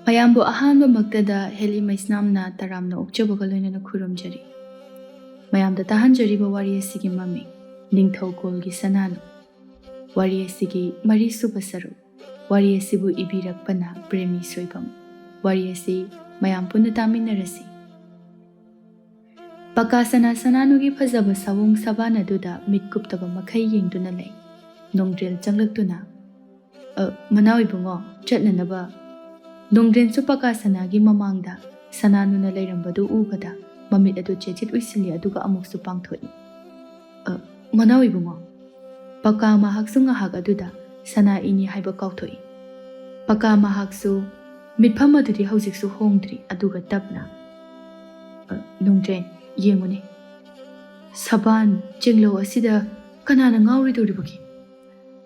ꯃꯌꯥꯝꯕꯨ ꯑꯍꯥꯟꯕꯃꯛꯇꯗ ꯍꯦꯂꯤ ꯃꯩꯁꯅꯥꯝꯅ ꯇꯔꯥꯝꯅ ꯑꯣꯛꯆꯕꯒ ꯂꯣꯏꯅꯅ ꯈꯨꯔꯨꯝꯖꯔꯤ꯫ ꯃꯌꯥꯝꯗ ꯇꯥꯍꯟꯖꯔꯤꯕ ꯋꯥꯔꯤ ꯑꯁꯤꯒꯤ ꯃꯃꯤꯡ ꯅꯤꯡꯊꯧꯀꯣꯜꯒꯤ ꯁꯅꯥꯅꯨ꯫ ꯋꯥꯔꯤ ꯑꯁꯤꯒꯤ ꯃꯔꯤꯁꯨꯕ ꯁꯔꯨꯛ꯫ ꯋꯥꯔꯤ ꯑꯁꯤꯕꯨ ꯏꯕꯤꯔꯛꯄꯅ ꯄ꯭ꯔꯦꯃꯤ ꯁꯣꯏꯕꯝ꯫ ꯋꯥꯔꯤ ꯑꯁꯤ ꯃꯌꯥꯝ ꯄꯨꯟꯅ ꯇꯥꯃꯤꯟꯅꯔꯁꯤ꯫ ꯄꯀꯥ ꯁꯅꯥ ꯁꯅꯥꯅꯨꯒꯤ ꯐꯖꯕ ꯁꯥꯋꯣꯡ ꯁꯕꯥꯟ ꯑꯗꯨꯗ ꯃꯤꯠ ꯀꯨꯞꯇꯕ ꯃꯈꯩ ꯌꯦꯡꯗꯨꯅ ꯂꯩ꯫ ꯅꯣꯡꯗ꯭ꯔꯦꯜ ꯆꯪꯂꯛꯇꯨꯅ ꯃꯅꯥꯎ ꯏꯕꯨꯡꯉꯣ ꯆꯠꯅꯅꯕ꯫ ꯅꯣꯡꯗ꯭ꯔꯦꯟꯁꯨ ꯄꯀꯥ ꯁꯅꯥꯒꯤ ꯃꯃꯥꯡꯗ ꯁꯅꯥꯅꯨꯅ ꯂꯩꯔꯝꯕꯗꯨ ꯎꯕꯗ ꯃꯃꯤꯠ ꯑꯗꯨ ꯆꯦꯠꯆꯤꯠ ꯎꯏꯁꯤꯜꯂꯤ ꯑꯗꯨꯒ ꯑꯃꯨꯛꯁꯨ ꯄꯥꯡꯊꯣꯛꯏ꯫ ꯃꯅꯥꯎ ꯏꯕꯨꯡꯉꯣ꯫ ꯄꯀꯥ ꯃꯍꯥꯛꯁꯨ ꯉꯥꯏꯍꯥꯛ ꯑꯗꯨꯗ ꯁꯅꯥ ꯏꯅꯤ ꯍꯥꯏꯕ ꯀꯥꯎꯊꯣꯛꯏ꯫ ꯄꯀꯥ ꯃꯍꯥꯛꯁꯨ ꯃꯤꯠꯐꯝ ꯑꯗꯨꯗꯤ ꯍꯧꯖꯤꯛꯁꯨ ꯍꯣꯡꯗ꯭ꯔꯤ ꯑꯗꯨꯒ ꯇꯞꯅ ꯅꯣꯡꯗ꯭ꯔꯦꯟ ꯌꯦꯡꯉꯨꯅꯦ ꯁꯕꯥꯟ ꯆꯦꯡꯂꯧ ꯑꯁꯤꯗ ꯀꯅꯥꯅ ꯉꯥꯎꯔꯣꯏꯗꯧꯔꯤꯕꯒꯦ?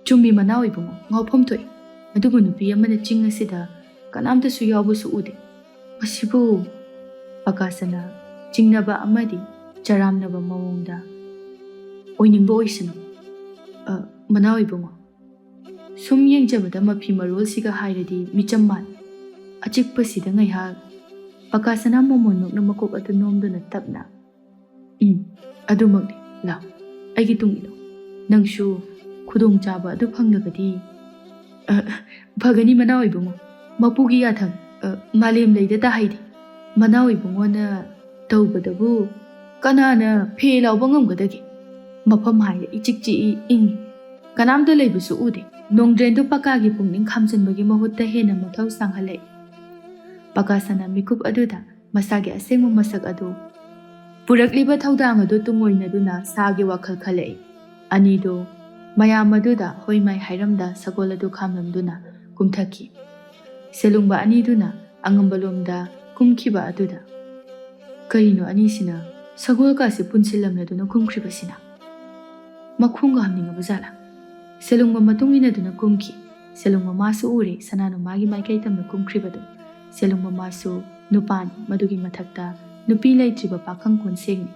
ꯆꯨꯝꯃꯤ ꯃꯅꯥꯎ ꯏꯕꯨꯡꯉꯣ, ꯉꯥꯎꯐꯝ ꯊꯣꯛꯏ꯫ ꯑꯗꯨꯕꯨ ꯅꯨꯄꯤ ꯑꯃꯅ ꯆꯤꯡ ꯑꯁꯤꯗ ꯀꯅꯥꯝꯇꯁꯨ ꯌꯥꯎꯕꯁꯨ ꯎꯗꯦ꯫ ꯃꯁꯤꯕꯨ ꯄꯀꯥ ꯁꯅꯥ ꯆꯤꯡꯅꯕ ꯑꯃꯗꯤ ꯆꯔꯥꯝꯅꯕ ꯃꯑꯣꯡꯗ ꯑꯣꯏꯅꯤꯡꯕ ꯑꯣꯏꯁꯅꯨ꯫ ꯃꯅꯥꯎ ꯏꯕꯨꯡꯉꯣ, ꯁꯨꯝ ꯌꯦꯡꯖꯕꯗ ꯃꯐꯤ ꯃꯔꯣꯜꯁꯤꯒ ꯍꯥꯏꯔꯗꯤ ꯃꯤꯆꯝ ꯃꯥꯜꯂꯤ꯫ ꯑꯆꯤꯛꯄꯁꯤꯗ ꯉꯥꯏꯍꯥꯛ ꯄꯀꯥ ꯁꯅꯥ ꯃꯣꯃꯣꯟ ꯅꯣꯛꯅ ꯃꯀꯣꯛ ꯑꯗꯨ ꯅꯣꯝꯗꯨꯅ ꯇꯞꯅ ꯑꯗꯨꯃꯛꯅꯤ, ꯂꯥꯎ ꯑꯩꯒꯤ ꯇꯨꯡ ꯏꯜꯂꯨ꯫ ꯅꯪꯁꯨ ꯈꯨꯗꯣꯡꯆꯥꯕ ꯑꯗꯨ ꯐꯪꯂꯒꯗꯤ ꯐꯒꯅꯤ ꯃꯅꯥꯎ ꯏꯕꯨꯡꯉꯣ꯫ ꯃꯄꯨꯒꯤ ꯌꯥꯊꯪ ꯃꯥꯂꯦꯝ ꯂꯩꯗ ꯇꯥꯍꯩꯗꯦ꯫ ꯃꯅꯥꯎ ꯏꯕꯨꯡꯉꯣꯅ ꯇꯧꯕꯗꯕꯨ ꯀꯅꯥꯅ ꯐꯦ ꯂꯥꯎꯕ ꯉꯝꯒꯗꯒꯦ? ꯃꯐꯝ ꯍꯥꯏꯔ ꯏꯆꯤꯛ ꯆꯤꯛꯏ, ꯏꯪꯉꯤ, ꯀꯅꯥꯝꯇ ꯂꯩꯕꯁꯨ ꯎꯗꯦ꯫ ꯅꯣꯡꯗ꯭ꯔꯦꯟꯗꯨ ꯄꯀꯥꯒꯤ ꯄꯨꯛꯅꯤꯡ ꯈꯥꯝꯖꯤꯟꯕꯒꯤ ꯃꯍꯨꯠꯇ ꯍꯦꯟꯅ ꯃꯊꯧ ꯁꯥꯡꯍꯜꯂꯛꯏ꯫ ꯄꯀꯥ ꯁꯅꯥ ꯃꯤꯀꯨꯞ ꯑꯗꯨꯗ ꯃꯁꯥꯒꯤ ꯑꯁꯦꯡꯕ ꯃꯁꯛ ꯑꯗꯨ ꯄꯨꯔꯛꯂꯤꯕ ꯊꯧꯗꯥꯡ ꯑꯗꯨ ꯇꯨꯡꯑꯣꯏꯅꯗꯨꯅ ꯁꯥꯒꯤ ꯋꯥꯈꯜ ꯈꯜꯂꯛꯏ꯫ ꯑꯅꯤꯗꯨ ꯃꯌꯥꯝ ꯑꯗꯨꯗ ꯍꯣꯏ ꯃꯥꯏ ꯍꯥꯏꯔꯝꯗ ꯁꯒꯣꯜ ꯑꯗꯨ ꯈꯥꯝꯂꯝꯗꯨꯅ ꯀꯨꯝꯊꯈꯤ꯫ ꯁꯦꯂꯨꯡꯕ ꯑꯅꯤꯗꯨꯅ ꯑꯉꯝꯕꯂꯣꯝꯗ ꯀꯨꯝꯈꯤꯕ ꯑꯗꯨꯗ ꯀꯔꯤꯅꯣ ꯑꯅꯤꯁꯤꯅ ꯁꯒꯣꯜꯀꯥꯁꯦ ꯄꯨꯟꯁꯤꯜꯂꯝꯂꯗꯨꯅ ꯀꯨꯝꯈ꯭ꯔꯤꯕꯁꯤꯅ? ꯃꯈꯣꯡꯒ ꯍꯥꯝꯅꯤꯡꯉꯕ ꯖꯥꯠꯂꯥ? ꯁꯦꯂꯨꯡꯕ ꯃꯇꯨꯡ ꯏꯟꯅꯗꯨꯅ ꯀꯨꯝꯈꯤ꯫ ꯁꯦꯂꯨꯡꯕ ꯃꯥꯁꯨ ꯎꯔꯦ ꯁꯅꯥꯅꯨ ꯃꯥꯒꯤ ꯃꯥꯏꯀꯩ ꯇꯝꯅ ꯀꯨꯝꯈ꯭ꯔꯤꯕꯗꯨ꯫ ꯁꯦꯂꯨꯡꯕ ꯃꯥꯁꯨ ꯅꯨꯄꯥꯅꯤ, ꯃꯗꯨꯒꯤ ꯃꯊꯛꯇ ꯅꯨꯄꯤ ꯂꯩꯇ꯭ꯔꯤꯕ ꯄꯥꯈꯪ ꯀꯣꯟꯁꯦꯡꯅꯤ꯫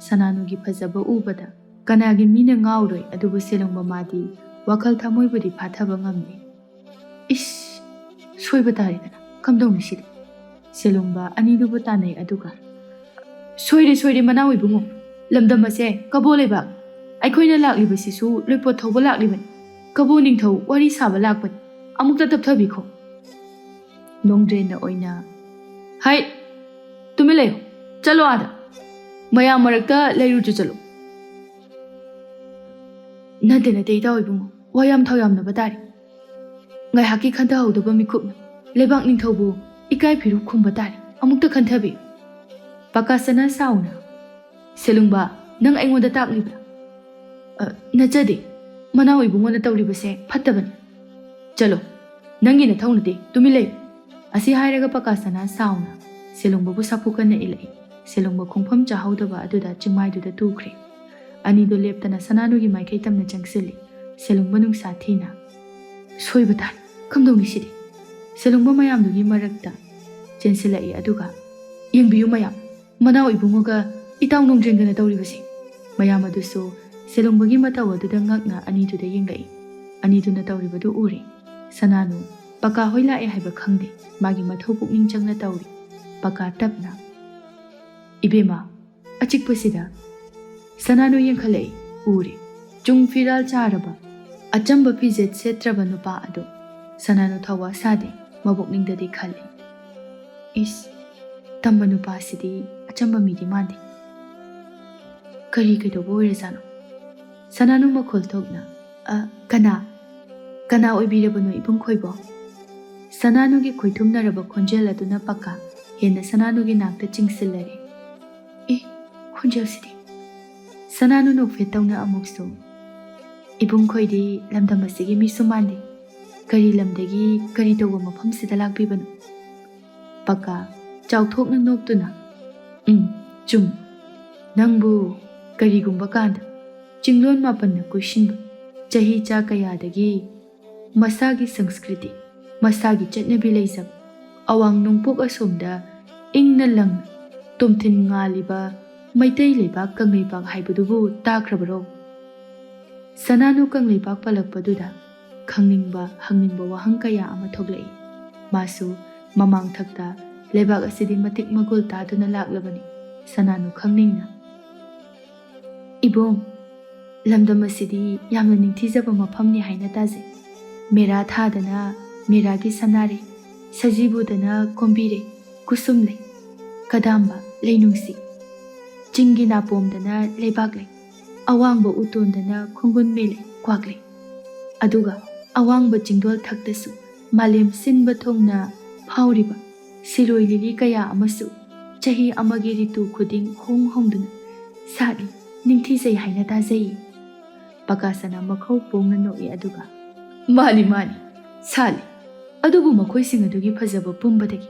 ꯁꯅꯥꯅꯨꯒꯤ ꯐꯖꯕ ꯎꯕꯗ ꯀꯅꯥꯒꯤ ꯃꯤꯅ ꯉꯥꯎꯔꯣꯏ? ꯑꯗꯨꯕꯨ ꯁꯦꯂꯨꯡꯕ ꯃꯥꯗꯤ ꯋꯥꯈꯜ ꯊꯃꯣꯏꯕꯨꯗꯤ ꯐꯥꯊꯕ ꯉꯝꯃꯤ꯫ ꯏꯁ ꯁꯣꯏꯕ ꯇꯥꯔꯦꯗꯅ, ꯀꯝꯗꯧꯅꯤ ꯁꯤꯗꯤ? ꯁꯦꯂꯨꯡꯕ ꯑꯅꯤꯗꯨꯕꯨ ꯇꯥꯟꯅꯩ ꯑꯗꯨꯒ ꯁꯣꯏꯔꯦ ꯃꯅꯥꯎ ꯏꯕꯨꯡꯉꯣ, ꯂꯝꯗꯝ ꯑꯁꯦ ꯀꯕꯣ ꯂꯩꯕꯥꯛ꯫ ꯑꯩꯈꯣꯏꯅ ꯂꯥꯛꯂꯤꯕꯁꯤꯁꯨ ꯂꯣꯏꯄꯣꯠ ꯊꯧꯕ ꯂꯥꯛꯂꯤꯕꯅꯤ, ꯀꯕꯣ ꯅꯤꯡꯊꯧ ꯋꯥꯔꯤ ꯁꯥꯕ ꯂꯥꯛꯄꯅꯤ꯫ ꯑꯃꯨꯛꯇ ꯇꯞꯊꯕꯤꯈꯣ꯫ ꯅꯣꯡꯗ꯭ꯔꯦꯟꯅ ꯑꯣꯏꯅ ꯍꯩ ꯇꯨꯃꯤꯟ ꯂꯩꯌꯨ, ꯆꯠꯂꯣ ꯑꯥꯗ ꯃꯌꯥꯝ ꯃꯔꯛꯇ ꯂꯩꯔꯨꯆꯣ ꯆꯠꯂꯣ꯫ ꯅꯠꯇꯦ ꯏꯇꯥꯎ ꯏꯕꯨꯡꯉꯣ, ꯋꯥ ꯌꯥꯝ ꯊꯧ ꯌꯥꯝꯅꯕ ꯇꯥꯔꯤ꯫ ꯉꯥꯏꯍꯥꯛꯀꯤ ꯈꯟꯊꯍꯧꯗꯕ ꯃꯤꯀꯨꯞꯅꯤ꯫ ꯂꯩꯕꯥꯛ ꯅꯤꯡꯊꯧꯕꯨ ꯏꯀꯥꯏ ꯐꯤꯔꯨ ꯈꯨꯝꯕ ꯇꯥꯔꯤ, ꯑꯃꯨꯛꯇ ꯈꯟꯊꯕꯤꯌꯨ꯫ ꯄꯀꯥ ꯁꯅꯥ ꯁꯥꯎꯅ ꯁꯦꯂꯨꯡꯕ, ꯅꯪ ꯑꯩꯉꯣꯟꯗ ꯇꯥꯛꯂꯤꯕ꯭ꯔꯥ? ꯅꯠꯆꯗꯦ, ꯃꯅꯥꯎ ꯏꯕꯨꯡꯉꯣꯅ ꯇꯧꯔꯤꯕꯁꯦ ꯐꯠꯇꯕꯅꯤ꯫ ꯆꯠꯂꯣ, ꯅꯪꯒꯤ ꯅꯊꯧ ꯅꯠꯇꯦ, ꯇꯨꯃꯤꯟ ꯂꯩꯌꯨ꯫ ꯑꯁꯤ ꯍꯥꯏꯔꯒ ꯄꯀꯥ ꯁꯅꯥ ꯁꯥꯎꯅ ꯁꯦꯂꯨꯡꯕꯕꯨ ꯁꯥꯐꯨ ꯀꯟꯅ ꯏꯜꯂꯛꯏ꯫ ꯁꯦꯂꯨꯡꯕ ꯈꯣꯡꯐꯝ ꯆꯥꯍꯧꯗꯕ ꯑꯗꯨꯗ ꯆꯤꯡꯃꯥꯏꯗꯨꯗ ꯇꯨꯈ꯭ꯔꯦ꯫ ꯑꯅꯤꯗꯨ ꯂꯦꯞꯇꯅ ꯁꯅꯥꯅꯨꯒꯤ ꯃꯥꯏꯀꯩ ꯇꯝꯅ ꯆꯪꯁꯤꯜꯂꯤ꯫ ꯁꯦꯂꯨꯡꯕ ꯅꯨꯡꯁꯥ ꯊꯤꯅ ꯁꯣꯏꯕ ꯇꯥꯔꯦ, ꯀꯝꯗꯧꯅꯤ ꯁꯤꯗꯤ? ꯁꯦꯂꯨꯡꯕ ꯃꯌꯥꯝꯗꯨꯒꯤ ꯃꯔꯛꯇ ꯆꯦꯟꯁꯤꯜꯂꯛꯏ ꯑꯗꯨꯒ ꯌꯦꯡꯕꯤꯌꯨ ꯃꯌꯥꯝ, ꯃꯅꯥꯎ ꯏꯕꯨꯡꯉꯣꯒ ꯏꯇꯥꯎ ꯅꯣꯡꯗ꯭ꯔꯦꯟꯒꯅ ꯇꯧꯔꯤꯕꯁꯤ꯫ ꯃꯌꯥꯝ ꯑꯗꯨꯁꯨ ꯁꯦꯂꯨꯡꯕꯒꯤ ꯃꯇꯧ ꯑꯗꯨꯗ ꯉꯛꯅ ꯑꯅꯤꯗꯨꯗ ꯌꯦꯡꯂꯛꯏ꯫ ꯑꯅꯤꯗꯨꯅ ꯇꯧꯔꯤꯕꯗꯨ ꯎꯔꯦ꯫ ꯁꯅꯥꯅꯨ ꯄꯀꯥ ꯍꯣꯏ ꯂꯥꯛꯑꯦ ꯍꯥꯏꯕ ꯈꯪꯗꯦ, ꯃꯥꯒꯤ ꯃꯊꯧ ꯄꯨꯛꯅꯤꯡ ꯆꯪꯅ ꯇꯧꯔꯤ꯫ ꯄꯀꯥ ꯇꯞꯅ ꯏꯕꯦꯝꯃ, ꯑꯆꯤꯛꯄꯁꯤꯗ ꯁꯅꯥꯅꯨ ꯌꯦꯡꯈꯠꯂꯛꯏ꯫ ꯎꯔꯦ ꯆꯨꯡ ꯐꯤꯔꯥꯜ ꯆꯥꯔꯕ ꯑꯆꯝꯕ ꯐꯤꯖꯦꯠ ꯁꯦꯠꯇ꯭ꯔꯕ ꯅꯨꯄꯥ ꯑꯗꯨ꯫ ꯁꯅꯥꯅꯨ ꯊꯧꯋꯥ ꯁꯥꯗꯦ, ꯃꯕꯨꯛꯅꯤꯡꯗꯗꯤ ꯈꯜꯂꯤ, ꯏꯁ ꯇꯝꯕ ꯅꯨꯄꯥꯁꯤꯗꯤ ꯑꯆꯝꯕ ꯃꯤꯗꯤ ꯃꯥꯟꯗꯦ꯫ ꯀꯩꯗꯧꯕ ꯑꯣꯏꯔꯖꯥꯠꯅꯣ? ꯁꯅꯥꯅꯨ ꯃꯈꯣꯜ ꯊꯣꯛꯅ ꯀꯅꯥ ꯑꯣꯏꯕꯤꯔꯕꯅꯣ ꯏꯕꯨꯡ ꯈꯣꯏꯕꯣ? ꯁꯅꯥꯅꯨꯒꯤ ꯈꯣꯏꯊꯨꯝꯅꯔꯕ ꯈꯣꯟꯖꯦꯜ ꯑꯗꯨꯅ ꯄꯀꯥ ꯍꯦꯟꯅ ꯁꯅꯥꯅꯨꯒꯤ ꯅꯥꯛꯇ ꯆꯤꯡꯁꯤꯜꯂꯔꯦ꯫ ꯈꯣꯟꯖꯦꯜꯁꯤꯗꯤ? ꯁꯅꯥꯅꯨ ꯅꯣꯛꯐꯦꯠ ꯇꯧꯅ ꯑꯃꯨꯛꯁꯨ ꯏꯕꯨꯡ ꯈꯣꯏꯗꯤ ꯂꯝꯗꯝ ꯑꯁꯤꯒꯤ ꯃꯤꯁꯨ ꯃꯥꯟꯗꯦ, ꯀꯔꯤ ꯂꯝꯗꯒꯤ ꯀꯔꯤ ꯇꯧꯕ ꯃꯐꯝꯁꯤꯗ ꯂꯥꯛꯄꯤꯕꯅꯣ? ꯄꯀꯥ ꯆꯥꯎꯊꯣꯛꯅ ꯅꯣꯛꯇꯨꯅ ꯆꯨꯝ, ꯅꯪꯕꯨ ꯀꯔꯤꯒꯨꯝꯕ ꯀꯥꯟꯗ ꯆꯤꯡꯂꯣꯟ ꯃꯥꯄꯟꯅ ꯀꯣꯏꯁꯤꯟꯕ, ꯆꯍꯤ ꯆꯥ ꯀꯌꯥꯗꯒꯤ ꯃꯁꯥꯒꯤ ꯁꯪꯁꯀ꯭ꯔꯤꯇꯤ, ꯃꯁꯥꯒꯤ ꯆꯠꯅꯕꯤ ꯂꯩꯖꯕ ꯑꯋꯥꯡ ꯅꯣꯡꯄꯣꯛ ꯑꯁꯣꯝꯗ ꯏꯪꯅ ꯂꯪꯅ ꯇꯣꯝꯊꯤꯟ ꯉꯥꯜꯂꯤꯕ ꯃꯩꯇꯩ ꯂꯩꯕꯥꯛ ꯀꯪꯂꯩꯄꯥꯛ ꯍꯥꯏꯕꯗꯨꯕꯨ ꯇꯥꯈ꯭ꯔꯕꯔꯣ? ꯁꯅꯥꯅꯨ ꯀꯪꯂꯩꯄꯥꯛ ꯄꯜꯂꯛꯄꯗꯨꯗ ꯈꯪꯅꯤꯡꯕ ꯍꯪꯅꯤꯡꯕ ꯋꯥꯍꯪ ꯀꯌꯥ ꯑꯃ ꯊꯣꯛꯂꯛꯏ꯫ ꯃꯥꯁꯨ ꯃꯃꯥꯡ ꯊꯛꯇ ꯂꯩꯕꯥꯛ ꯑꯁꯤꯗꯤ ꯃꯇꯤꯛ ꯃꯒꯨꯜ ꯇꯥꯗꯨꯅ ꯂꯥꯛꯂꯕꯅꯤ ꯁꯅꯥꯅꯨ ꯈꯪꯅꯤꯡꯅ꯫ ꯏꯕꯣꯡ, ꯂꯝꯗꯝ ꯑꯁꯤꯗꯤ ꯌꯥꯝꯅ ꯅꯤꯡꯊꯤꯖꯕ ꯃꯐꯝꯅꯤ ꯍꯥꯏꯅ ꯇꯥꯖꯩ꯫ ꯃꯦꯔꯥ ꯊꯥꯗꯅ ꯃꯦꯔꯥꯒꯤ ꯁꯅꯥꯔꯩ, ꯁꯖꯤꯕꯨꯗꯅ ꯀꯣꯝꯕꯤꯔꯩ, ꯀꯨꯁꯨꯝ ꯂꯩ, ꯀꯗꯥꯝꯕ, ꯂꯩꯅꯨꯡꯁꯤ, ꯆꯤꯡꯒꯤ ꯅꯥꯄꯣꯝꯗꯅ ꯂꯩꯕꯥꯛ ꯂꯩ, ꯑꯋꯥꯡꯕ ꯎꯇꯣꯟꯗꯅ ꯈꯣꯡꯒꯨꯟꯃꯦ ꯂꯩ, ꯀ꯭ꯋꯥꯛ ꯂꯩ꯫ ꯑꯗꯨꯒ ꯑꯋꯥꯡꯕ ꯆꯤꯡꯗꯣꯜ ꯊꯛꯇꯁꯨ ꯃꯥꯂꯦꯝ ꯁꯤꯟꯕ ꯊꯨꯡꯅ ꯐꯥꯎꯔꯤꯕ ꯁꯤꯔꯣꯏ ꯂꯤꯂꯤ ꯀꯌꯥ ꯑꯃꯁꯨ ꯆꯍꯤ ꯑꯃꯒꯤ ꯔꯤꯇꯨ ꯈꯨꯗꯤꯡ ꯍꯣꯡ ꯍꯣꯡꯗꯨꯅ ꯁꯥꯠꯂꯤ, ꯅꯤꯡꯊꯤꯖꯩ ꯍꯥꯏꯅ ꯇꯥꯖꯩ꯫ ꯄꯀꯥꯁꯅ ꯃꯈꯧ ꯄꯣꯡꯅ ꯅꯣꯛꯏ ꯑꯗꯨꯒ ꯃꯥꯅꯤ ꯃꯥꯅꯤ ꯁꯥꯠꯂꯤ, ꯑꯗꯨꯕꯨ ꯃꯈꯣꯏꯁꯤꯡ ꯑꯗꯨꯒꯤ ꯐꯖꯕ ꯄꯨꯝꯕꯗꯒꯤ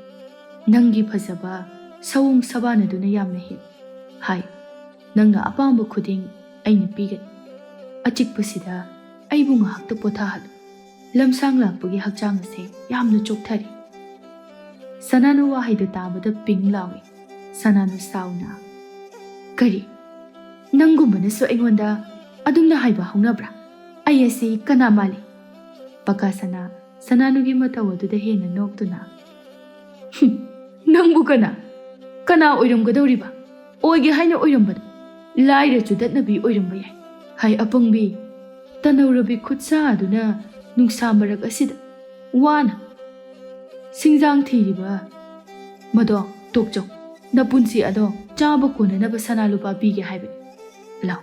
ꯅꯪꯒꯤ ꯐꯖꯕ ꯁꯑꯣꯡ ꯁꯕꯥꯟ ꯑꯗꯨꯅ ꯌꯥꯝꯅ ꯍꯦꯜꯂꯤ꯫ ꯍꯥꯏ, ꯅꯪꯅ ꯑꯄꯥꯝꯕ ꯈꯨꯗꯤꯡ ꯑꯩꯅ ꯄꯤꯒꯅꯤ꯫ ꯑꯆꯤꯛꯄꯁꯤꯗ ꯑꯩꯕꯨ ꯉꯥꯏꯍꯥꯛꯇ ꯄꯣꯊꯥꯍꯜꯂꯨ, ꯂꯝꯁꯥꯡ ꯂꯥꯛꯄꯒꯤ ꯍꯛꯆꯥꯡ ꯑꯁꯦ ꯌꯥꯝꯅ ꯆꯣꯛꯊꯔꯤ꯫ ꯁꯅꯥꯅꯨ ꯋꯥꯍꯩꯗꯨ ꯇꯥꯕꯗ ꯄꯤꯡ ꯂꯥꯎꯏ꯫ ꯁꯅꯥꯅꯨ ꯁꯥꯎꯅ ꯀꯔꯤ, ꯅꯪꯒꯨꯝꯕꯅꯁꯨ ꯑꯩꯉꯣꯟꯗ ꯑꯗꯨꯝꯅ ꯍꯥꯏꯕ ꯍꯧꯅꯕ꯭ꯔꯥ? ꯑꯩ ꯑꯁꯤ ꯀꯅꯥ ꯃꯥꯜꯂꯤ? ꯄꯀꯥꯁꯅ ꯁꯅꯥꯅꯨꯒꯤ ꯃꯇꯧ ꯑꯗꯨꯗ ꯍꯦꯟꯅ ꯅꯣꯛꯇꯨꯅ ꯅꯪꯕꯨ ꯀꯅꯥ ꯑꯣꯏꯔꯝꯒꯗꯧꯔꯤꯕ? ꯑꯣꯏꯒꯦ ꯍꯥꯏꯅ ꯑꯣꯏꯔꯝꯕꯗꯣ ꯂꯥꯏꯔ ꯆꯨꯗꯠꯅꯕꯤ ꯑꯣꯏꯔꯝꯕ ꯌꯥꯏ꯫ ꯍꯥꯏ ꯑꯄꯪꯕꯤ, ꯇꯅꯧꯔꯕꯤ ꯈꯨꯠꯁꯥ ꯑꯗꯨꯅ ꯅꯨꯡꯁꯥ ꯃꯔꯛ ꯑꯁꯤꯗ ꯋꯥꯅ ꯁꯤꯡꯖꯥꯡ ꯊꯤꯔꯤꯕ ꯃꯗꯣ ꯇꯣꯛꯆꯧ꯫ ꯅꯄꯨꯟꯁꯤ ꯑꯗꯣ ꯆꯥꯕ ꯀꯣꯟꯅꯅꯕ ꯁꯅꯥ ꯂꯨꯄꯥ ꯄꯤꯒꯦ ꯍꯥꯏꯕꯅꯤ꯫ ꯂꯥꯎ,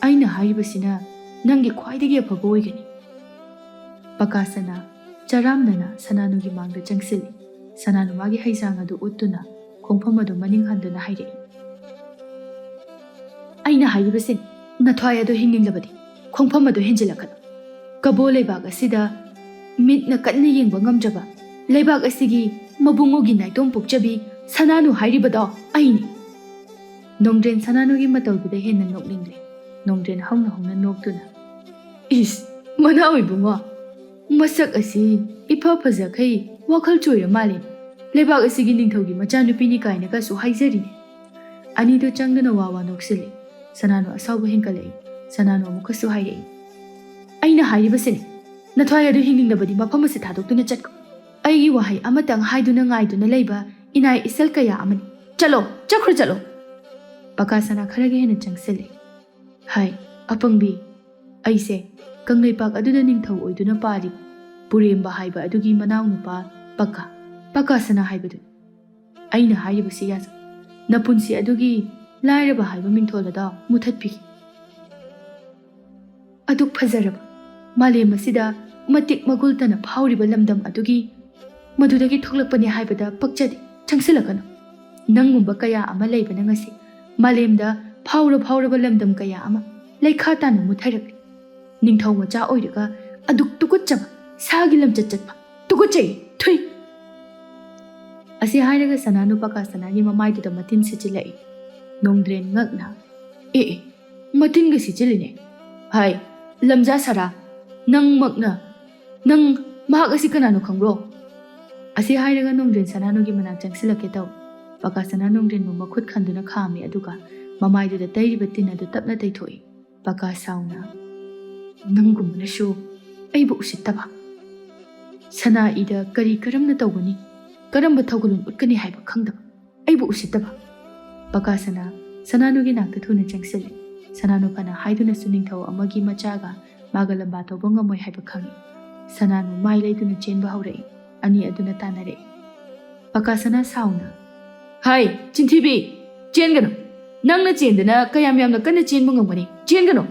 ꯑꯩꯅ ꯍꯥꯏꯔꯤꯕꯁꯤꯅ ꯅꯪꯒꯤ ꯈ꯭ꯋꯥꯏꯗꯒꯤ ꯑꯐꯕ ꯑꯣꯏꯒꯅꯤ꯫ ꯄꯀꯥꯁꯅ ꯆꯔꯥꯝꯅꯅ ꯁꯅꯥꯅꯨꯒꯤ ꯃꯥꯡꯗ ꯆꯪꯁꯤꯜꯂꯤ꯫ ꯁꯅꯥꯅꯨ ꯃꯥꯒꯤ ꯍꯩꯖꯥꯡ ꯑꯗꯨ ꯎꯠꯇꯨꯅ ꯈꯣꯡꯐꯝ ꯑꯗꯨ ꯃꯅꯤꯡ ꯍꯟꯗꯨꯅ ꯍꯥꯏꯔꯛꯏ꯫ ꯑꯩꯅ ꯍꯥꯏꯔꯤꯕꯁꯤꯅꯤ, ꯅꯊ꯭ꯋꯥꯏ ꯑꯗꯨ ꯍꯤꯡꯅꯤꯡꯂꯕꯗꯤ ꯈꯣꯡꯐꯝ ꯑꯗꯨ ꯍꯦꯟꯖꯤꯜꯂꯛꯀꯅꯨ꯫ ꯀꯕꯣ ꯂꯩꯕꯥꯛ ꯑꯁꯤꯗ ꯃꯤꯠꯅ ꯀꯟꯅ ꯌꯦꯡꯕ ꯉꯝꯖꯕ ꯂꯩꯕꯥꯛ ꯑꯁꯤꯒꯤ ꯃꯕꯨꯡꯉꯣꯒꯤ ꯅꯥꯏꯇꯣꯝ ꯄꯣꯛꯆꯕꯤ ꯁꯅꯥꯅꯨ ꯍꯥꯏꯔꯤꯕꯗꯣ ꯑꯩꯅꯤ꯫ ꯅꯣꯡꯗ꯭ꯔꯦꯟ ꯁꯅꯥꯅꯨꯒꯤ ꯃꯇꯧꯗꯨꯗ ꯍꯦꯟꯅ ꯅꯣꯛꯅꯤꯡꯂꯦ꯫ ꯅꯣꯡꯗ꯭ꯔꯦꯟ ꯍꯧꯅ ꯍꯧꯅ ꯅꯣꯛꯇꯨꯅ ꯏꯁ, ꯃꯅꯥꯎ ꯏꯕꯨꯡꯉꯣ, ꯃꯁꯛ ꯑꯁꯤ ꯏꯐ ꯐꯖꯈꯩ ꯋꯥꯈꯜ ꯆꯣꯏꯔ ꯃꯥꯜꯂꯦ꯫ ꯂꯩꯕꯥꯛ ꯑꯁꯤꯒꯤ ꯅꯤꯡꯊꯧꯒꯤ ꯃꯆꯥꯅꯨꯄꯤꯅꯤ ꯀꯥꯏꯅꯒꯁꯨ ꯍꯥꯏꯖꯔꯤꯅꯦ꯫ ꯑꯅꯤꯗꯨ ꯆꯪꯗꯨꯅ ꯋꯥ ꯅꯣꯛꯁꯤꯜꯂꯤ꯫ ꯁꯅꯥꯅꯨ ꯑꯁꯥꯎꯕ ꯍꯦꯟꯀꯠꯂꯛꯏ꯫ ꯁꯅꯥꯅꯨ ꯑꯃꯨꯛꯀꯁꯨ ꯍꯥꯏꯔꯛꯏ꯫ ꯑꯩꯅ ꯍꯥꯏꯔꯤꯕꯁꯤꯅꯤ, ꯅꯊ꯭ꯋꯥꯏ ꯑꯗꯨ ꯍꯤꯡꯅꯤꯡꯂꯕꯗꯤ ꯃꯐꯝ ꯑꯁꯤ ꯊꯥꯗꯣꯛꯇꯨꯅ ꯆꯠꯈꯣ꯫ ꯑꯩꯒꯤ ꯋꯥꯍꯩ ꯑꯃꯇꯪ ꯍꯥꯏꯗꯨꯅ ꯉꯥꯏꯗꯨꯅ ꯂꯩꯕ ꯏꯅꯥꯏ ꯏꯁꯜ ꯀꯌꯥ ꯑꯃꯅꯤ꯫ ꯆꯠꯂꯣ, ꯆꯠꯈ꯭ꯔꯣ꯫ ꯄꯀꯥꯁꯅ ꯈꯔꯒ ꯍꯦꯟꯅ ꯆꯪꯁꯤꯜꯂꯤ꯫ ꯍꯥꯏ ꯑꯄꯪꯕꯤ, ꯑꯩꯁꯦ ꯀꯪꯂꯩꯄꯥꯛ ꯑꯗꯨꯗ ꯅꯤꯡꯊꯧ ꯑꯣꯏꯗꯨꯅ ꯄꯥꯜꯂꯤꯕ ꯄꯨꯔꯦꯝꯕ ꯍꯥꯏꯕ ꯑꯗꯨꯒꯤ ꯃꯅꯥꯎꯅꯨꯄꯥ ꯄꯀꯥꯁꯅ ꯍꯥꯏꯕꯗꯨ꯫ ꯑꯩꯅ ꯍꯥꯏꯔꯤꯕꯁꯤ ꯌꯥꯖꯧ, ꯅꯄꯨꯟꯁꯤ ꯑꯗꯨꯒꯤ ꯂꯥꯏꯔꯕ ꯍꯥꯏꯕ ꯃꯤꯡꯊꯣꯜ ꯑꯗꯣ ꯃꯨꯊꯠꯄꯤꯈꯤ꯫ ꯑꯗꯨꯛ ꯐꯖꯔꯕ ꯃꯥꯂꯦꯝ ꯑꯁꯤꯗ ꯃꯇꯤꯛ ꯃꯒꯨꯜꯇꯅ ꯐꯥꯎꯔꯤꯕ ꯂꯝꯗꯝ ꯑꯗꯨꯒꯤ ꯃꯗꯨꯗꯒꯤ ꯊꯣꯛꯂꯛꯄꯅꯤ ꯍꯥꯏꯕꯗ ꯄꯛꯆꯗꯦ, ꯆꯪꯁꯤꯜꯂꯛꯀꯅꯨ꯫ ꯅꯪꯒꯨꯝꯕ ꯀꯌా ꯑꯃ ꯂꯩꯕꯅ ꯉꯁꯤ ꯃꯥꯂꯦꯝꯗ ꯐꯥꯎꯔꯕ ꯂꯝꯗꯝ ꯀꯌꯥ ꯑꯃ ꯂꯩꯈꯥ ꯇꯥꯅ ꯃꯨꯠꯊꯔꯛꯂꯤ꯫ ꯅꯤꯡꯊꯧ ꯃꯆꯥ ꯑꯣꯏꯔꯒ ꯑꯗꯨꯛ ꯇꯨꯀꯠꯆꯕ ꯁꯥꯒꯤ ꯂꯝꯆꯠ ꯆꯠꯄ ꯇꯨꯀꯠꯆꯩ, ꯊꯨꯏ꯫ ꯑꯁꯤ ꯍꯥꯏꯔꯒ ꯁꯅꯥꯅꯨ ꯄꯀꯥꯁꯅꯥꯒꯤ ꯃꯃꯥꯏꯗꯨꯗ ꯃꯇꯤꯟ ꯁꯤꯠꯆꯤꯜꯂꯛꯏ꯫ ꯅꯣꯡꯗ꯭ꯔꯦꯟ ꯉꯛꯅ ꯃꯇꯤꯟꯒ ꯁꯤꯠꯆꯤꯜꯂꯤꯅꯦ? ꯍꯥꯏ ꯂꯝꯖꯥ ꯁꯥꯔꯥ, ꯅꯪ ꯃꯍꯥꯛ ꯑꯁꯤ ꯀꯅꯥꯅꯣ ꯈꯪꯕ꯭ꯔꯣ? ꯑꯁꯤ ꯍꯥꯏꯔꯒ ꯅꯣꯡꯗ꯭ꯔꯦꯟ ꯁꯅꯥꯅꯨꯒꯤ ꯃꯅꯥꯛ ꯆꯪꯁꯤꯜꯂꯛꯀꯦ ꯇꯧꯏ꯫ ꯄꯀꯥꯁꯅ ꯅꯣꯡꯗ꯭ꯔꯦꯟꯕꯨ ꯃꯈꯨꯠ ꯈꯟꯗꯨꯅ ꯈꯥꯝꯃꯤ ꯑꯗꯨꯒ ꯃꯃꯥꯏꯗꯨꯗ ꯇꯩꯔꯤꯕ ꯇꯤꯟ ꯑꯗꯨ ꯇꯞꯅ ꯇꯩꯊꯣꯛꯏ꯫ ꯄꯀꯥ ꯁꯥꯎꯅ ꯅꯪꯒꯨꯝꯕꯅꯁꯨ ꯑꯩꯕꯨ ꯎꯁꯤꯠꯇꯕ? ꯁꯅꯥ ꯏꯗ ꯀꯔꯝꯅ ꯇꯧꯒꯅꯤ, ꯀꯔꯝꯕ ꯊꯧꯒꯜꯂꯣꯟ ꯎꯠꯀꯅꯤ ꯍꯥꯏꯕ ꯈꯪꯗꯕ ꯑꯩꯕꯨ ꯎꯁꯤꯠꯇꯕ? ꯄꯀꯥꯁꯅ ꯁꯅꯥꯅꯨꯒꯤ ꯅꯥꯛꯇ ꯊꯨꯅ ꯆꯪꯁꯤꯜꯂꯤ꯫ ꯁꯅꯥꯅꯨ ꯐꯅ ꯍꯥꯏꯗꯨꯅꯁꯨ ꯅꯤꯡꯊꯧ ꯑꯃꯒꯤ ꯃꯆꯥꯒ ꯃꯥꯒ ꯂꯝꯕꯥ ꯇꯧꯕ ꯉꯝꯃꯣꯏ ꯍꯥꯏꯕ ꯈꯪꯏ꯫ ꯁꯅꯥꯅꯨ ꯃꯥꯏ ꯂꯩꯗꯨꯅ ꯆꯦꯟꯕ ꯍꯧꯔꯛꯏ꯫ ꯑꯅꯤ ꯑꯗꯨꯅ ꯇꯥꯟꯅꯔꯛꯏ꯫ ꯄꯀꯥꯁꯅ ꯁꯥꯎꯅ ꯍꯥꯏ ꯆꯤꯟꯊꯤꯕꯤ, ꯆꯦꯟꯒꯅꯨ! ꯅꯪꯅ ꯆꯦꯟꯗꯅ ꯀꯌꯥꯝ ꯌꯥꯝꯅ ꯀꯟꯅ ꯆꯦꯟꯕ ꯉꯝꯒꯅꯤ? ꯆꯦꯟꯒꯅꯨ!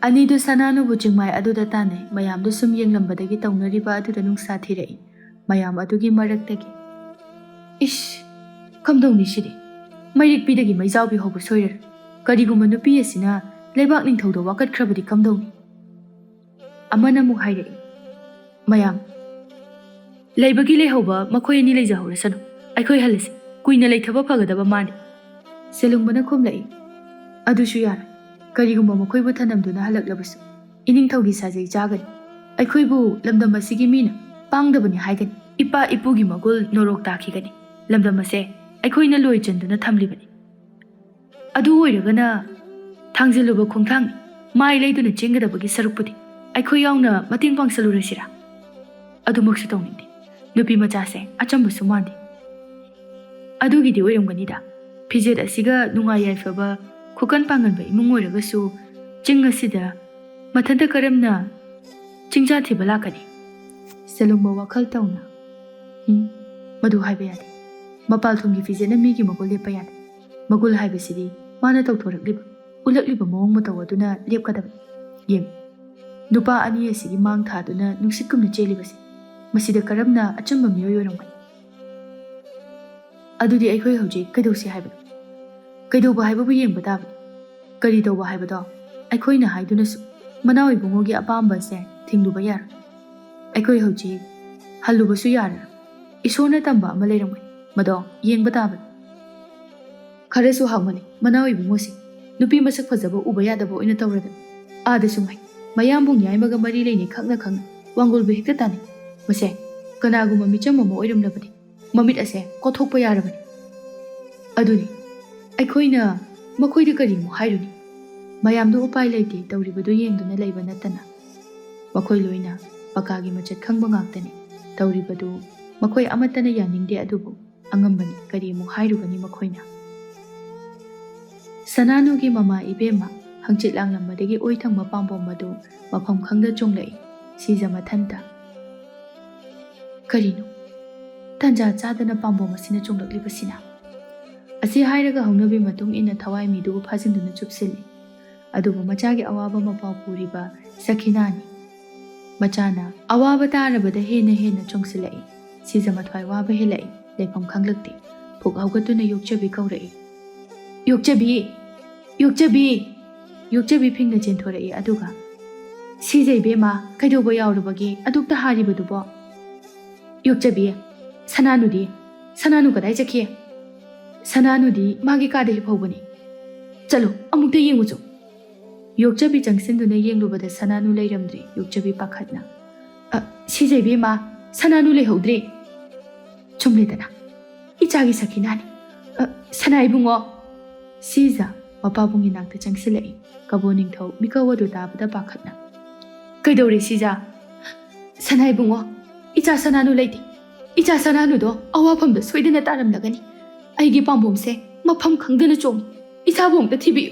ꯑꯅꯤꯗꯨ ꯁꯅꯥꯅꯨꯕꯨ ꯆꯤꯡꯃꯥꯏ ꯑꯗꯨꯗ ꯇꯥꯟꯅꯩ꯫ ꯃꯌꯥꯝꯗꯨ ꯁꯨꯝ ꯌꯦꯡꯂꯝꯕꯗꯒꯤ ꯇꯧꯅꯔꯤꯕ ꯑꯗꯨꯗ ꯅꯨꯡꯁꯥ ꯊꯤꯔꯛꯏ꯫ ꯃꯌꯥꯝ ꯑꯗꯨꯒꯤ ꯃꯔꯛꯇꯒꯤ ꯏꯁ, ꯀꯝꯗꯧꯅꯤ ꯁꯤꯗꯤ? ꯃꯩꯔꯤꯛꯄꯤꯗꯒꯤ ꯃꯩꯖꯥꯎꯕꯤ ꯍꯧꯕ ꯁꯣꯏꯔꯔꯣꯏ꯫ ꯀꯔꯤꯒꯨꯝꯕ ꯅꯨꯄꯤ ꯑꯁꯤꯅ ꯂꯩꯕꯥꯛ ꯅꯤꯡꯊꯧꯗ ꯋꯥꯀꯠꯈ꯭ꯔꯕꯗꯤ ꯀꯝꯗꯧꯅꯤ? ꯑꯃꯅ ꯑꯃꯨꯛ ꯍꯥꯏꯔꯛꯏ꯫ ꯃꯌꯥꯝ ꯂꯩꯕꯒꯤ ꯂꯩꯍꯧꯕ ꯃꯈꯣꯏ ꯑꯅꯤ ꯂꯩꯖꯍꯧꯔꯁꯅꯨ, ꯑꯩꯈꯣꯏ ꯍꯜꯂꯁꯤ, ꯀꯨꯏꯅ ꯂꯩꯊꯕ ꯐꯒꯗꯕ ꯃꯥꯅꯤ꯫ ꯁꯦꯂꯨꯡꯕꯅ ꯈꯨꯝꯂꯛꯏ꯫ ꯑꯗꯨꯁꯨ ꯌꯥꯔꯣꯏ꯫ ꯀꯔꯤꯒꯨꯝꯕ ꯃꯈꯣꯏꯕꯨ ꯊꯅꯝꯗꯨꯅ ꯍꯜꯂꯛꯂꯕꯁꯨ ꯏꯅꯤꯡꯊꯧꯒꯤ ꯁꯥꯖꯩ ꯆꯥꯒꯅꯤ꯫ ꯑꯩꯈꯣꯏꯕꯨ ꯂꯝꯗꯝ ꯑꯁꯤꯒꯤ ꯃꯤꯅ ꯄꯥꯡꯗꯕꯅꯤ ꯍꯥꯏꯒꯅꯤ꯫ ꯏꯄꯥ ꯏꯄꯨꯒꯤ ꯃꯒꯨꯜ ꯅꯣꯔꯣꯛ ꯇꯥꯈꯤꯒꯅꯤ꯫ ꯂꯝꯗꯝ ꯑꯁꯦ ꯑꯩꯈꯣꯏꯅ ꯂꯣꯏ ꯆꯟꯗꯨꯅ ꯊꯝꯂꯤꯕꯅꯤ꯫ ꯑꯗꯨ ꯑꯣꯏꯔꯒꯅ ꯊꯥꯡꯖꯤꯜꯂꯨꯕ ꯈꯣꯡꯊꯥꯡꯅꯤ, ꯃꯥꯏ ꯂꯩꯗꯨꯅ ꯆꯦꯟꯒꯗꯕꯒꯤ ꯁꯔꯨꯛꯄꯨꯗꯤ ꯑꯩꯈꯣꯏ ꯌꯥꯎꯅ ꯃꯇꯦꯡ ꯄꯥꯡꯁꯜꯂꯨꯔꯁꯤꯔꯥ? ꯑꯗꯨꯃꯛꯁꯨ ꯇꯧꯅꯤꯡꯗꯦ꯫ nupi macase achamba sumandi adugi di oiramganida fijet asiga nunga yaifaba khokan panganba imung oiragasu ching asida mathanda karamna chingja thibala kani selungba wakhal tauna madu haiba yade mapal thumgi fijet na migi magol lepa yade magol haiba sidi mana tawthorakliba ulakliba mawong mataw aduna lepkadaba yem nupa ani asigi mang thaduna nungsikkumna chelibasi masida karamna achamba miyoy oiramgani adudi aikhoi hojik kaidausi haibado kaidauba haibabu yengba tabani kari tauba haibado aikhoina haidunasu manawi bungogi apamba se thingluba yar aikoi hojik hallubasu yar isona tamba ama leiramgani mado yengba tabani kharasu hangmani manawi bungosi nupi masak fajaba uba yadaba oina tawrada adasu ngai mayambung yaimaga mari leini khakna khakna wangolbu hekta tani mase kanaguma micham ama oiramnabadi mamit ase kothokpa yarabani aduni aikhoina makhoida kari mu hairuni mayamdu upai leite tawribadu yengduna leiba natana makhoi loina pakagi machat khangba ngaktani tawribadu makhoi amatana yaningde adubu angambani kari mu hairugani makhoina sananugi mama ibema hangchit langlambadagi oithangma pambom madu mafam khangda chonglai sija mathanta karino tanja chadana pambom asina chonglakliba asi hairaga haunabi matung ina thawai midu phajinduna chupsili adubu machagi awaba mapau puriba sakhinani machana awaba tarabada hena chongsilai sija mathwai waba helai lepham khanglakti phuk haugatuna yokchabi kaurai yokchabi phingna chenthore aduga sijai bema kaidoba yaurubagi adukta haribadubo yokchabi sananu kadai chakhe sananudi magi kade hibhobani chalo amukta yengucho yokchabi changsinduna yenglubada sananu leiramdri yokchabi pakhatna sijai bema sananu leihodre chumledana ichagi sakhinani sanai bungo sija mapabungi nakta changsilai kaboning thau mikawadu tabada pakhatna kaidore sija sanai bungo icha sananu leiti icha sananu do awafamda soidana taramlagani aigi pambomse mafam khangdana chong icha bomta thibi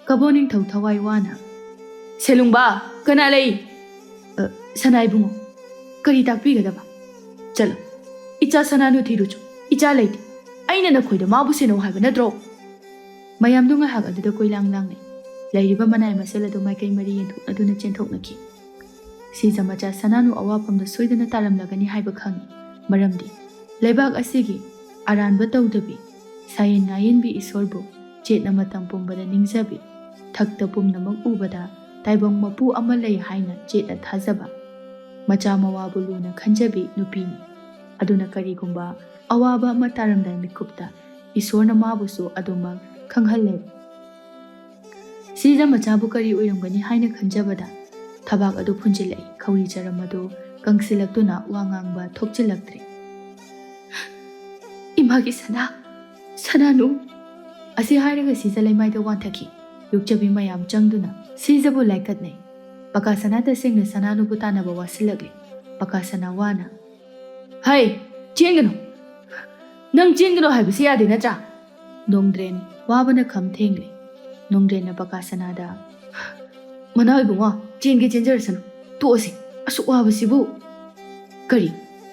kaboning thau thawai wana selungba kana lei sanai bungo kari takpi gadaba chalo icha sananu thiruchu icha leiti aina na khoida mabu seno haiba nadro mayam dunga hak aduda koilang lang nei lairiba manai masala do mai kai mari yenthuk aduna chenthok naki sija macha sananu awapamda soidana taramlagani haiba khangi maramdi leibak asigi aranba tawdabi sayen nayenbi isorbu chetna matam pumbada ningjabi thakta pumnamak ubada taibang mapu ama lei haina chetna thajaba macha mawabu luna khanjabi nupini aduna karigumba awaba ama taramdai mikupta isorna mabusu aduma khanghalle sija machabu kari oiramgani haina khanjabada thabak adu phunjilai khawri charamadu kangsilaktuna wangangba thokchilaktre imagi sananu asi hairaga sija laimaida wanthaki yokchabi mayam changduna sijabu laikatnai pakasana ta singna sananu butana ba wasilagli pakasana wana hai chengano nang chengano haibisi yade natra nongdren wabana kham thengli nongdren na pakasana da manawi bunga chenge chenjarasanu tosi asu wabasibu kari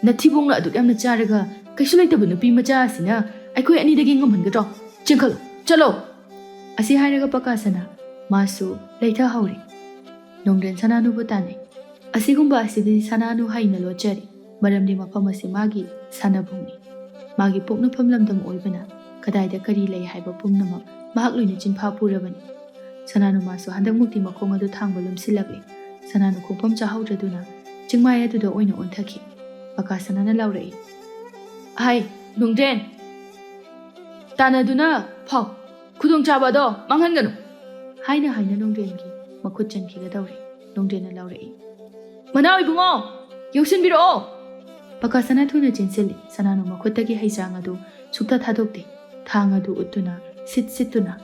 nathibong adu yamna charaga kaisu laitaba nupi macha asina aikoi ani dagi ngamhangadro chengkhalo chalo asi hairaga pakasana masu leitha hauri nongren sananu butane asigumba asidi sananu haina lochari maramdi mafam asi magi sanabungni magi pokna phamlamdam oibana kadaida kari lei haiba pumnama mahak loina chinpha purabani sananu masu handak mukti makhong adu thangba lumsilakli sananu khopam chahawdraduna chingmai aduda oina onthaki pakasana na laurai hai nongdren tanaduna phau khudong chabado manghanganu haina nongdren gi makhut chanki ga dauri nongdren na laurai manawi bungo yoksinbiro pakasana thuna chinsili sananu makhutagi haijang adu sukta thadokte thang adu utuna situna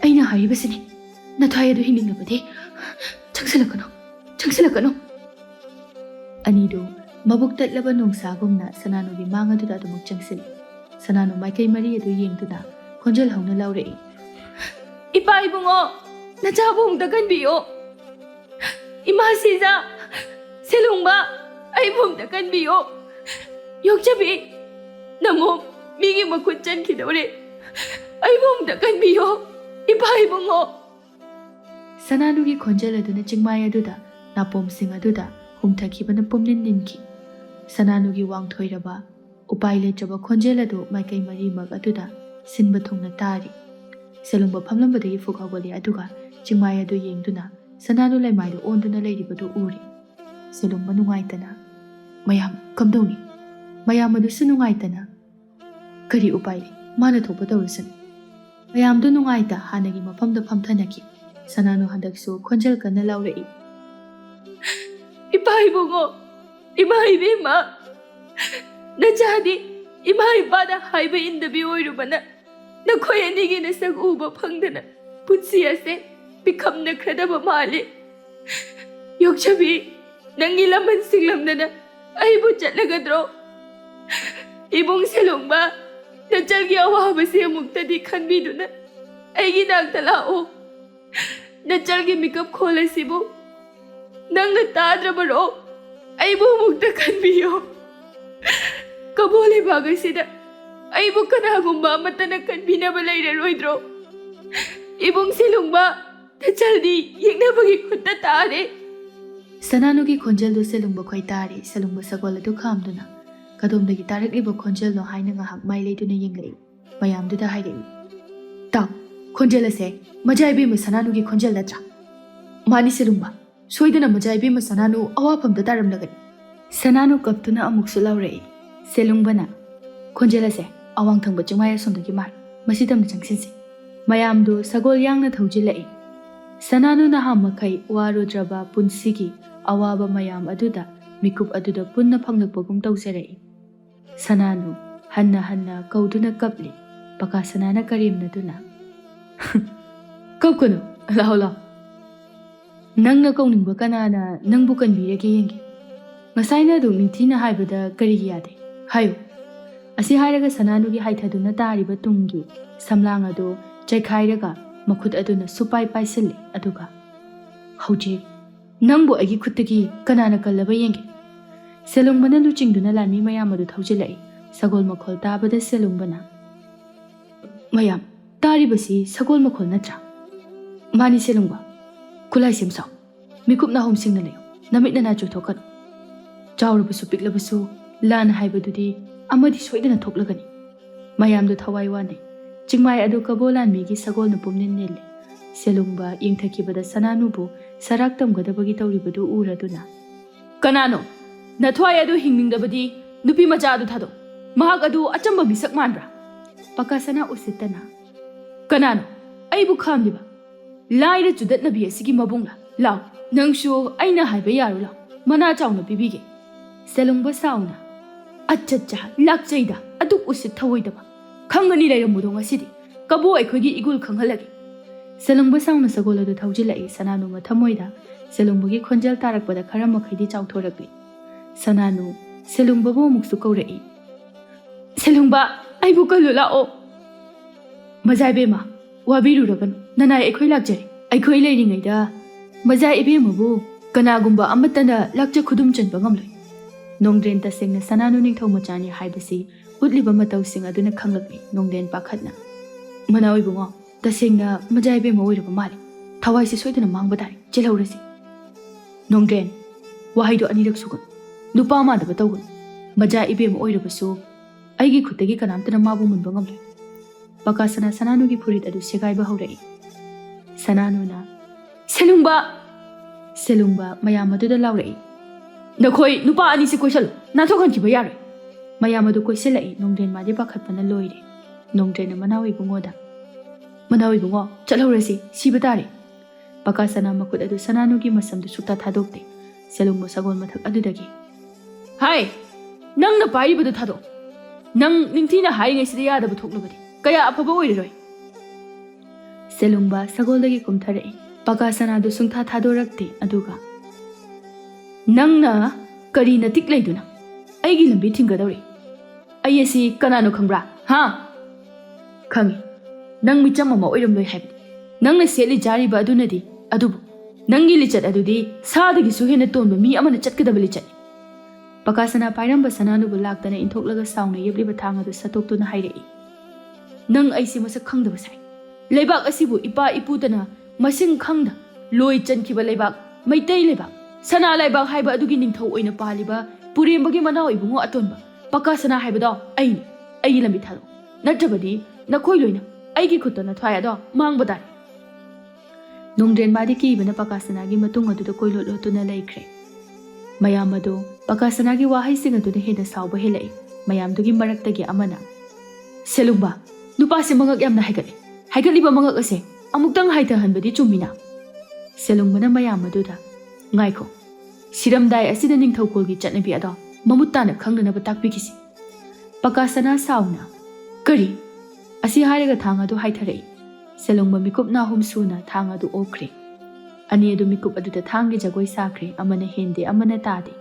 aina haribasini nathai adu hinningnabadi changsilakano anido Mabuk tatlaba nungsagumna Sananugi mangaduda adumuk changsili. Sananu maikai mari adu yengduna khonjal hauna laurei. Ipa ibungo nachabung daganbiyo. Ima siza selungba aibum daganbiyo. Yokchabi namo migi makut chankidore. Aibum daganbiyo. Ipa ibungo. Sananugi khonjal aduna chingmai aduda napom sing aduda humthakibana pumnin ninki. Sananugi wangthoiraba upai letraba khonjel adu maikai mari mag aduda sinba thongna tari. Selungba phamlambadagi fukhawali aduga chingmai adu yengduna Sananu laimaidu onduna leiribadu uri. Selungba nungaitana mayam kamdoni. Mayam adu sunungaitana kari upai mana thopa tawrisan. Mayam du nungaita hanagi mafamda phamthanaki. Sananu handaksu khonjel kana laurei. Ipa ibungo ima ibema Nachadi ima ipada haiba indabi oirubana nakhoi anigi na sag uba phangdana punsi ase bikamna khradaba male yokchabi nangi laman singlamdana aibu chatlagadro ibung selungba nachalgi awaba se muktadi khanbiduna aigi nakta lao nachalgi mikap kholasibu nangna tadrabaro aibu mukta khanbiyo Kabole bagasida aibu kanagumba matana kanbinaba leiraroidro ibung selungba tachaldi yengnabagi khutta tare Sananugi khonjel do selungba khoi tare selungba sagol adu khamduna kadomdagi tarakliba khonjel do haina nga hak mai leiduna yenglei mayamdu da hairei taw khonjel ase majaibe ma Sananugi khonjel latra mani selungba soidana majaibe ma Sananu awapam da taramlagani Sananu kaptuna amuksu laurei Selungbana khonjelase awang thangba chingmai somdagi mar masidamna changsinsi mayamdu sagol yangna thaujilai Sananu na hamakai warudraba punsigi awaba mayam aduda mikup aduda punna phanglakpagum tawserei Sananu hanna kauduna kapli paka sanana karimna duna kapkunu laula nangna kauningba kanana nangbu kanbirege yengi ngasaina du ningthina haibada karigi yade hayo asi hairaga Sananugi haithaduna tariba tungi samlang adu chaikhairaga makhut aduna supai paisilli aduga hauji nangbu agi khutagi kanana kallaba yenge selungbana luchingduna lami mayam adu thaujilai sagol makhol tabada selungbana mayam taribasi sagol makhol natra mani selungba kulai semsa mikupna homsingna leyo namitna na chothokan chawrabasu piklabasu Lana haibadudi amadi soidana thoklagani mayamdu thawai wane chingmai adu kabolan migi sagol na pumnin nelle selungba yengthakibada Sananubu saraktam gadabagi tawribadu uraduna kanano nathwai adu hingningdabadi nupi macha adu thado mahak adu achamba misak manbra pakasana usitana kanano aibu khamdiba laira judat nabi asigi mabungla law nangshu aina haiba yaru law mana chawna bibige selungba sauna Achacha lakjaida aduk usit thawoidaba khangani leiramudong asidi kabo aikhogi igul khanghalagi selungba sauna sagol adu thaujilai Sananu ma thamoida selungbugi khonjal tarakpada kharama khaidi chawthorakli Sananu selungba bo muksu kaurei selungba aibu kalu lao majai ma wabiru ragan nanai aikhoi lakjari aikhoi leiringaida majai ibe mabu kanagumba amatana lakja khudum chanba ngamloi Nongden tasengna Sananu ningthau machani haibasi utliba matau sing aduna khanglakni nongden pakhatna manawi bungo tasengna majaibe maoiraba mali thawai si soidana mangba dai chelhaurasi nongden wahaido anirak sugun nupa ma da batawgun majaibe maoirabasu aigi khutagi kanamtana mabu munba ngamloi pakasana Sananu gi phurit adu segaiba haurai Sananu na selungba mayam aduda laurai Nakhoi nupa ani se koisal na thokhan ki bayar mayam adu koiselai nongden ma de pakhat pana loire nongden manawi bungoda manawi bungo chalhorasi sibadare pakasana makut adu Sananugi masam du sukta thadokte selungbo sagol mathak adudagi hai nang na pai badu thado nang ningthina hai ngai sida yada bu thoklubadi kaya afaba oiroi selungba sagoldagi kumthare pakasana du sungtha thadorakte aduga Nangna kari na tik laiduna ꯑꯩꯒꯤ ꯂꯝꯕꯤ ꯊꯤꯡꯒꯗꯧꯔꯤ ꯑꯩ ꯑꯁꯤ ꯀꯅꯥꯅꯣ ꯈꯪꯕ꯭ꯔꯥ ꯍꯥ ꯈꯪꯉꯤ ꯅꯪ ꯃꯤꯆꯝ ꯑꯃ ꯑꯣꯏꯔꯝꯂꯣꯏ ꯍꯥꯏꯕꯗꯤ ꯅꯪꯅ ꯁꯦꯠꯂꯤ ꯆꯥꯔꯤꯕ ꯑꯗꯨꯅꯗꯤ ꯑꯗꯨꯕꯨ ꯅꯪꯒꯤ ꯂꯤꯆꯠ ꯑꯗꯨꯗꯤ ꯁꯥꯗꯒꯤꯁꯨ ꯍꯦꯟꯅ ꯇꯣꯟꯕ ꯃꯤ ꯑꯃꯅ ꯆꯠꯀꯗꯕ ꯂꯤꯆꯠꯅꯤ ꯄꯀꯥꯁꯅꯥ ꯄꯥꯏꯔꯝꯕ ꯁꯅꯥꯅꯨꯕꯨ ꯂꯥꯛꯇꯅ ꯏꯟꯊꯣꯛꯂꯒ ꯁꯥꯎꯅ ꯌꯦꯞꯂꯤꯕ ꯊꯥꯡ ꯑꯗꯨ ꯁꯠꯇꯣꯛꯇꯨꯅ ꯍꯥꯏꯔꯛꯏ ꯅꯪ ꯑꯩꯁꯦ ꯃꯁꯛ ꯈꯪꯗꯕ ꯁꯥꯏ ꯂꯩꯕꯥꯛ ꯑꯁꯤꯕꯨ ꯏꯄꯥ ꯏꯄꯨꯇꯅ ꯃꯁꯤꯡ ꯈꯪꯗ ꯂꯣꯏ ꯆꯟꯈꯤꯕ ꯂꯩꯕꯥꯛ ꯃꯩꯇꯩ ꯂꯩꯕꯥꯛ ꯁꯅꯥ ꯂꯩꯕꯥꯛ ꯍꯥꯏꯕ ꯑꯗꯨꯒꯤ ꯅꯤꯡꯊꯧ ꯑꯣꯏꯅ ꯄꯥꯜꯂꯤꯕ ꯄꯨꯔꯦꯝꯕꯒꯤ ꯃꯅꯥꯎ ꯏꯕꯨꯡꯉꯣ ꯑꯇꯣꯟꯕ ꯄꯀꯥꯁꯅꯥ ꯍꯥꯏꯕꯗꯣ ꯑꯩꯅꯤ ꯑꯩꯒꯤ ꯂꯝꯕꯤ ꯊꯥꯗꯣꯛ ꯅꯠꯇ꯭ꯔꯕꯗꯤ ꯅꯈꯣꯏ ꯂꯣꯏꯅ ꯑꯩꯒꯤ ꯈꯨꯠꯇ ꯅꯊ꯭ꯋꯥꯏ ꯑꯗꯣ ꯃꯥꯡꯕ ꯇꯥꯔꯦ ꯅꯣꯡꯗ꯭ꯔꯦꯟ ꯃꯥꯗꯤ ꯀꯤꯕꯅ ꯄꯀꯥꯁꯅꯥꯒꯤ ꯃꯇꯨꯡ ꯑꯗꯨꯗ ꯀꯣꯏꯂꯣꯠ ꯂꯣꯠꯇꯨꯅ ꯂꯩꯈ꯭ꯔꯦ ꯃꯌꯥꯝ ꯑꯗꯨ ꯄꯀꯥꯁꯅꯥꯒꯤ ꯋꯥꯍꯩꯁꯤꯡ ꯑꯗꯨꯅ ꯍꯦꯟꯅ ꯁꯥꯎꯕ ꯍꯦꯜꯂꯛꯏ ꯃꯌꯥꯝꯗꯨꯒꯤ ꯃꯔꯛꯇꯒꯤ ꯑꯃꯅ ꯁꯦꯂꯨꯡꯕ ꯅꯨꯄꯥꯁꯦ ꯃꯉꯛ ꯌꯥꯝꯅ ꯍꯥꯏꯒꯠꯂꯤꯕ ꯃꯉꯛ ꯑꯁꯦ ꯑꯃꯨꯛꯇꯪ ꯍꯥꯏꯊꯍꯟꯕꯗꯤ ꯆꯨꯝꯃꯤꯅ ꯁꯦꯂꯨꯡꯕꯅ ꯃꯌꯥꯝ ꯑꯗꯨꯗ ꯉꯥꯏꯈꯣ ꯁꯤꯔꯝꯗꯥꯏ ꯑꯁꯤꯗ ꯅꯤꯡꯊꯧꯀꯨꯜꯒꯤ ꯆꯠꯅꯕꯤ ꯑꯗꯣ ꯃꯃꯨꯠ ꯇꯥꯅ ꯈꯪꯅꯅꯕ ꯇꯥꯛꯄꯤꯈꯤꯁꯤ ꯄꯀꯥꯁꯅꯥ ꯁꯥꯎꯅ ꯀꯔꯤ ꯑꯁꯤ ꯍꯥꯏꯔꯒ ꯊꯥꯡ ꯑꯗꯨ ꯍꯥꯏꯊꯔꯛꯏ ꯁꯦꯂꯨꯡꯕ ꯃꯤꯀꯨꯞ ꯅꯥꯍꯨꯝ ꯁꯨꯅ ꯊꯥꯡ ꯑꯗꯨ ꯑꯣꯛꯈ꯭ꯔꯦ ꯑꯅꯤ ꯑꯗꯨ ꯃꯤꯀꯨꯞ ꯑꯗꯨꯗ ꯊꯥꯡꯒꯤ ꯖꯒꯣꯏ ꯁꯥꯈ꯭ꯔꯦ ꯑꯃꯅ ꯍꯦꯟꯗꯦ ꯑꯃꯅ ꯇꯥꯗꯦ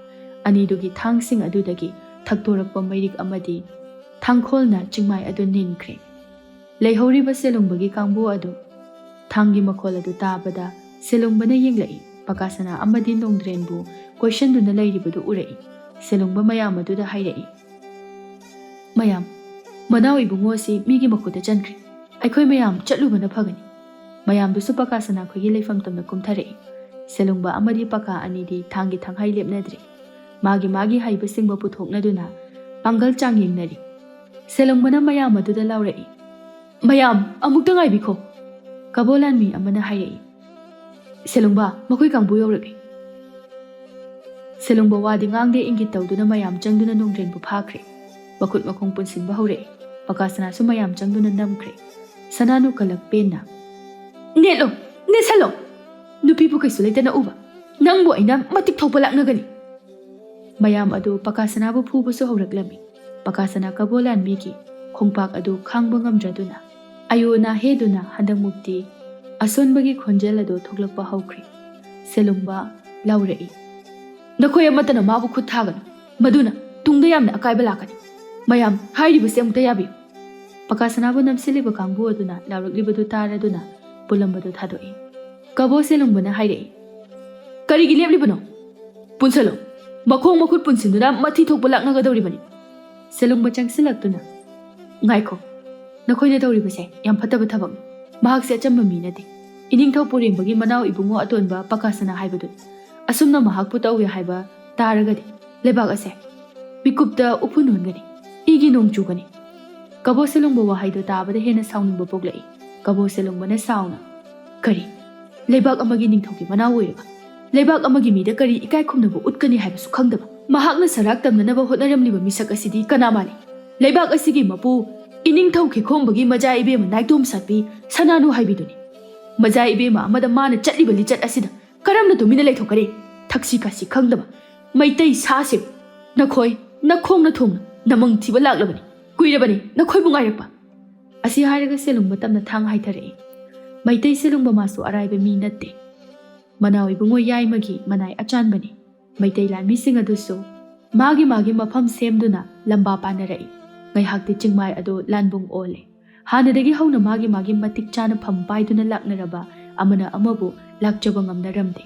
ꯑꯅꯤꯗꯨꯒꯤ ꯊꯥꯡꯁꯤꯡ ꯑꯗꯨꯗꯒꯤ ꯊꯛꯇꯣꯔꯛꯄ ꯃꯩꯔꯤꯛ ꯑꯃꯗꯤ ꯊꯥꯡꯈꯣꯜꯅ ꯆꯤꯡꯃꯥꯏ ꯑꯗꯨ ꯅꯤꯟꯈ꯭ꯔꯦ ꯂꯩꯍꯧꯔꯤꯕ ꯁꯦꯂꯨꯡꯕꯒꯤ ꯀꯥꯡꯕꯨ ꯑꯗꯨ ꯊꯥꯡꯒꯤ ꯃꯈꯣꯜ ꯑꯗꯨ ꯇꯥꯕꯗ ꯁꯦꯂꯨꯡꯕꯅ ꯌꯦꯡꯂꯛꯏ ꯄꯀꯥꯁꯅꯥ ꯑꯃꯗꯤ ꯅꯣꯡꯗ꯭ꯔꯦꯟꯕꯨ ꯀꯣꯏꯁꯟꯗꯨꯅ ꯂꯩꯔꯤꯕꯗꯨ ꯎꯔꯛꯏ ꯁꯦꯂꯨꯡꯕ ꯃꯌꯥꯝ ꯑꯗꯨꯗ ꯍꯥꯏꯔꯛꯏ ꯃꯌꯥꯝ ꯃꯅꯥꯎ ꯏꯕꯨꯡꯉꯣ ꯑꯁꯤ ꯃꯤꯒꯤ ꯃꯈꯨꯠꯇ ꯆꯟꯈ꯭ꯔꯦ ꯑꯩꯈꯣꯏ ꯃꯌꯥꯝ ꯆꯠꯂꯨꯕꯅ ꯐꯒꯅꯤ ꯃꯌꯥꯝꯗꯨꯁꯨ ꯄꯀꯥꯁꯅꯥ ꯈꯣꯏꯒꯤ ꯂꯩꯐꯝ ꯇꯝꯅ ꯀꯨꯝꯊꯔꯛꯏ ꯁꯦꯂꯨꯡꯕ ꯑꯃꯗꯤ ꯄꯀꯥ ꯑꯅꯤꯗꯤ ꯊꯥꯡꯒꯤ ꯊꯥꯡꯍꯩ ꯂꯦꯞꯅꯗ꯭ꯔꯤ ꯃꯥꯒꯤ ꯍꯩꯕꯁꯤꯡꯕ ꯄꯨꯊꯣꯛꯅꯗꯨꯅ ꯄꯥꯡꯒꯜ ꯆꯥꯡ ꯌꯦꯡꯅꯔꯤ ꯁꯦꯂꯨꯡꯕꯅ ꯃꯌꯥꯝ ꯑꯗꯨꯗ ꯂꯥꯎꯔꯛꯏ ꯃꯌꯥꯝ ꯑꯃꯨꯛꯇ ꯉꯥꯏꯕꯤꯈꯣ ꯀꯕꯣ ꯂꯥꯟꯃꯤ ꯑꯃꯅ ꯍꯥꯏꯔꯛꯏ ꯁꯦꯂꯨꯡꯕ ꯃꯈꯣꯏ ꯀꯥꯡꯕꯨ ꯌꯧꯔꯛꯏ ꯁꯦꯂꯨꯡꯕ ꯋꯥꯗꯤ ꯉꯥꯡꯗꯦ ꯏꯪꯒꯤꯠ ꯇꯧꯗꯨꯅ ꯃꯌꯥꯝ ꯆꯪꯗꯨꯅ ꯅꯣꯡꯗ꯭ꯔꯦꯟꯕꯨ ꯐꯥꯈ꯭ꯔꯦ ꯃꯈꯨꯠ ꯃꯈꯣꯡ ꯄꯨꯟꯁꯤꯟꯕ ꯍꯧꯔꯛꯏ ꯄꯀꯥꯁꯅꯥꯁꯨ ꯃꯌꯥꯝ ꯆꯪꯗꯨꯅ ꯅꯝꯈ꯭ꯔꯦ ꯁꯅꯥꯅꯨ ꯀꯂꯛ ꯄꯦꯟꯅ ꯅꯦꯠꯁꯜꯂꯣ ꯅꯨꯄꯤꯕꯨ ꯀꯩꯁꯨ ꯂꯩꯇꯅ ꯎꯕ ꯅꯪꯕꯨ ꯑꯩꯅ ꯃꯇꯤꯛ ꯊꯣꯛꯄ ꯂꯥꯛꯅꯒꯅꯤ ꯃꯌꯥꯝ ꯑꯗꯨ ꯄꯀꯥꯁꯅꯥꯕꯨ ꯐꯨꯕꯁꯨ ꯍꯧꯔꯛꯂꯝꯃꯤ ꯄꯀꯥꯁꯅꯥ ꯀꯕꯣ ꯂꯥꯟꯃꯤꯒꯤ ꯈꯣꯡꯄꯥꯛ ꯑꯗꯨ ꯈꯥꯡꯕ ꯉꯝꯗ꯭ꯔꯗꯨꯅ ꯑꯌꯣꯅꯥ ꯍꯦꯗꯨꯅ ꯍꯟꯗꯛꯃꯨꯛꯇꯤ ꯑꯁꯣꯟꯕꯒꯤ ꯈꯣꯟꯖꯦꯜ ꯑꯗꯨ ꯊꯣꯛꯂꯛꯄ ꯍꯧꯈ꯭ꯔꯦ ꯁꯦꯂꯨꯡꯕ ꯂꯥꯎꯔꯛꯏ ꯅꯈꯣꯏ ꯑꯃꯠꯇꯅ ꯃꯥꯕꯨ ꯈꯨꯠ ꯊꯥꯒꯅꯨ ꯃꯗꯨꯅ ꯇꯨꯡꯗ ꯌꯥꯝꯅ ꯑꯀꯥꯏꯕ ꯂꯥꯛꯀꯅꯤ ꯃꯌꯥꯝ ꯍꯥꯏꯔꯤꯕꯁꯦ ꯑꯃꯨꯛꯇ ꯌꯥꯕꯤꯌꯨ ꯄꯀꯥꯁꯅꯥꯕꯨ ꯅꯝꯁꯤꯜꯂꯤꯕ ꯀꯥꯡꯕꯨ ꯑꯗꯨꯅ ꯂꯥꯎꯔꯛꯂꯤꯕꯗꯨ ꯇꯥꯔꯗꯨꯅ ꯄꯨꯜꯂꯝꯕꯗꯨ ꯊꯥꯗꯣꯛꯏ ꯀꯕꯣ ꯁꯦꯂꯨꯡꯕꯅ ꯍꯥꯏꯔꯛꯏ ꯀꯔꯤꯒꯤ ꯂꯦꯞꯂꯤꯕꯅꯣ ꯄꯨꯟꯁꯜꯂꯣ ꯃꯈꯣꯡ ꯃꯈꯨꯠ ꯄꯨꯟꯁꯤꯟꯗꯨꯅ ꯃꯊꯤ ꯊꯣꯛꯄ ꯂꯥꯛꯅꯒꯗꯧꯔꯤꯕꯅꯤ ꯁꯦꯂꯨꯡꯕ ꯆꯪꯁꯤꯜꯂꯛꯇꯨꯅ ꯉꯥꯏꯈꯣ ꯅꯈꯣꯏꯅ ꯇꯧꯔꯤꯕꯁꯦ ꯌꯥꯝ ꯐꯠꯇꯕ ꯊꯕꯛꯅꯤ ꯃꯍꯥꯛꯁꯦ ꯑꯆꯝꯕ ꯃꯤ ꯅꯠꯇꯦ ꯏꯅꯤꯡꯊꯧ ꯄꯨꯔꯦꯝꯕꯒꯤ ꯃꯅꯥꯎ ꯏꯕꯨꯡꯉꯣ ꯑꯇꯣꯟꯕ ꯄꯀꯥꯁꯅꯥ ꯍꯥꯏꯕꯗꯨꯅꯤ ꯑꯁꯨꯝꯅ ꯃꯍꯥꯛꯄꯨ ꯇꯧꯏ ꯍꯥꯏꯕ ꯇꯥꯔꯒꯗꯤ ꯂꯩꯕꯥꯛ ꯑꯁꯦ ꯃꯤꯀꯨꯞꯇ ꯎꯐꯨꯟ ꯍꯨꯟꯒꯅꯤ ꯏꯒꯤ ꯅꯣꯡ ꯆꯨꯒꯅꯤ ꯀꯕꯣ ꯁꯦꯂꯨꯡꯕ ꯋꯥꯍꯩꯗꯨ ꯇꯥꯕꯗ ꯍꯦꯟꯅ ꯁꯥꯎꯅꯤꯡꯕ ꯄꯣꯛꯂꯛꯏ ꯀꯕꯣ ꯁꯦꯂꯨꯡꯕꯅ ꯁꯥꯎꯅ ꯀꯔꯤ ꯂꯩꯕꯥꯛ ꯑꯃꯒꯤ ꯅꯤꯡꯊꯧꯒꯤ ꯃꯅꯥꯎ ꯑꯣꯏꯔꯒ ꯂꯩꯕꯥꯛ ꯑꯃꯒꯤ ꯃꯤꯗ ꯀꯔꯤ ꯏꯀꯥꯏ ꯈꯨꯝꯅꯕ ꯎꯠꯀꯅꯤ ꯍꯥꯏꯕꯁꯨ ꯈꯪꯗꯕ ꯃꯍꯥꯛꯅ ꯁꯔꯥꯛ ꯇꯝꯅꯅꯕ ꯍꯣꯠꯅꯔꯝꯂꯤꯕ ꯃꯤꯁꯛ ꯑꯁꯤꯗꯤ ꯀꯅꯥ ꯃꯥꯜꯂꯤ ꯂꯩꯕꯥꯛ ꯑꯁꯤꯒꯤ ꯃꯄꯨ ꯏꯅꯤꯡꯊꯧ ꯈꯤꯈꯣꯡꯕꯒꯤ ꯃꯖꯥ ꯏꯕꯦꯝꯃ ꯅꯥꯏꯇꯣꯝ ꯁꯥꯠꯄꯤ ꯁꯅꯥꯅꯨ ꯍꯥꯏꯕꯤꯗꯨꯅꯤ ꯃꯖꯥ ꯏꯕꯦꯝꯃ ꯑꯃꯗ ꯃꯥꯅ ꯆꯠꯂꯤꯕ ꯂꯤꯆꯠ ꯑꯁꯤꯗ ꯀꯔꯝꯅ ꯇꯨꯃꯤꯟꯅ ꯂꯩꯊꯣꯛꯀꯅꯤ ꯊꯛꯁꯤ ꯈꯥꯁꯤ ꯈꯪꯗꯕ ꯃꯩꯇꯩ ꯁꯥꯁꯤꯡ ꯅꯈꯣꯏ ꯅꯈꯣꯡꯅ ꯊꯣꯡꯅ ꯅꯃꯪ ꯊꯤꯕ ꯂꯥꯛꯂꯕꯅꯤ ꯀꯨꯏꯔꯕꯅꯤ ꯅꯈꯣꯏꯕꯨ ꯉꯥꯏꯔꯛꯄ ꯑꯁꯤ ꯍꯥꯏꯔꯒ ꯁꯦꯂꯨꯡꯕ ꯇꯞꯅ ꯊꯥꯡ ꯍꯥꯏꯊꯔꯛꯏ ꯃꯩꯇꯩ ꯁꯦꯂꯨꯡꯕ ꯃꯥꯁꯨ ꯑꯔꯥꯏꯕ ꯃꯤ ꯅꯠꯇꯦ ꯃꯅꯥꯎ ꯏꯕꯨꯡꯉꯣ ꯌꯥꯏꯃꯒꯤ ꯃꯅꯥꯏ ꯑꯆꯥꯟꯕꯅꯤ ꯃꯩꯇꯩ ꯂꯥꯟꯃꯤꯁꯤꯡ ꯑꯗꯨꯁꯨ ꯃꯥꯒꯤ ꯃꯐꯝ ꯁꯦꯝꯗꯨꯅ ꯂꯝꯕꯥ ꯄꯥꯅꯔꯛꯏ ꯉꯩꯍꯥꯛꯇꯤ ꯆꯤꯡꯃꯥꯏ ꯑꯗꯨ ꯂꯥꯟꯕꯨꯡ ꯑꯣꯜꯂꯦ ꯍꯥꯟꯅꯗꯒꯤ ꯍꯧꯅ ꯃꯥꯒꯤ ꯃꯇꯤꯛ ꯆꯥꯅ ꯐꯝ ꯄꯥꯏꯗꯨꯅ ꯂꯥꯛꯅꯔꯕ ꯑꯃꯅ ꯑꯃꯕꯨ ꯂꯥꯛꯆꯕ ꯉꯝꯅꯔꯝꯗꯦ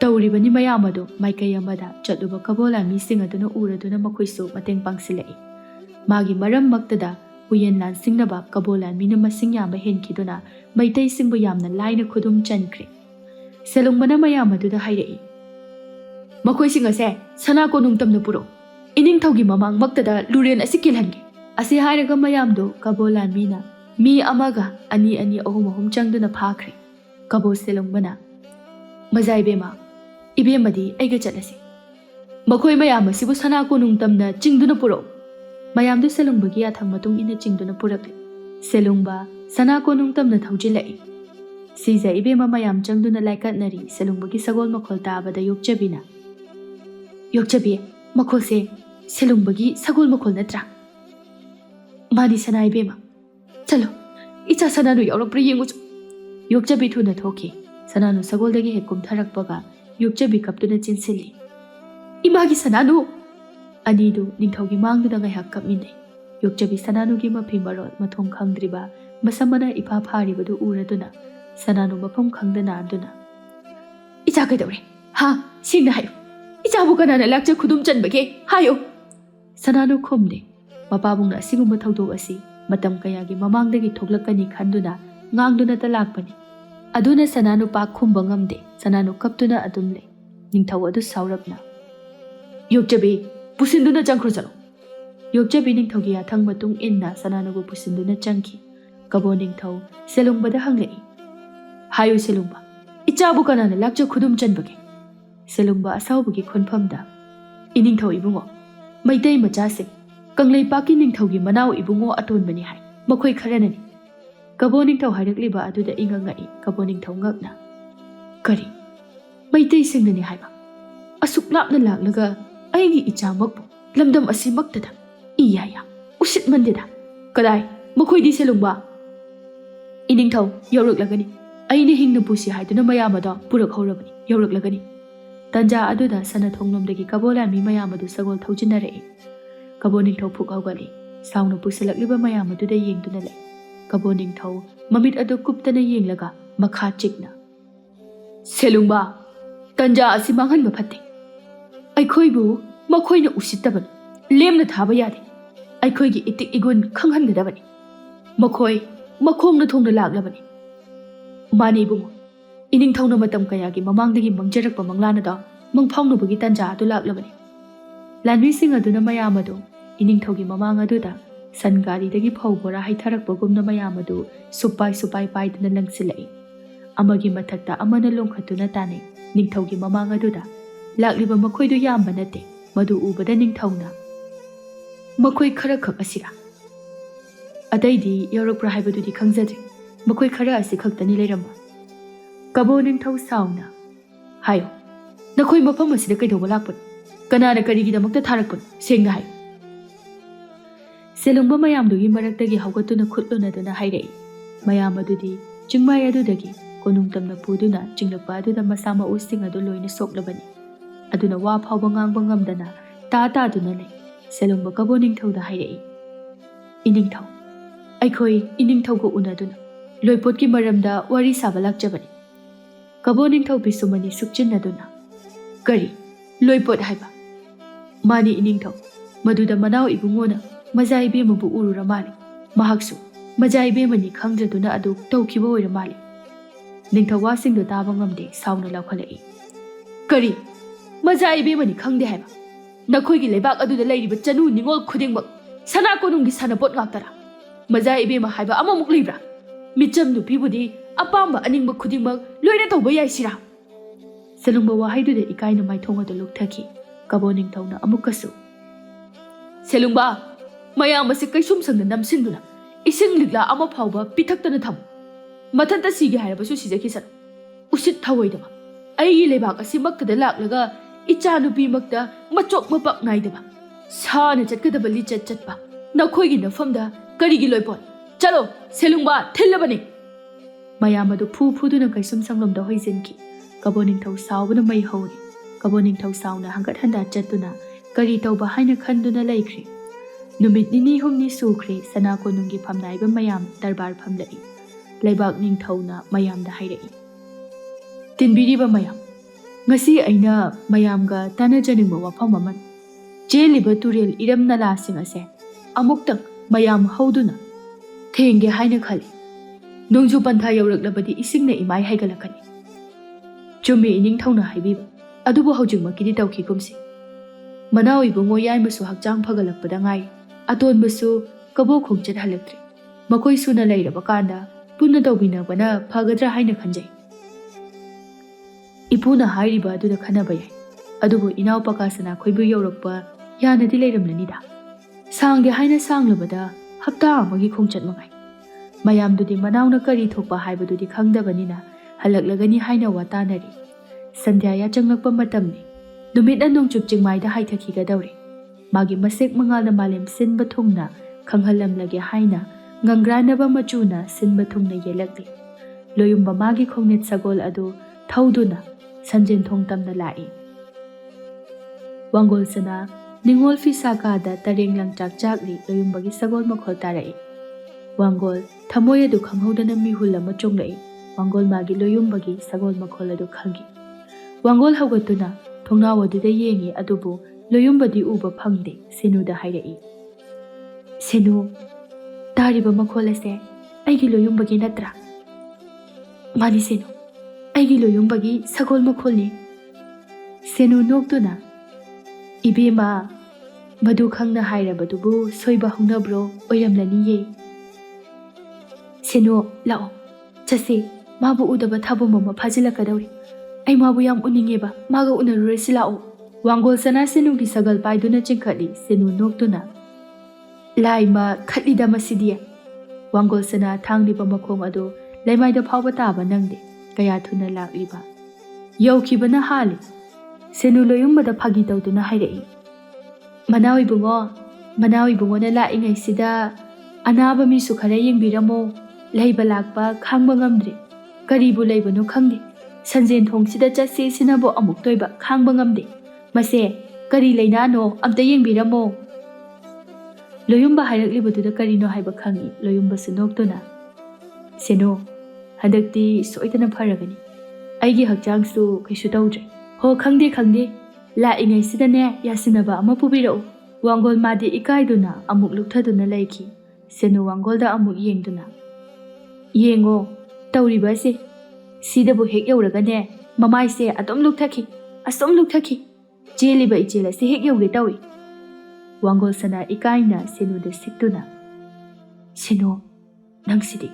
ꯇꯧꯔꯤꯕꯅꯤ ꯃꯌꯥꯝ ꯑꯗꯨ ꯃꯥꯏꯀꯩ ꯑꯃꯗ ꯆꯠꯂꯨꯕ ꯀꯕꯣ ꯂꯥꯟꯃꯤꯁꯤꯡ ꯑꯗꯨꯅ ꯎꯔꯗꯨꯅ ꯃꯈꯣꯏꯁꯨ ꯃꯇꯦꯡ ꯄꯥꯡꯁꯤꯜꯂꯛꯏ ꯃꯥꯒꯤ ꯃꯔꯝꯃꯛꯇꯗ ꯎꯌꯦꯟ ꯂꯥꯟꯁꯤꯡꯅꯕ ꯀꯕꯣ ꯂꯥꯟꯃꯤꯅ ꯃꯁꯤꯡ ꯌꯥꯝꯕ ꯍꯦꯟꯈꯤꯗꯨꯅ ꯃꯩꯇꯩꯁꯤꯡꯕꯨ ꯌꯥꯝꯅ ꯂꯥꯏꯅ ꯈꯨꯗꯨꯝ ꯆꯟꯈ꯭ꯔꯦ ꯁꯦꯂꯨꯡꯕꯅ ꯃꯌꯥꯝ ꯑꯗꯨꯗ ꯍꯥꯏꯔꯛꯏ ꯃꯈꯣꯏꯁꯤꯡ ꯑꯁꯦ ꯁꯅꯥ ꯀꯣꯅꯨꯡ ꯇꯝꯅ ꯄꯨꯔꯛꯎ ꯏꯅꯤꯡꯊꯧꯒꯤ ꯃꯃꯥꯡꯃꯛꯇꯗ ꯂꯨꯔꯦꯟ ꯑꯁꯤ ꯀꯤꯜꯍꯟꯒꯦ ꯑꯁꯤ ꯍꯥꯏꯔꯒ ꯃꯌꯥꯝꯗꯨ ꯀꯕꯣ ꯂꯥꯟꯃꯤꯅ ꯃꯤ ꯑꯃꯒ ꯑꯅꯤ ꯑꯍꯨꯝ ꯆꯪꯗꯨꯅ ꯐꯥꯈ꯭ꯔꯦ ꯀꯕꯣ ꯁꯦꯂꯨꯡꯕꯅ ꯃꯖꯥ ꯏꯕꯦꯝꯃꯗꯤ ꯑꯩꯒ ꯆꯠꯂꯁꯤ ꯃꯈꯣꯏ ꯃꯌꯥꯝ ꯑꯁꯤꯕꯨ ꯁꯅꯥ ꯀꯣꯅꯨꯡ ꯇꯝꯅ ꯆꯤꯡꯗꯨꯅ ꯄꯨꯔꯛꯎ ꯃꯌꯥꯝꯗꯨ ꯁꯦꯂꯨꯡꯕꯒꯤ ꯌꯥꯊꯪ ꯃꯇꯨꯡ ꯏꯟꯅ ꯆꯤꯡꯗꯨꯅ ꯄꯨꯔꯛꯂꯤ ꯁꯦꯂꯨꯡꯕ ꯁꯅꯥ ꯀꯣꯅꯨꯡ ꯇꯝꯅ ꯊꯧꯖꯤꯜꯂꯛꯏ ꯁꯤꯖ ꯏꯕꯦꯝꯃ ꯃꯌꯥꯝ ꯆꯪꯗꯨꯅ ꯂꯥꯏꯀꯠꯅꯔꯤ ꯁꯦꯂꯨꯡꯕꯒꯤ ꯁꯒꯣꯜ ꯃꯈꯣꯜ ꯇꯥꯕꯗ ꯌꯣꯛꯆꯕꯤꯅ ꯌꯣꯛꯆꯕꯤ ꯃꯈꯣꯜꯁꯦ ꯁꯦꯂꯨꯡꯕꯒꯤ ꯁꯒꯣꯜ ꯃꯈꯣꯜ ꯅꯠꯇ꯭ꯔꯥ ꯃꯥꯗꯤ ꯁꯅꯥ ꯏꯕꯦꯝꯃ ꯆꯠꯂꯣ ꯏꯆꯥ ꯁꯅꯥꯅꯨ ꯌꯥꯎꯔꯛꯄ꯭ꯔꯥ ꯌꯦꯡꯉꯨꯆꯣ ꯌꯣꯛꯆꯕꯤ ꯊꯨꯅ ꯊꯣꯛꯈꯤ ꯁꯅꯥꯅꯨ ꯁꯒꯣꯜꯗꯒꯤ ꯍꯦꯛ ꯀꯨꯝꯊꯔꯛꯄꯒ ꯌꯣꯛꯆꯕꯤ ꯀꯞꯇꯨꯅ ꯆꯤꯟꯁꯤꯜꯂꯤ Imagi Sananu! Anidu ningthaugi mangduda ngayhak kapminai. Yokjabi Sananugi mapi marot mathong khangdriba masamana ipa pharibadu uraduna Sananu mafam khangdana anduna. Icha kaidawre? Ha, singna hayo. Ichabu kanana lakcha khudum chanbage hayo. Sananu khomde. Mapabungna asigumba thawdok asi matam kayagi mamangdagi thoklakani khanduna ngangduna talakpani. Aduna Sananu pa khumba ngamde. Sananu kaptuna adumle. Ningthau adu saurapna. Yokjabi pusinduna changkhro chalo. Yokjabi ningthaugi athang matung inna Sananubu pusinduna changki. Kabo ningthau selungbada hanglei. Hayo selungba. Ichabu kanana lakcha khudum chanbage. Selungba asawbugi khonphamda. Iningthau ibungo. Maitai machasing. Kanglei paki ningthaugi manaw ibungo atonbani hai. Makhoi kharanani. Kabo ningthau hairakliba aduda ingangai. Kabo ningthau ngakna. Kari. Maitai singnani haiba. Asuk lapna laklaga aigi ichamakbu. Lamdam asimaktada. Iyaya. Usit mandida. Kadai. Makhoi di selungba. Iningthau yawraklagani. Aini hingna pusi haiduna mayamada purak haurabani. Yawraklagani. Tanja aduda sana thonglomdagi kabolami mayamadu sagol thaujinare. Kabo ningthau phuk haugali. Sauna pusilakliba mayamaduda yengduna le. Kabo ningthau mamit adu kuptana yenglaga makha chikna. Selungba. Tanja asi manghanba phatte. Aikhoibu makhoina usittaban. Lemna thaba yade. Aikhoigi itik igun khanghangadabani. Makhoi makhomna thongna laklabani. Mani bungo. Iningthauna matam kayagi mamangdagi mangjarakpa manglanada mangphaunubagi tanja adu laklabani. Lanwising aduna mayamadu iningthaugi mamang aduda sangaridagi phawbora haitharakpagumna mayamadu supai paiduna langsilai. Amagi mathakta amana longkhatuna tane ningthaugi mamang aduda lakliba makhoidu yamba nate madu ubada ningthauna. Makhoi khara khak asira. Adaidi yawrakpra haibadudi khangjadri. Makhoi khara asi khaktani leiramba. Kabo ningthau sauna. Hayo. Nakhoi mafam asida kaidawba lakpan. Kanana karigidamakta tharakpan. Sengna hayo. Selungba mayamdugi maraktagi hawgatuna khutlunaduna hairai. Mayam adudi chingmai adudagi konungtamna puduna chinglakpa aduda masama usting adu loina soklabani. Aduna wa phawba ngangba ngamdana ta aduna lei. Selungba kabo ningthauda hairai. Iningthau. Aikhoi iningthaugo unaduna loipotki maramda wari saba lakjabani. Kabo ningthau bisumani sukchinnaduna. Kari loipot haiba. Mani iningthau. Maduda manaw ibungona majai bemabu urura mali. Mahaksu majai bemani khangdraduna adu tawkiba oira mali. Ningthau wasingdo taba ngamde sauna laukhalai. Kari majai bemani khangde haiba. Nakhoigi lebak aduda leiriba chanu ningol khudingmak sana konunggi sanapot ngaktara. Majai bema haiba amamuk leibra. Micham nupibudi apamba aningba khudingmak loina tawba yai sira. Selungba wahaiduda ikaina maithonga lukthaki. Kabo ningthauna amukasu. Selungba mayam asi kaisum sangna namsinduna ising ligla ama phawba pithakta na tham. Mathanta sige haibasu sijaki san. Usit thawoidaba. Aigi lebak asi makkada laklaga icha nupi makta machok mapak naidaba. Sana chatkadaba lichat chatpa. Nakhoigi nafamda karigi loipon. Chalo selungba thillabani. Mayam adu phuduna kaisum sanglomda hoizenki. Kabo ningthau saubana mai hori. Kabo ningthau sauna hangat handa chatuna kari tawba haina khanduna laikhri. Numit nini humni sukhri sana konungi phamnaiba mayam darbar phamlai. Laibak ningthauna mayamda hairai. Tinbiriba mayam. Ngasi aina mayamga tanajaningba wafam aman. Jeliba turel iram nala sing ase. Amuktang mayam hauduna. Thenge haina khali. Nungju pantha yawraklabadi isingna imai haigalakani. Chumi iningthauna haibiba. Adubu haujingmakidi tawkhigumsi. Manaw ibungo yaimasu hakchang phagalakpada ngai. Atonbasu kabo khongchat halaktri. Makoi suna leiraba kanda punna tawbinabana phagadra haina khanjai. Ipuna hairiba aduda khanaba yai. Adubu inaw pakasana khoibu yawrakpa yanadi leiramlanida. Sangge haina sanglabada hapta amagi khongchat mangai. Mayamdudi manawna kari thokpa haibadudi khangdabanina halaklagani haina watanari. Sandhya ya changlakpa matamni. Numit anong chupchingmaida haithakhigadawri. Magi masek mangalna malem sinba thungna khanghalamlage haina ngangranaba machuna sinba thungna yelakli. Loyumba magi khongnet sagol adu thauduna sanjen thongtamna lai. ꯋꯥꯡꯒꯣꯜꯁꯅꯥ ꯅꯤꯡꯉꯣꯜ ꯐꯤꯁꯥꯀꯥꯗ ꯇꯔꯦꯡ ꯂꯪꯆꯥꯛ ꯆꯥꯛꯂꯤ ꯂꯣꯌꯨꯝꯕꯒꯤ ꯁꯒꯣꯜ ꯃꯈꯣꯜ ꯇꯥꯔꯛꯏ꯫ ꯋꯥꯡꯒꯣꯜ ꯊꯃꯣꯏ ꯑꯗꯨ ꯈꯪꯍꯧꯗꯅ ꯃꯤꯍꯨꯜ ꯑꯃ ꯆꯣꯡꯂꯛꯏ꯫ ꯋꯥꯡꯒꯣꯜ ꯃꯥꯒꯤ ꯂꯣꯌꯨꯝꯕꯒꯤ ꯁꯒꯣꯜ ꯃꯈꯣꯜ ꯑꯗꯨ ꯈꯪꯈꯤ꯫ ꯋꯥꯡꯒꯣꯜ ꯍꯧꯒꯠꯇꯨꯅ ꯊꯣꯡꯅꯥꯎ ꯑꯗꯨꯗ ꯌꯦꯡꯉꯤ ꯑꯗꯨꯕꯨ ꯂꯣꯌꯨꯝꯕꯗꯤ ꯎꯕ ꯐꯪꯗꯦ꯫ ꯁꯦꯅꯨꯗ ꯍꯥꯏꯔꯛꯏ, ꯁꯦꯅꯨ, ꯇꯥꯔꯤꯕ ꯃꯈꯣꯜ ꯑꯁꯦ ꯑꯩꯒꯤ ꯂꯣꯌꯨꯝꯕꯒꯤ ꯅꯠꯇ꯭ꯔꯥ? ꯃꯥꯅꯤ ꯁꯦꯅꯨ, ꯑꯩꯒꯤ ꯂꯣꯌꯨꯝꯕꯒꯤ ꯁꯒꯣꯜ ꯃꯈꯣꯜꯅꯤ꯫ ꯁꯦꯅꯨ ꯅꯣꯛꯇꯨꯅ, ꯏꯕꯦꯝꯃ, ꯃꯗꯨ ꯈꯪꯅ ꯍꯥꯏꯔꯕꯗꯨꯕꯨ ꯁꯣꯏꯕ ꯍꯧꯅꯕ꯭ꯔꯣ? ꯑꯣꯏꯔꯝꯂꯅꯤꯌꯦ꯫ ꯁꯦꯅꯨ, ꯂꯥꯛꯑꯣ ꯆꯠꯁꯤ, ꯃꯥꯕꯨ ꯎꯗꯕ ꯊꯥꯕꯨꯝ ꯑꯃ ꯐꯥꯖꯤꯜꯂꯛꯀꯗꯧꯔꯤ꯫ ꯑꯩ ꯃꯥꯕꯨ ꯌꯥꯝ ꯎꯅꯤꯡꯉꯦꯕ, ꯃꯥꯒ ꯎꯅꯔꯨꯔꯁꯤ ꯂꯥꯛꯑꯣ꯫ ꯋꯥꯡꯒꯣꯜꯁꯅꯥ ꯁꯦꯅꯨꯒꯤ ꯁꯒꯜ ꯄꯥꯏꯗꯨꯅ ꯆꯤꯡꯈꯠꯂꯤ꯫ ꯁꯦꯅꯨ ꯅꯣꯛꯇꯨꯅ, ꯂꯥꯏꯃ ꯈꯠꯂꯤꯗ ꯃꯁꯤꯗꯤ꯫ ꯋꯥꯡꯒꯣꯜꯁꯅꯥ ꯊꯥꯡꯂꯤꯕ ꯃꯈꯣꯡ ꯑꯗꯨ ꯂꯩꯃꯥꯏꯗ ꯐꯥꯎꯕ ꯇꯥꯕ ꯅꯪꯗꯦ꯫ ꯀꯌꯥ ꯊꯨꯅ ꯂꯥꯛꯂꯤꯕ! ꯌꯧꯈꯤꯕꯅ ꯍꯥꯜꯂꯤ꯫ ꯁꯦꯅꯨ ꯂꯣꯌꯨꯝꯕꯗ ꯐꯥꯒꯤ ꯇꯧꯗꯨꯅ ꯍꯥꯏꯔꯛꯏ, ꯃꯅꯥꯎ ꯏꯕꯨꯡꯉꯣ, ꯃꯅꯥꯎ ꯏꯕꯨꯡꯉꯣꯅ ꯂꯥꯛꯏꯉꯩꯁꯤꯗ ꯑꯅꯥꯕ ꯃꯤꯁꯨ ꯈꯔ ꯌꯦꯡꯕꯤꯔꯝꯃꯣ꯫ ꯂꯩꯕ ꯂꯥꯛꯄ ꯈꯥꯡꯕ ꯉꯝꯗ꯭ꯔꯦ, ꯀꯔꯤꯕꯨ ꯂꯩꯕꯅꯣ ꯈꯪꯗꯦ꯫ ꯁꯟꯖꯦꯟ ꯊꯣꯡꯁꯤꯗ ꯆꯠꯁꯤ ꯁꯤꯅꯕꯨ ꯑꯃꯨꯛ ꯇꯣꯏꯕ ꯈꯥꯡꯕ ꯉꯝꯗꯦ꯫ ꯃꯁꯦ ꯀꯔꯤ ꯂꯩꯅꯥꯅꯣ ꯑꯝꯇ ꯌꯦꯡꯕꯤꯔꯝꯃꯣ꯫ ꯂꯣꯌꯨꯝꯕ ꯍꯥꯏꯔꯛꯂꯤꯕꯗꯨꯗ ꯀꯔꯤꯅꯣ ꯍꯥꯏꯕ ꯈꯪꯏ꯫ ꯂꯣꯌꯨꯝꯕꯁꯨ ꯅꯣꯛꯇꯨꯅ, ꯁꯦꯅꯨ, ꯍꯟꯗꯛꯇꯤ ꯁꯣꯏꯗꯅ ꯐꯔꯒꯅꯤ꯫ ꯑꯩꯒꯤ ꯍꯛꯆꯥꯡꯁꯨ ꯀꯩꯁꯨ ꯇꯧꯗ꯭ꯔꯦ꯫ ꯍꯣ, ꯈꯪꯗꯦ ꯈꯪꯗꯦ, ꯂꯥꯛꯏꯉꯩꯁꯤꯗꯅꯦ ꯌꯥꯁꯤꯟꯅꯕ ꯑꯃ ꯄꯨꯕꯤꯔꯛꯎ꯫ ꯋꯥꯡꯒꯣꯜ ꯃꯥꯗꯤ ꯏꯀꯥꯏꯗꯨꯅ ꯑꯃꯨꯛ ꯂꯨꯞꯊꯗꯨꯅ ꯂꯩꯈꯤ꯫ ꯁꯦꯅꯨ ꯋꯥꯡꯒꯣꯜꯗ ꯑꯃꯨꯛ ꯌꯦꯡꯗꯨꯅ, ꯌꯦꯡꯉꯣ ꯇꯧꯔꯤꯕ ꯑꯁꯤ, ꯁꯤꯗꯕꯨ ꯍꯦꯛ ꯌꯧꯔꯒꯅꯦ ꯃꯃꯥꯏꯁꯦ ꯑꯗꯨꯝ ꯂꯨꯞꯊꯈꯤ, ꯑꯁꯨꯝ ꯂꯨꯞꯊꯈꯤ꯫ ꯆꯦꯜꯂꯤꯕ ꯏꯆꯦꯜ ꯑꯁꯤ ꯍꯦꯛ ꯌꯧꯒꯦ ꯇꯧꯏ꯫ ꯋꯥꯡꯒꯣꯜꯁꯅꯥ ꯏꯀꯥꯏꯅ ꯁꯦꯅꯨꯗ ꯁꯤꯛꯇꯨꯅ, ꯁꯦꯅꯨ, ꯅꯪꯁꯤꯗꯤ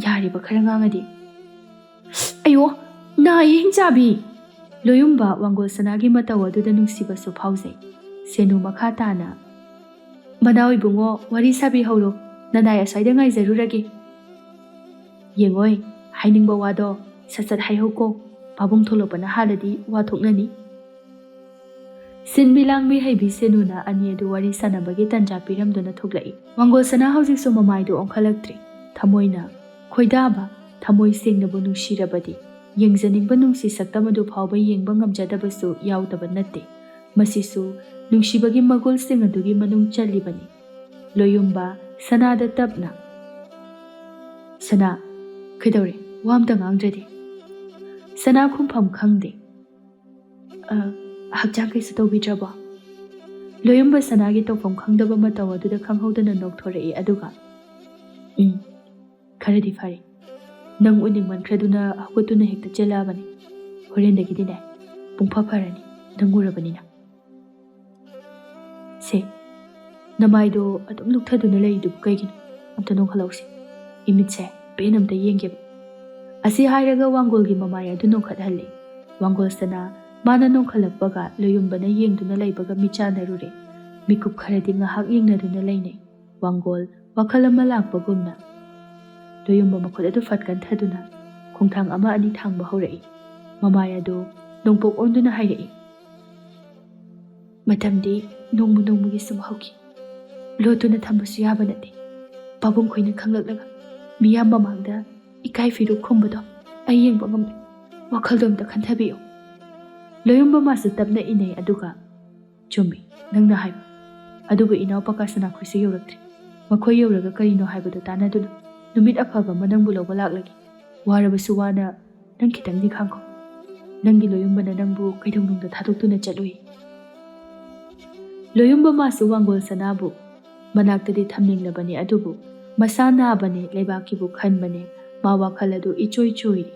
ꯌꯥꯔꯤꯕ ꯈꯔ ꯉꯥꯡꯉꯗꯤ꯫ ꯑꯌꯣ, ꯅꯥꯏꯌꯦ ꯍꯤꯡꯆꯥꯕꯤ꯫ ꯂꯣꯌꯨꯝꯕ ꯋꯥꯡꯒꯣꯜꯁꯅꯥꯒꯤ ꯃꯇꯧ ꯑꯗꯨꯗ ꯅꯨꯡꯁꯤꯕꯁꯨ ꯐꯥꯎꯖꯩ꯫ ꯁꯦꯅꯨ ꯃꯈꯥ ꯇꯥꯅ, ꯃꯅꯥꯎ ꯏꯕꯨꯡꯉꯣ, ꯋꯥꯔꯤ ꯁꯥꯕꯤꯍꯧꯔꯣ, ꯅꯅꯥꯏ ꯑꯁ꯭ꯋꯥꯏꯗ ꯉꯥꯏꯖꯔꯨꯔꯒꯦ꯫ ꯌꯦꯡꯉꯣꯏ, ꯍꯥꯏꯅꯤꯡꯕ ꯋꯥꯗꯣ ꯁꯠ ꯁꯠ ꯍꯥꯏꯍꯧꯀꯣ, ꯄꯥꯕꯨꯡ ꯊꯣꯛꯂꯛꯄꯅ ꯍꯥꯜꯂꯗꯤ ꯋꯥ ꯊꯣꯛꯅꯅꯤ꯫ ꯁꯤꯟꯕꯤ ꯂꯥꯡꯕꯤ ꯍꯩꯕꯤ ꯁꯦꯅꯨꯅ ꯑꯅꯤ ꯑꯗꯨ ꯋꯥꯔꯤ ꯁꯥꯟꯅꯕꯒꯤ ꯇꯟꯖꯥ ꯄꯤꯔꯝꯗꯨꯅ ꯊꯣꯛꯂꯛꯏ꯫ ꯋꯥꯡꯒꯣꯜꯁꯅꯥ ꯍꯧꯖꯤꯛꯁꯨ ꯃꯃꯥꯏꯗꯨ ꯑꯣꯟꯈꯠꯂꯛꯇ꯭ꯔꯤ꯫ ꯊꯃꯣꯏꯅ ꯈꯣꯏꯗꯥꯕ, ꯊꯃꯣꯏ ꯁꯦꯡꯅꯕꯨ ꯅꯨꯡꯁꯤꯔꯕꯗꯤ ꯌꯦꯡꯖꯅꯤꯡꯕ ꯅꯨꯡꯁꯤ ꯁꯛꯇꯝ ꯑꯗꯨ ꯐꯥꯎꯕ ꯌꯦꯡꯕ ꯉꯝꯖꯗꯕꯁꯨ ꯌꯥꯎꯗꯕ ꯅꯠꯇꯦ꯫ ꯃꯁꯤꯁꯨ ꯅꯨꯡꯁꯤꯕꯒꯤ ꯃꯒꯨꯜꯁꯤꯡ ꯑꯗꯨꯒꯤ ꯃꯅꯨꯡ ꯆꯜꯂꯤꯕꯅꯤ꯫ ꯂꯣꯌꯨꯝꯕ ꯁꯅꯥꯗ ꯇꯞꯅ, ꯁꯅꯥ, ꯀꯩꯗꯧꯔꯦ ꯋꯥ ꯑꯝꯇ ꯉꯥꯡꯗ꯭ꯔꯗꯤ? ꯁꯅꯥ ꯈꯨꯝꯐꯝ ꯈꯪꯗꯦ꯫ ꯍꯛꯆꯥꯡ ꯀꯩꯁꯨ ꯇꯧꯕꯤꯗ꯭ꯔꯕꯣ? ꯂꯣꯌꯨꯝꯕ ꯁꯅꯥꯒꯤ ꯇꯧꯐꯝ ꯈꯪꯗꯕ ꯃꯇꯧ ꯑꯗꯨꯗ ꯈꯪꯍꯧꯗꯅ ꯅꯣꯛꯊꯣꯔꯛꯏ ꯑꯗꯨꯒ, ꯈꯔꯗꯤ ꯐꯔꯦ꯫ ꯅꯪ ꯎꯅꯤꯡꯃꯟꯈ꯭ꯔꯗꯨꯅ ꯍꯧꯒꯠꯇꯨꯅ ꯍꯦꯛꯇ ꯆꯦꯜꯂꯛꯑꯕꯅꯤ꯫ ꯍꯣꯔꯦꯟꯗꯒꯤꯗꯤꯅꯦ ꯄꯨꯡꯐ ꯐꯔꯅꯤ ꯅꯪ ꯎꯔꯕꯅꯤꯅ꯫ ꯁꯦ, ꯅꯃꯥꯏꯗꯣ ꯑꯗꯨꯝ ꯂꯨꯛꯊꯗꯨꯅ ꯂꯩꯔꯤꯗꯨꯕꯨ ꯀꯩꯒꯤꯅꯣ? ꯑꯝꯇ ꯅꯣꯡꯈꯠꯂꯧꯁꯤ, ꯏꯃꯤꯠꯁꯦ ꯄꯦꯟ ꯑꯝꯇ ꯌꯦꯡꯒꯦꯕ꯫ ꯑꯁꯤ ꯍꯥꯏꯔꯒ ꯋꯥꯡꯒꯣꯜꯒꯤ ꯃꯃꯥꯏ ꯑꯗꯨ ꯅꯣꯡꯈꯠꯍꯜꯂꯤ꯫ ꯋꯥꯡꯒꯣꯜꯁꯅꯥ ꯃꯥꯅ ꯅꯣꯡꯈꯠꯂꯛꯄꯒ ꯂꯣꯌꯨꯝꯕꯅ ꯌꯦꯡꯗꯨꯅ ꯂꯩꯕꯒ ꯃꯤꯆꯥꯟꯅꯔꯨꯔꯦ꯫ ꯃꯤꯀꯨꯞ ꯈꯔꯗꯤ ꯉꯥꯏꯍꯥꯛ ꯌꯦꯡꯅꯗꯨꯅ ꯂꯩꯅꯩ꯫ ꯋꯥꯡꯒꯣꯜ ꯋꯥꯈꯜ ꯑꯃ ꯂꯥꯛꯄꯒꯨꯝꯅ ꯂꯣꯌꯨꯝꯕ ꯃꯈꯨꯠ ꯑꯗꯨ ꯐꯠ ꯀꯟꯊꯗꯨꯅ ꯈꯣꯡꯊꯥꯡ ꯑꯃ ꯑꯅꯤ ꯊꯥꯡꯕ ꯍꯧꯔꯛꯏ꯫ ꯃꯃꯥꯏ ꯑꯗꯨ ꯅꯣꯡꯄꯣꯛ ꯑꯣꯟꯗꯨꯅ ꯍꯥꯏꯔꯛꯏ, ꯃꯇꯝꯗꯤ ꯅꯣꯡꯃ ꯅꯣꯡꯃꯒꯤ ꯁꯨꯝ ꯍꯧꯈꯤ꯫ ꯂꯣꯠꯇꯨꯅ ꯊꯝꯕꯁꯨ ꯌꯥꯕ ꯅꯠꯇꯦ꯫ ꯄꯥꯕꯨꯡ ꯈꯣꯏꯅ ꯈꯪꯂꯛꯂꯒ ꯃꯤꯌꯥꯝ ꯃꯃꯥꯡꯗ ꯏꯀꯥꯏ ꯐꯤꯔꯨꯛ ꯈꯨꯝꯕꯗꯣ ꯑꯩ ꯌꯦꯡꯕ ꯉꯝꯗꯦ꯫ ꯋꯥꯈꯜꯗꯣ ꯑꯝꯇ ꯈꯟꯊꯕꯤꯌꯨ꯫ ꯂꯣꯌꯨꯝꯕ ꯃꯥꯁꯨ ꯇꯞꯅ ꯏꯅꯩ ꯑꯗꯨꯒ, ꯆꯨꯝꯃꯤ ꯅꯪꯅ ꯍꯥꯏꯕ, ꯑꯗꯨꯕꯨ ꯏꯅꯥꯎꯄꯥ ꯁꯅꯥꯈꯣꯏꯁꯨ ꯌꯧꯔꯛꯇ꯭ꯔꯤ꯫ ꯃꯈꯣꯏ ꯌꯧꯔꯒ ꯀꯔꯤꯅꯣ ꯍꯥꯏꯕꯗꯨ ꯇꯥꯟꯅꯗꯨꯅ ꯅꯨꯃꯤꯠ ꯑꯐꯕ ꯑꯃ ꯅꯪꯕꯨ ꯂꯧꯕ ꯂꯥꯛꯂꯒꯦ꯫ ꯋꯥꯔꯕꯁꯨ ꯋꯥꯅ ꯅꯪ ꯈꯤꯇꯪꯗꯤ ꯈꯥꯡꯈꯣ꯫ ꯅꯪꯒꯤ ꯂꯣꯌꯨꯝꯕꯅ ꯅꯪꯕꯨ ꯀꯩꯗꯧꯅꯨꯡꯗ ꯊꯥꯗꯣꯛꯇꯨꯅ ꯆꯠꯂꯨꯏ꯫ ꯂꯣꯌꯨꯝꯕ ꯃꯥꯁꯨ ꯋꯥꯡꯒꯣꯜꯁꯅꯥꯕꯨ ꯃꯅꯥꯛꯇꯗꯤ ꯊꯝꯅꯤꯡꯂꯕꯅꯤ ꯑꯗꯨꯕꯨ ꯃꯁꯥ ꯅꯥꯕꯅꯦ, ꯂꯩꯕꯥꯛꯀꯤꯕꯨ ꯈꯟꯕꯅꯦ, ꯃꯥ ꯋꯥꯈꯜ ꯑꯗꯨ ꯏꯆꯣꯏ ꯆꯣꯏꯔꯤ꯫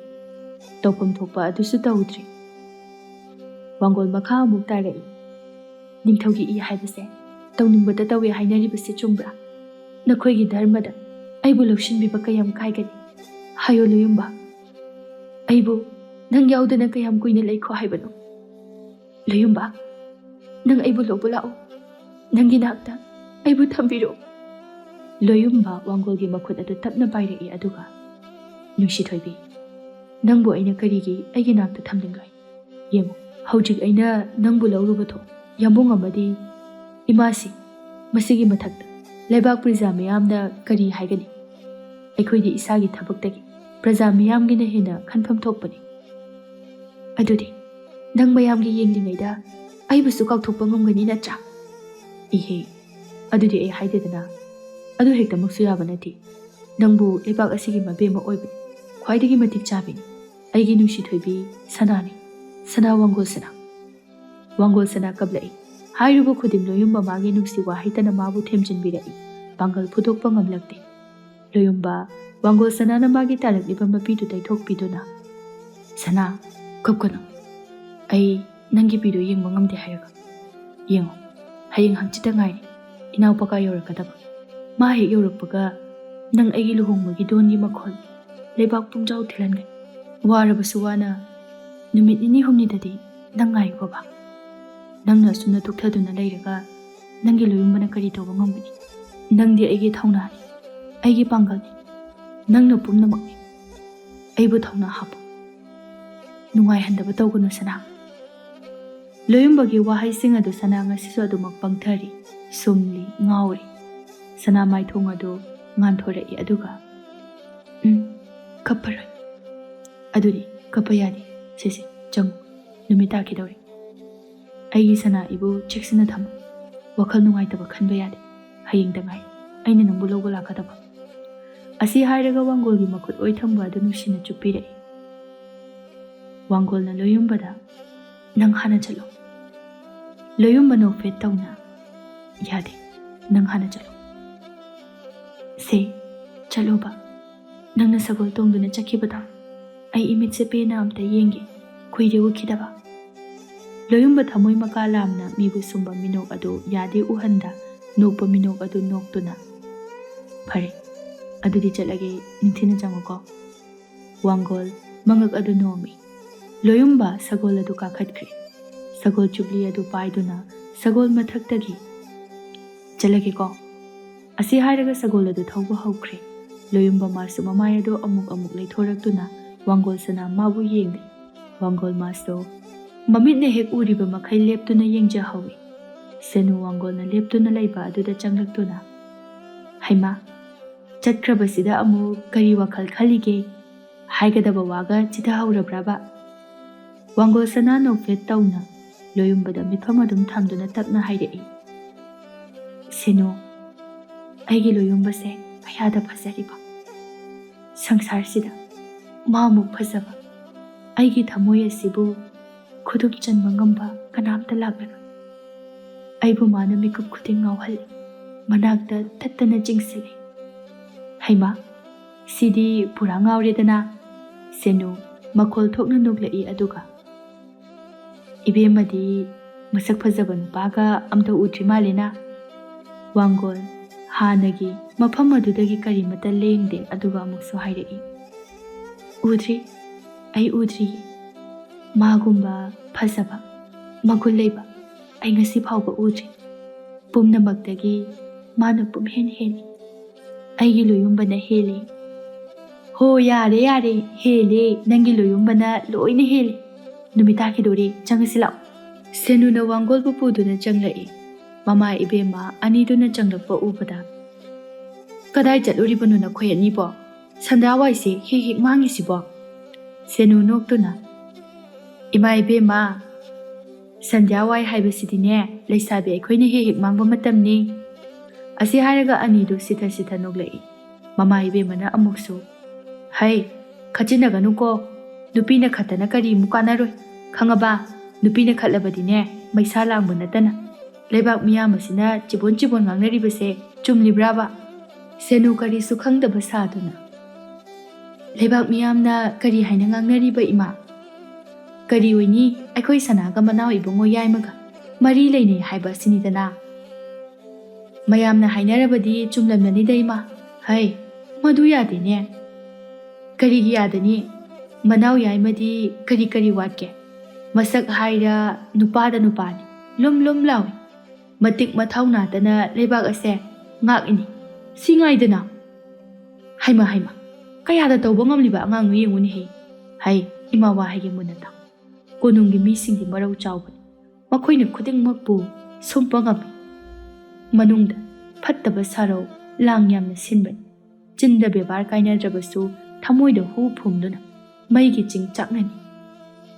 ꯇꯧꯐꯝ ꯊꯣꯛꯄ ꯑꯗꯨꯁꯨ ꯇꯧꯗ꯭ꯔꯤ꯫ ꯋꯥꯡꯒꯣꯜ ꯃꯈꯥ ꯑꯃꯨꯛ ꯇꯥꯔꯛꯏ, ꯅꯤꯡꯊꯧꯒꯤ ꯏ ꯍꯥꯏꯕꯁꯦ ꯇꯧꯅꯤꯡꯕꯗ ꯇꯧꯋꯦ ꯍꯥꯏꯅꯔꯤꯕꯁꯤ ꯆꯨꯝꯕ꯭ꯔꯥ? ꯅꯈꯣꯏꯒꯤ ꯙꯔꯃꯗ ꯑꯩꯕꯨ ꯂꯧꯁꯤꯟꯕꯤꯕ ꯀꯌꯥꯝ ꯀꯥꯏꯒꯅꯤ? ꯍꯥꯏꯌꯣ ꯂꯣꯌꯨꯝꯕ, ꯑꯩꯕꯨ ꯅꯪ ꯌꯥꯎꯗꯅ ꯀꯌꯥꯝ ꯀꯨꯏꯅ ꯂꯩꯈꯣ ꯍꯥꯏꯕꯅꯣ? ꯂꯣꯌꯨꯝꯕ, ꯅꯪ ꯑꯩꯕꯨ ꯂꯧꯕ ꯂꯥꯛꯑꯣ, ꯅꯪꯒꯤ ꯅꯥꯛꯇ ꯑꯩꯕꯨ ꯊꯝꯕꯤꯔꯣ꯫ ꯂꯣꯌꯨꯝꯕ ꯋꯥꯡꯒꯣꯜꯒꯤ ꯃꯈꯨꯠ ꯑꯗꯨ ꯇꯞꯅ ꯄꯥꯏꯔꯛꯏ ꯑꯗꯨꯒ, ꯅꯨꯡꯁꯤꯊꯣꯏꯕꯤ, ꯅꯪꯕꯨ ꯑꯩꯅ ꯀꯔꯤꯒꯤ ꯑꯩꯒꯤ ꯅꯥꯛꯇ ꯊꯝꯅꯤꯡꯂꯣꯏ? ꯌꯦꯡꯉꯨ, ꯍꯧꯖꯤꯛ ꯑꯩꯅ ꯅꯪꯕꯨ ꯂꯧꯔꯨꯕꯗꯣ ꯌꯥꯝꯕꯨꯡ ꯑꯃꯗꯤ ꯏꯃꯥꯁꯤ, ꯃꯁꯤꯒꯤ ꯃꯊꯛꯇ ꯂꯩꯕꯥꯛ ꯄ꯭ꯔꯖꯥ ꯃꯌꯥꯝꯅ ꯀꯔꯤ ꯍꯥꯏꯒꯅꯤ? ꯑꯩꯈꯣꯏꯗꯤ ꯏꯁꯥꯒꯤ ꯊꯕꯛꯇꯒꯤ ꯄ꯭ꯔꯖꯥ ꯃꯤꯌꯥꯝꯒꯤꯅ ꯍꯦꯟꯅ ꯈꯟꯐꯝ ꯊꯣꯛꯄꯅꯤ꯫ ꯑꯗꯨꯗꯤ ꯅꯪ ꯃꯌꯥꯝꯒꯤ ꯌꯦꯡꯂꯤꯉꯩꯗ ꯑꯩꯕꯨꯁꯨ ꯀꯥꯎꯊꯣꯛꯄ ꯉꯝꯒꯅꯤ ꯅꯠꯇ꯭ꯔꯥ? ꯏꯍꯦ, ꯑꯗꯨꯗꯤ ꯑꯩ ꯍꯥꯏꯗꯦꯗꯅ, ꯑꯗꯨ ꯍꯦꯛꯇꯃꯛꯁꯨ ꯌꯥꯕ ꯅꯠꯇꯦ. ꯅꯪꯕꯨ ꯂꯩꯕꯥꯛ ꯑꯁꯤꯒꯤ ꯃꯕꯦꯝꯃ ꯑꯣꯏꯕꯅꯤ, ꯈ꯭ꯋꯥꯏꯗꯒꯤ ꯃꯇꯤꯛ ꯆꯥꯕꯤꯅꯤ. ꯑꯩꯒꯤ ꯅꯨꯡꯁꯤ ꯊꯣꯏꯕꯤ ꯁꯅꯥꯅꯤ, ꯁꯅꯥ ꯋꯥꯡꯒꯣꯜ ꯁꯅꯥ. ꯋꯥꯡꯒꯣꯜ ꯁꯅꯥ ꯀꯞꯂꯛꯏ. ꯍꯥꯏꯔꯤꯕ ꯈꯨꯗꯤꯡ ꯂꯣꯌꯨꯝꯕ ꯃꯥꯒꯤ ꯅꯨꯡꯁꯤ ꯋꯥꯍꯩꯇꯅ ꯃꯥꯕꯨ ꯊꯦꯝꯖꯤꯟꯕꯤꯔꯛꯏ. ꯄꯥꯡꯒꯜ ꯐꯨꯗꯣꯛꯄ ꯉꯝꯂꯛꯇꯦ. ꯂꯣꯌꯨꯝꯕ ꯋꯥꯡꯒꯣꯜ ꯁꯅꯥꯅ ꯃꯥꯒꯤ ꯇꯥꯔꯛꯂꯤꯕ ꯃꯄꯤꯗꯨ ꯇꯩꯊꯣꯛꯄꯤꯗꯨꯅ, ꯁꯅꯥ, ꯀꯞꯀꯅꯨ. ꯑꯩ ꯅꯪꯒꯤ ꯄꯤꯗꯨ ꯌꯦꯡꯕ ꯉꯝꯗꯦ ꯍꯥꯏꯔꯒ. ꯌꯦꯡꯉꯣ, ꯍꯌꯦꯡ ꯍꯪꯆꯤꯠꯇ ꯉꯥꯏꯔꯦ ꯏꯅꯥꯎꯄꯥꯀꯥ ꯌꯧꯔꯛꯀꯗꯕ. ꯃꯥ ꯍꯦꯛ ꯌꯧꯔꯛꯄꯒ ꯅꯪ ꯑꯩꯒꯤ ꯂꯨꯍꯣꯡꯕꯒꯤ ꯗꯣꯟꯒꯤ ꯃꯈꯣꯜ ꯂꯩꯕꯥꯛ ꯄꯨꯡꯖꯥꯎ ꯊꯤꯜꯍꯟꯒꯅꯤ. ꯋꯥꯔꯕꯁꯨ ꯋꯥꯅ ꯅꯨꯃꯤꯠ ꯅꯤꯅꯤ ꯍꯨꯝꯅꯤꯗꯗꯤ ꯅꯪ ꯉꯥꯏꯌꯨꯀꯣ ꯕꯥ. ꯅꯪꯅ ꯑꯁꯨꯝꯅ ꯇꯨꯛꯊꯗꯨꯅ ꯂꯩꯔꯒ ꯅꯪꯒꯤ ꯂꯣꯌꯨꯝꯕꯅ ꯀꯔꯤ ꯇꯧꯕ ꯉꯝꯒꯅꯤ? ꯅꯪꯗꯤ ꯑꯩꯒꯤ ꯊꯧꯅꯥꯅꯤ, ꯑꯩꯒꯤ ꯄꯥꯡꯒꯜꯅꯤ, ꯅꯪꯅ ꯄꯨꯝꯅꯃꯛꯅꯤ. ꯑꯩꯕꯨ ꯊꯧꯅꯥ ꯍꯥꯞꯄꯨ, ꯅꯨꯡꯉꯥꯏꯍꯟꯗꯕ ꯇꯧꯒꯅꯨ ꯁꯅꯥ. ꯂꯣꯌꯨꯝꯕꯒꯤ ꯋꯥꯍꯩꯁꯤꯡ ꯑꯗꯨ ꯁꯅꯥ ꯉꯁꯤꯁꯨ ꯑꯗꯨꯃꯛ ꯄꯪꯊꯔꯤ, ꯁꯨꯝꯂꯤ, ꯉꯥꯎꯔꯤ. ꯁꯅꯥ ꯃꯥꯏꯊꯣꯡ ꯑꯗꯨ ꯉꯥꯟꯊꯣꯔꯛꯏ ꯑꯗꯨꯒ ꯀꯞꯄꯔꯣꯏ. ꯑꯗꯨꯗꯤ ꯀꯞꯄ ꯌꯥꯗꯦ. ꯁꯤꯁꯦ ꯆꯪꯉꯨ, ꯅꯨꯃꯤꯠ ꯇꯥꯈꯤꯗꯧꯔꯦ. ꯑꯩꯒꯤ ꯁꯅꯥ ꯏꯕꯨ ꯆꯦꯛꯁꯤꯟꯅ ꯊꯝꯃꯨ. ꯋꯥꯈꯜ ꯅꯨꯡꯉꯥꯏꯇꯕ ꯈꯟꯕ ꯌꯥꯗꯦ. ꯍꯌꯦꯡꯗ ꯉꯥꯏ ꯑꯩꯅ ꯅꯪꯕꯨ ꯂꯧꯕ ꯂꯥꯛꯀꯗꯕ. ꯑꯁꯤ ꯍꯥꯏꯔꯒ ꯋꯥꯡꯒꯣꯜꯒꯤ ꯃꯈꯨꯠ ꯑꯣꯏ ꯊꯪꯕ ꯑꯗꯨ ꯅꯨꯡꯁꯤꯅ ꯆꯨꯞꯄꯤꯔꯛꯏ. ꯋꯥꯡꯒꯣꯜꯅ ꯂꯣꯌꯨꯝꯕꯗ, ꯅꯪ ꯍꯥꯟꯅ ꯆꯠꯂꯣ. ꯂꯣꯌꯨꯝꯕ ꯅꯣꯛꯐꯦꯠ ꯇꯧꯅ, ꯌꯥꯗꯦ, ꯅꯪ ꯍꯥꯟꯅ ꯆꯠꯂꯣ. ꯁꯦ, ꯆꯠꯂꯣꯕ. ꯅꯪꯅ ꯁꯒꯣꯜ ꯇꯣꯡꯗꯨꯅ ꯆꯠꯈꯤꯕꯗꯣ ꯑꯩ ꯏꯃꯤꯠꯁꯦ ꯄꯦꯟꯅ ꯑꯝꯇ ꯌꯦꯡꯒꯦ, ꯀꯨꯏꯔꯦ ꯎꯈꯤꯗꯕ. ꯂꯣꯌꯨꯝꯕ ꯊꯃꯣꯏ ꯃꯀꯥ ꯂꯥꯝꯅ ꯃꯤꯕꯨ ꯁꯨꯝꯕ ꯃꯤꯅꯣꯛ ꯑꯗꯨ ꯌꯥꯗꯦ ꯎꯍꯟꯗ ꯅꯣꯛꯄ ꯃꯤꯅꯣꯛ ꯑꯗꯨ ꯅꯣꯛꯇꯨꯅ, ꯐꯔꯦ, ꯑꯗꯨꯗꯤ ꯆꯠꯂꯒꯦ, ꯅꯤꯡꯊꯤꯅ ꯆꯪꯉꯨꯀꯣ. ꯋꯥꯡꯒꯣꯜ ꯃꯉꯛ ꯑꯗꯨ ꯅꯣꯝꯃꯤ. ꯂꯣꯌꯨꯝꯕ ꯁꯒꯣꯜ ꯑꯗꯨ ꯀꯥꯈꯠꯈ꯭ꯔꯦ. ꯁꯒꯣꯜ ꯆꯨꯞꯂꯤ ꯑꯗꯨ パꯏꯗꯨꯅ ꯁꯒꯣꯜ ꯃꯊꯛꯇꯒꯤ, ꯆꯠꯂꯒꯦꯀꯣ. ꯑꯁꯤ ꯍꯥꯏꯔꯒ ꯁꯒꯣꯜ ꯑꯗꯨ ꯊꯧꯕ ꯍꯧꯈ꯭ꯔꯦ. ꯂꯣꯌꯨꯝꯕ ꯃꯥꯁꯨ ꯃꯃꯥꯏ ꯑꯗꯨ ꯑꯃꯨꯛ ꯑꯃꯨꯛ ꯂꯩꯊꯣꯔꯛꯇꯨꯅ ꯋꯥꯡꯒꯣꯜ ꯁꯅꯥ ꯃꯥꯕꯨ ꯌꯦꯡꯂꯤ. ꯋꯥꯡꯒꯣꯜ ꯃꯥꯁꯨ ꯃꯃꯤꯠꯅ ꯍꯦꯛ ꯎꯔꯤꯕ ꯃꯈꯩ ꯂꯦꯞꯇꯨꯅ ꯌꯦꯡꯖꯍꯧꯏ. ꯁꯦꯅꯨ ꯋꯥꯡꯒꯣꯜꯅ ꯂꯦꯞꯇꯨꯅ ꯂꯩꯕ ꯑꯗꯨꯗ ꯆꯪꯂꯛꯇꯨꯅ, ꯍꯩꯃꯥ, ꯆꯠꯈ꯭ꯔꯕꯁꯤꯗ ꯑꯃꯨꯛ ꯀꯔꯤ ꯋꯥꯈꯜ ꯈꯜꯂꯤꯒꯦ? ꯍꯥꯏꯒꯗꯕ ꯋꯥꯒ ꯆꯤꯊꯍꯧꯔꯕ꯭ꯔꯕ? ꯋꯥꯡꯒꯣꯜ ꯁꯅꯥ ꯅꯣꯛꯐꯦꯠ ꯇꯧꯅ ꯂꯣꯌꯨꯝꯕꯗ ꯃꯤꯠꯐꯝ ꯑꯗꯨꯝ ꯊꯝꯗꯨꯅ ꯇꯞꯅ ꯍꯥꯏꯔꯛꯏ. ꯁꯦꯅꯨ, ꯑꯩꯒꯤ ꯂꯣꯌꯨꯝꯕꯁꯦ ꯀꯌꯥꯗ ꯐꯖꯔꯤꯕ! ꯁꯪꯁꯥꯔꯁꯤꯗ ꯃꯥꯃꯨꯛ ꯐꯖꯕ ꯑꯩꯒꯤ ꯊꯃꯣꯏ ꯑꯁꯤꯕꯨ ꯈꯨꯗꯨꯝ ꯆꯟꯕ ꯉꯝꯕ ꯀꯅꯥꯝꯇ ꯂꯥꯛꯂꯔꯣꯏ. ꯑꯩꯕꯨ ꯃꯥꯅ ꯃꯤꯀꯨꯞ ꯈꯨꯗꯤꯡ ꯉꯥꯎꯍꯜꯂꯤ, ꯃꯅꯥꯛꯇ ꯊꯠꯇꯅ ꯆꯤꯡꯁꯤꯜꯂꯤ. ꯍꯩꯃꯥ, ꯁꯤꯗꯤ ꯄꯨꯔꯥ ꯉꯥꯎꯔꯦꯗꯅ. ꯁꯦꯅꯨ ꯃꯈꯣꯜ ꯊꯣꯛꯅ ꯅꯣꯛꯂꯛꯏ ꯑꯗꯨꯒ, ꯏꯕꯦꯝꯃꯗꯤ ꯃꯁꯛ ꯐꯖꯕ ꯅꯨꯄꯥꯒ ꯑꯝꯇ ꯎꯗ꯭ꯔꯤ ꯃꯥꯜꯂꯦꯅ. ꯋꯥꯡꯒꯣꯜ ꯍꯥꯟꯅꯒꯤ ꯃꯐꯝ ꯑꯗꯨꯗꯒꯤ ꯀꯔꯤꯃꯇ ꯂꯦꯡꯗꯦ ꯑꯗꯨꯒ ꯑꯃꯨꯛꯁꯨ ꯍꯥꯏꯔꯛꯏ. ꯎꯗ꯭ꯔꯤ, ꯑꯩ ꯎꯗ꯭ꯔꯤꯌꯦ. ꯃꯥꯒꯨꯝꯕ ꯐꯖꯕ, ꯃꯒꯨꯟ ꯂꯩꯕ ꯑꯩ ꯉꯁꯤ ꯐꯥꯎꯕ ꯎꯗ꯭ꯔꯤ. ꯄꯨꯝꯅꯃꯛꯇꯒꯤ ꯃꯥꯅ ꯄꯨꯝꯍꯦꯟ ꯍꯦꯜꯂꯤ. ꯑꯩꯒꯤ ꯂꯣꯌꯨꯝꯕꯅ ꯍꯦꯜꯂꯤ. ꯍꯣ, ꯌꯥꯔꯦ ꯌꯥꯔꯦ, ꯍꯦꯜꯂꯦ, ꯅꯪꯒꯤ ꯂꯣꯌꯨꯝꯕꯅ ꯂꯣꯏꯅ ꯍꯦꯜꯂꯤ. ꯅꯨꯃꯤꯠ ꯇꯥꯈꯤꯗꯣꯔꯦ, ꯆꯪꯉꯁꯤ ꯂꯥꯛꯑꯣ. ꯁꯦꯅꯨꯅ ꯋꯥꯡꯒꯣꯜꯕꯨ ꯄꯨꯗꯨꯅ ꯆꯪꯂꯛꯏ. ꯃꯃꯥ ꯏꯕꯦꯝꯃ ꯑꯅꯤꯗꯨꯅ ꯆꯪꯂꯛꯄ ꯎꯕꯗ, ꯀꯗꯥꯏ ꯆꯠꯂꯨꯔꯤꯕꯅꯣ ꯅꯈꯣꯏ ꯑꯅꯤꯕꯣ? ꯁꯟꯗ꯭ꯌꯥꯋꯥꯏꯁꯦ ꯍꯦꯛ ꯍꯦꯛ ꯃꯥꯡꯉꯤꯁꯤꯕꯣ? ꯁꯦꯅꯨ ꯅꯣꯛꯇꯨꯅ, ꯏꯃꯥ ꯏꯕꯦꯝꯃ, ꯁꯟꯗ꯭ꯌꯥꯋꯥꯏ ꯍꯥꯏꯕꯁꯤꯗꯤꯅꯦ ꯂꯩꯁꯥꯕꯤ ꯑꯩꯈꯣꯏꯅ ꯍꯦꯛ ꯍꯦꯛ ꯃꯥꯡꯕ ꯃꯇꯝꯅꯤ. ꯑꯁꯤ ꯍꯥꯏꯔꯒ ꯑꯅꯤꯗꯨ ꯁꯤꯊ ꯁꯤꯊ ꯅꯣꯛꯂꯛꯏ. ꯃꯃꯥ ꯏꯕꯦꯝꯃꯅ ꯑꯃꯨꯛꯁꯨ, ꯍꯩ, ꯈꯠꯆꯤꯟꯅꯒꯅꯨꯀꯣ. ꯅꯨꯄꯤꯅ ꯈꯠꯇꯅ ꯀꯔꯤꯃꯨꯛ ꯀꯥꯟꯅꯔꯣꯏ, ꯈꯪꯉꯕ? ꯅꯨꯄꯤꯅ ꯈꯠꯂꯕꯗꯤꯅꯦ ꯃꯩꯁꯥ ꯂꯥꯡꯕ ꯅꯠꯇꯅ ꯂꯩꯕꯥꯛ ꯃꯤꯌꯥꯝ ꯑꯁꯤꯅ ꯆꯤꯕꯣꯟ ꯆꯤꯕꯣꯟ ꯉꯥꯡꯅꯔꯤꯕꯁꯦ ꯆꯨꯝꯂꯤꯕ꯭ꯔꯥꯕ? ꯁꯦꯅꯨ ꯀꯔꯤꯁꯨ ꯈꯪꯗꯕ ꯁꯥꯗꯨꯅ, ꯂꯩꯕꯥꯛ ꯃꯤꯌꯥꯝꯅ ꯀꯔꯤ ꯍꯥꯏꯅ ꯉꯥꯡꯅꯔꯤꯕ ꯏꯃꯥ? ꯀꯔꯤ ꯑꯣꯏꯅꯤ, ꯑꯩꯈꯣꯏ ꯁꯅꯥꯒ ꯃꯅꯥꯎ ꯏꯕꯨꯡꯉꯣ ꯌꯥꯏꯃꯒ ꯃꯔꯤ ꯂꯩꯅꯩ ꯍꯥꯏꯕ ꯑꯁꯤꯅꯤꯗꯅ. ꯃꯌꯥꯝꯅ ꯍꯥꯏꯅꯔꯕꯗꯤ ꯆꯨꯝꯂꯝꯂꯅꯤꯗ ꯏꯃꯥ. ꯍꯩ, ꯃꯗꯨ ꯌꯥꯗꯦꯅꯦ. ꯀꯔꯤꯒꯤ ꯌꯥꯗꯅꯤ? ꯃꯅꯥꯎ ꯌꯥꯏꯃꯗꯤ ꯀꯔꯤ ꯀꯔꯤ ꯋꯥꯠꯀꯦ? ꯃꯁꯛ ꯍꯥꯏꯔ ꯅꯨꯄꯥꯗ ꯅꯨꯄꯥꯅꯤ, ꯂꯨꯝ ꯂꯨꯝ ꯂꯥꯎꯏ. ꯃꯇꯤꯛ ꯃꯊꯧ ꯅꯥꯗꯅ ꯂꯩꯕꯥꯛ ꯑꯁꯦ ꯉꯥꯛꯏꯅꯤ. ꯁꯤ ꯉꯥꯏꯗꯅ. ꯍꯩꯃꯥ ꯍꯩꯃꯥ, ꯀꯌꯥꯗ ꯇꯧꯕ ꯉꯝꯂꯤꯕ ꯑꯉꯥꯡꯅꯣ ꯌꯦꯡꯉꯨꯅꯦꯍꯦ. ꯍꯩ, ꯏꯃꯥ ꯋꯥ ꯍꯥꯏꯒꯦ ꯃꯨꯟꯅ ꯇꯥꯎ. ꯀꯣꯅꯨꯡꯒꯤ ꯃꯤꯁꯤꯡꯗꯤ ꯃꯔꯧ ꯆꯥꯎꯕꯅꯤ. ꯃꯈꯣꯏꯅ ꯈꯨꯗꯤꯡꯃꯛꯄꯨ ꯁꯨꯝꯄ ꯉꯝꯃꯤ. ꯃꯅꯨꯡꯗ ꯐꯠꯇꯕ ꯁꯥꯔꯧ ꯂꯥꯡ ꯌꯥꯝꯅ ꯁꯤꯟꯕꯅꯤ. ꯆꯤꯟꯗ ꯕꯦꯕꯥꯔ ꯀꯥꯏꯅꯗ꯭ꯔꯕꯁꯨ ꯊꯃꯣꯏꯗ ꯍꯨ ꯐꯨꯝꯗꯨꯅ ꯃꯩꯒꯤ ꯆꯤꯡ ꯆꯥꯛꯅꯅꯤ.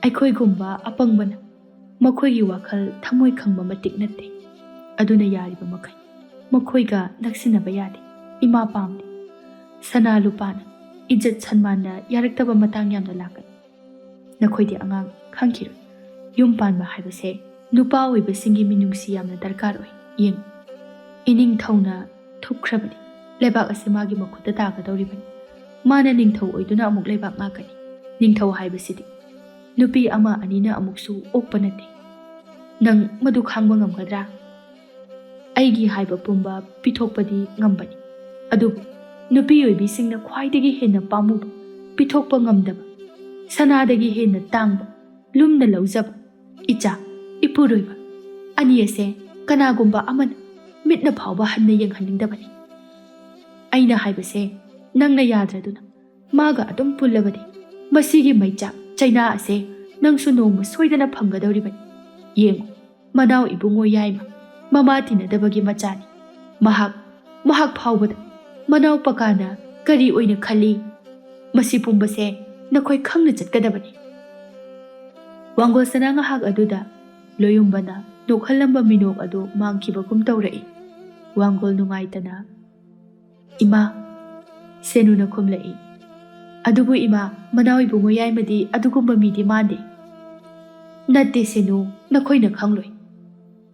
ꯑꯩꯈꯣꯏꯒꯨꯝꯕ ꯑꯄꯪꯕꯅ ꯃꯈꯣꯏꯒꯤ ꯋꯥꯈꯜ ꯊꯃꯣꯏ ꯈꯪꯕ ꯃꯇꯤꯛ ꯅꯠꯇꯦ ꯑꯗꯨꯅ ꯌꯥꯔꯤꯕ ꯃꯈꯩ ꯃꯈꯣꯏꯒ ꯅꯛꯁꯤꯟꯅꯕ ꯌꯥꯗꯦ ꯏꯃꯥ ꯄꯥꯝꯗꯦ ꯁꯅꯥ ꯂꯨꯄꯥꯅ ꯏज्ꯖꯠ ꯁꯟꯃꯥꯟꯅ ꯌꯥꯔꯛꯇꯕ ꯃꯇꯥꯡ ꯌꯥꯝꯅ ꯂꯥꯛꯀꯅꯤ ꯅꯈꯣꯏꯗꯤ ꯑꯉꯥꯡ ꯈꯪꯈꯤꯔꯣꯏ ꯌꯨꯝ ꯄꯥꯟꯕ ꯍꯥꯏꯕꯁꯦ ꯅꯨꯄꯥ ꯑꯣꯏꯕꯁꯤꯡꯒꯤ ꯃꯤꯅꯨꯡꯁꯤ ꯌꯥꯝꯅ ꯗꯔꯀꯥꯔ ꯑꯣꯏ ꯌꯦꯡꯉꯨ ꯏꯅꯤꯡꯊꯧꯅ ꯊꯨꯞꯈ꯭ꯔꯕꯗꯤ ꯂꯩꯕꯥꯛ ꯑꯁꯤ ꯃꯥꯒꯤ ꯃꯈꯨꯠꯇ ꯇꯥꯒꯗꯧꯔꯤꯕꯅꯤ ꯃꯥꯅ ꯅꯤꯡꯊꯧ ꯑꯣꯏꯗꯨꯅ ꯑꯃꯨꯛ ꯂꯩꯕꯥꯛ ꯉꯥꯛꯀꯅꯤ ꯅꯤꯡꯊꯧ ꯍꯥꯏꯕꯁꯤꯗꯤ ꯅꯨꯄꯤ ꯑꯃ ꯑꯅꯤꯅ ꯑꯃꯨꯛꯁꯨ ꯑꯣꯛꯄ ꯅꯠꯇꯦ ꯅꯪ ꯃꯗꯨ ꯈꯥꯡꯕ ꯉꯝꯒꯗ꯭ꯔꯥ ꯑꯩꯒꯤ ꯍꯥꯏꯕ ꯄꯨꯝꯕ ꯄꯤꯊꯣꯛꯄꯗꯤ ꯉꯝꯕꯅꯤ ꯑꯗꯨꯕꯨ ꯅꯨꯄꯤ ꯑꯣꯏꯕꯤꯁꯤꯡꯅ ꯈ꯭ꯋꯥꯏꯗꯒꯤ ꯍꯦꯟꯅ ꯄꯥꯝꯃꯨꯕ ꯄꯤꯊꯣꯛꯄ ꯉꯝꯗꯕ ꯁꯅꯥꯗꯒꯤ ꯍꯦꯟꯅ ꯇꯥꯡꯕ ꯂꯨꯝꯅ ꯂꯧꯖꯕ ꯏꯆꯥ ꯏꯄꯨꯔꯣꯏꯕ ꯑꯅꯤ ꯑꯁꯦ ꯀꯅꯥꯒꯨꯝꯕ ꯑꯃꯅ ꯃꯤꯠꯅ ꯐꯥꯎꯕ ꯍꯟꯅ ꯌꯦꯡꯍꯟꯅꯤꯡꯗꯕꯅꯤ ꯑꯩꯅ ꯍꯥꯏꯕꯁꯦ ꯅꯪꯅ ꯌꯥꯗ꯭ꯔꯗꯨꯅ ꯃꯥꯒ ꯑꯗꯨꯝ ꯄꯨꯜꯂꯕꯗꯤ ꯃꯁꯤꯒꯤ ꯃꯩꯆꯥꯛ ꯆꯩꯅꯥ ꯑꯁꯦ ꯅꯪꯁꯨ ꯅꯣꯡꯃ ꯁꯣꯏꯗꯅ ꯐꯪꯒꯗꯧꯔꯤꯕꯅꯤ ꯌꯦꯡꯉꯨ ꯃꯅꯥꯎ ꯏꯕꯨꯡꯉꯣ ꯌꯥꯏꯃ ꯃꯃꯥ ꯇꯤꯟꯅꯗꯕꯒꯤ ꯃꯆꯥꯅꯤ ꯃꯍꯥꯛ ꯐꯥꯎꯕꯗ ꯃꯅꯥꯎ ꯄꯀꯥꯅ ꯀꯔꯤ ꯑꯣꯏꯅ ꯈꯜꯂꯤ ꯃꯁꯤ ꯄꯨꯝꯕꯁꯦ ꯅꯈꯣꯏ ꯈꯪꯅ ꯆꯠꯀꯗꯕꯅꯤ ꯋꯥꯡꯒꯣꯜ ꯁꯅꯥ ꯉꯥꯏꯍꯥꯛ ꯑꯗꯨꯗ ꯂꯣꯌꯨꯝꯕꯅ ꯅꯣꯛꯍꯜꯂꯝꯕ ꯃꯤꯅꯣꯛ ꯑꯗꯨ ꯃꯥꯡꯈꯤꯕꯒꯨꯝ ꯇꯧꯔꯛꯏ ꯋꯥꯡꯒꯣꯜ ꯅꯨꯡꯉꯥꯏꯇꯅ ꯏꯃꯥ ꯁꯦꯅꯨꯅ ꯈꯨꯝꯂꯛꯏ ꯑꯗꯨꯕꯨ ꯏꯃꯥ ꯃꯅꯥꯎ ꯏꯕꯨꯡꯉꯣ ꯌꯥꯏꯃꯗꯤ ꯑꯗꯨꯒꯨꯝꯕ ꯃꯤꯗꯤ ꯃꯥꯟꯗꯦ ꯅꯠꯇꯦ ꯁꯦꯅꯨ ꯅꯈꯣꯏꯅ ꯈꯪꯂꯣꯏ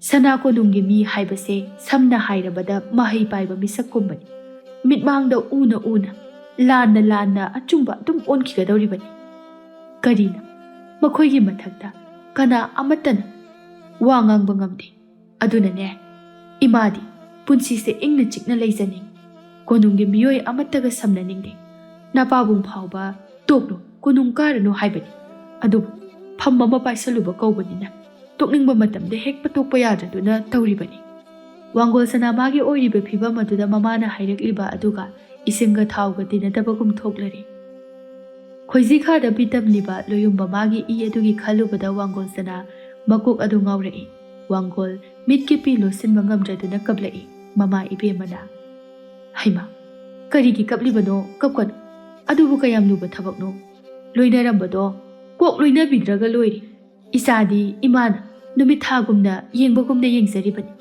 ꯁꯅꯥ ꯀꯣꯅꯨꯡꯒꯤ ꯃꯤ ꯍꯥꯏꯕꯁꯦ ꯁꯝꯅ ꯍꯥꯏꯔꯕꯗ ꯃꯍꯩ ꯄꯥꯏꯕ ꯃꯤꯁꯛꯀꯨꯝꯕꯅꯤ ꯃꯤꯠꯃꯥꯡꯗ ꯎꯅ ꯎꯅ ꯂꯥꯟꯅ ꯂꯥꯟꯅ ꯑꯆꯨꯝꯕ ꯑꯗꯨꯝ ꯑꯣꯟꯈꯤꯒꯗꯧꯔꯤꯕꯅꯤ ꯀꯔꯤꯅ ꯃꯈꯣꯏꯒꯤ ꯃꯊꯛꯇ ꯀꯅꯥ ꯑꯃꯠꯇꯅ ꯋꯥ ꯉꯥꯡꯕ ꯉꯝꯗꯦ ꯑꯗꯨꯅꯅꯦ ꯏꯃꯥꯗꯤ ꯄꯨꯟꯁꯤꯁꯦ ꯏꯪꯅ ꯆꯤꯛꯅ ꯂꯩꯖꯅꯤꯡ ꯀꯣꯅꯨꯡꯒꯤ ꯃꯤꯑꯣꯏ ꯑꯃꯠꯇꯒ ꯁꯝꯅꯅꯤꯡꯗꯦ ꯅꯄꯥꯕꯨꯡ ꯐꯥꯎꯕ ꯇꯣꯛꯂꯣ ꯀꯣꯅꯨꯡ ꯀꯥꯔꯅꯨ ꯍꯥꯏꯕꯅꯤ ꯑꯗꯨꯕꯨ ꯐꯝ ꯑꯃ ꯄꯥꯏꯁꯜꯂꯨꯕ ꯀꯧꯕꯅꯤꯅ ꯇꯣꯛꯅꯤꯡꯕ ꯃꯇꯝꯗ ꯍꯦꯛꯄ ꯇꯣꯛꯄ ꯌꯥꯗ꯭ꯔꯗꯨꯅ ꯇꯧꯔꯤꯕꯅꯤ ꯋꯥꯡꯒꯣꯜ ꯁꯅꯥ ꯃꯥꯒꯤ ꯑꯣꯏꯔꯤꯕ ꯐꯤꯕꯝ ꯑꯗꯨꯗ ꯃꯃꯥꯅ ꯍꯥꯏꯔꯛꯂꯤꯕ ꯑꯗꯨꯒ ꯏꯁꯤꯡꯒ ꯊꯥꯎꯒ ꯇꯤꯟꯅꯗꯕꯒꯨꯝ ꯊꯣꯛꯂꯔꯤ ꯈꯣꯏꯖꯤꯈꯥꯗ ꯄꯤꯇꯝꯂꯤꯕ ꯂꯣꯌꯨꯝꯕ ꯃꯥꯒꯤ ꯏ ꯑꯗꯨꯒꯤ ꯈꯜꯂꯨꯕꯗ ꯋꯥꯡꯒꯣꯜ ꯁꯅꯥ ꯃꯀꯣꯛ ꯑꯗꯨ ꯉꯥꯎꯔꯛꯏ ꯋꯥꯡꯒꯣꯜ ꯃꯤꯠꯀꯤ ꯄꯤ ꯂꯣꯠꯁꯤꯟꯕ ꯉꯝꯗ꯭ꯔꯗꯨꯅ ꯀꯞꯂꯛꯏ ꯃꯃꯥ ꯏꯕꯦꯝꯃꯅ ꯍꯩꯃꯥ ꯀꯔꯤꯒꯤ ꯀꯞꯂꯤꯕꯅꯣ ꯀꯞꯀꯅꯨ ꯑꯗꯨꯕꯨ ꯀꯌꯥꯝ ꯂꯨꯕ ꯊꯕꯛꯅꯣ ꯂꯣꯏꯅꯔꯝꯕꯗꯣ ꯀꯣꯛ ꯂꯣꯏꯅꯕꯤꯗ꯭ꯔꯒ ꯂꯣꯏꯔꯤ ꯏꯆꯥꯗꯤ ꯏꯃꯥꯅ ꯅꯨꯃꯤꯠ ꯊꯥꯒꯨꯝꯅ ꯌꯦꯡꯕꯒꯨꯝꯅ ꯌꯦꯡꯖꯔꯤꯕꯅꯤ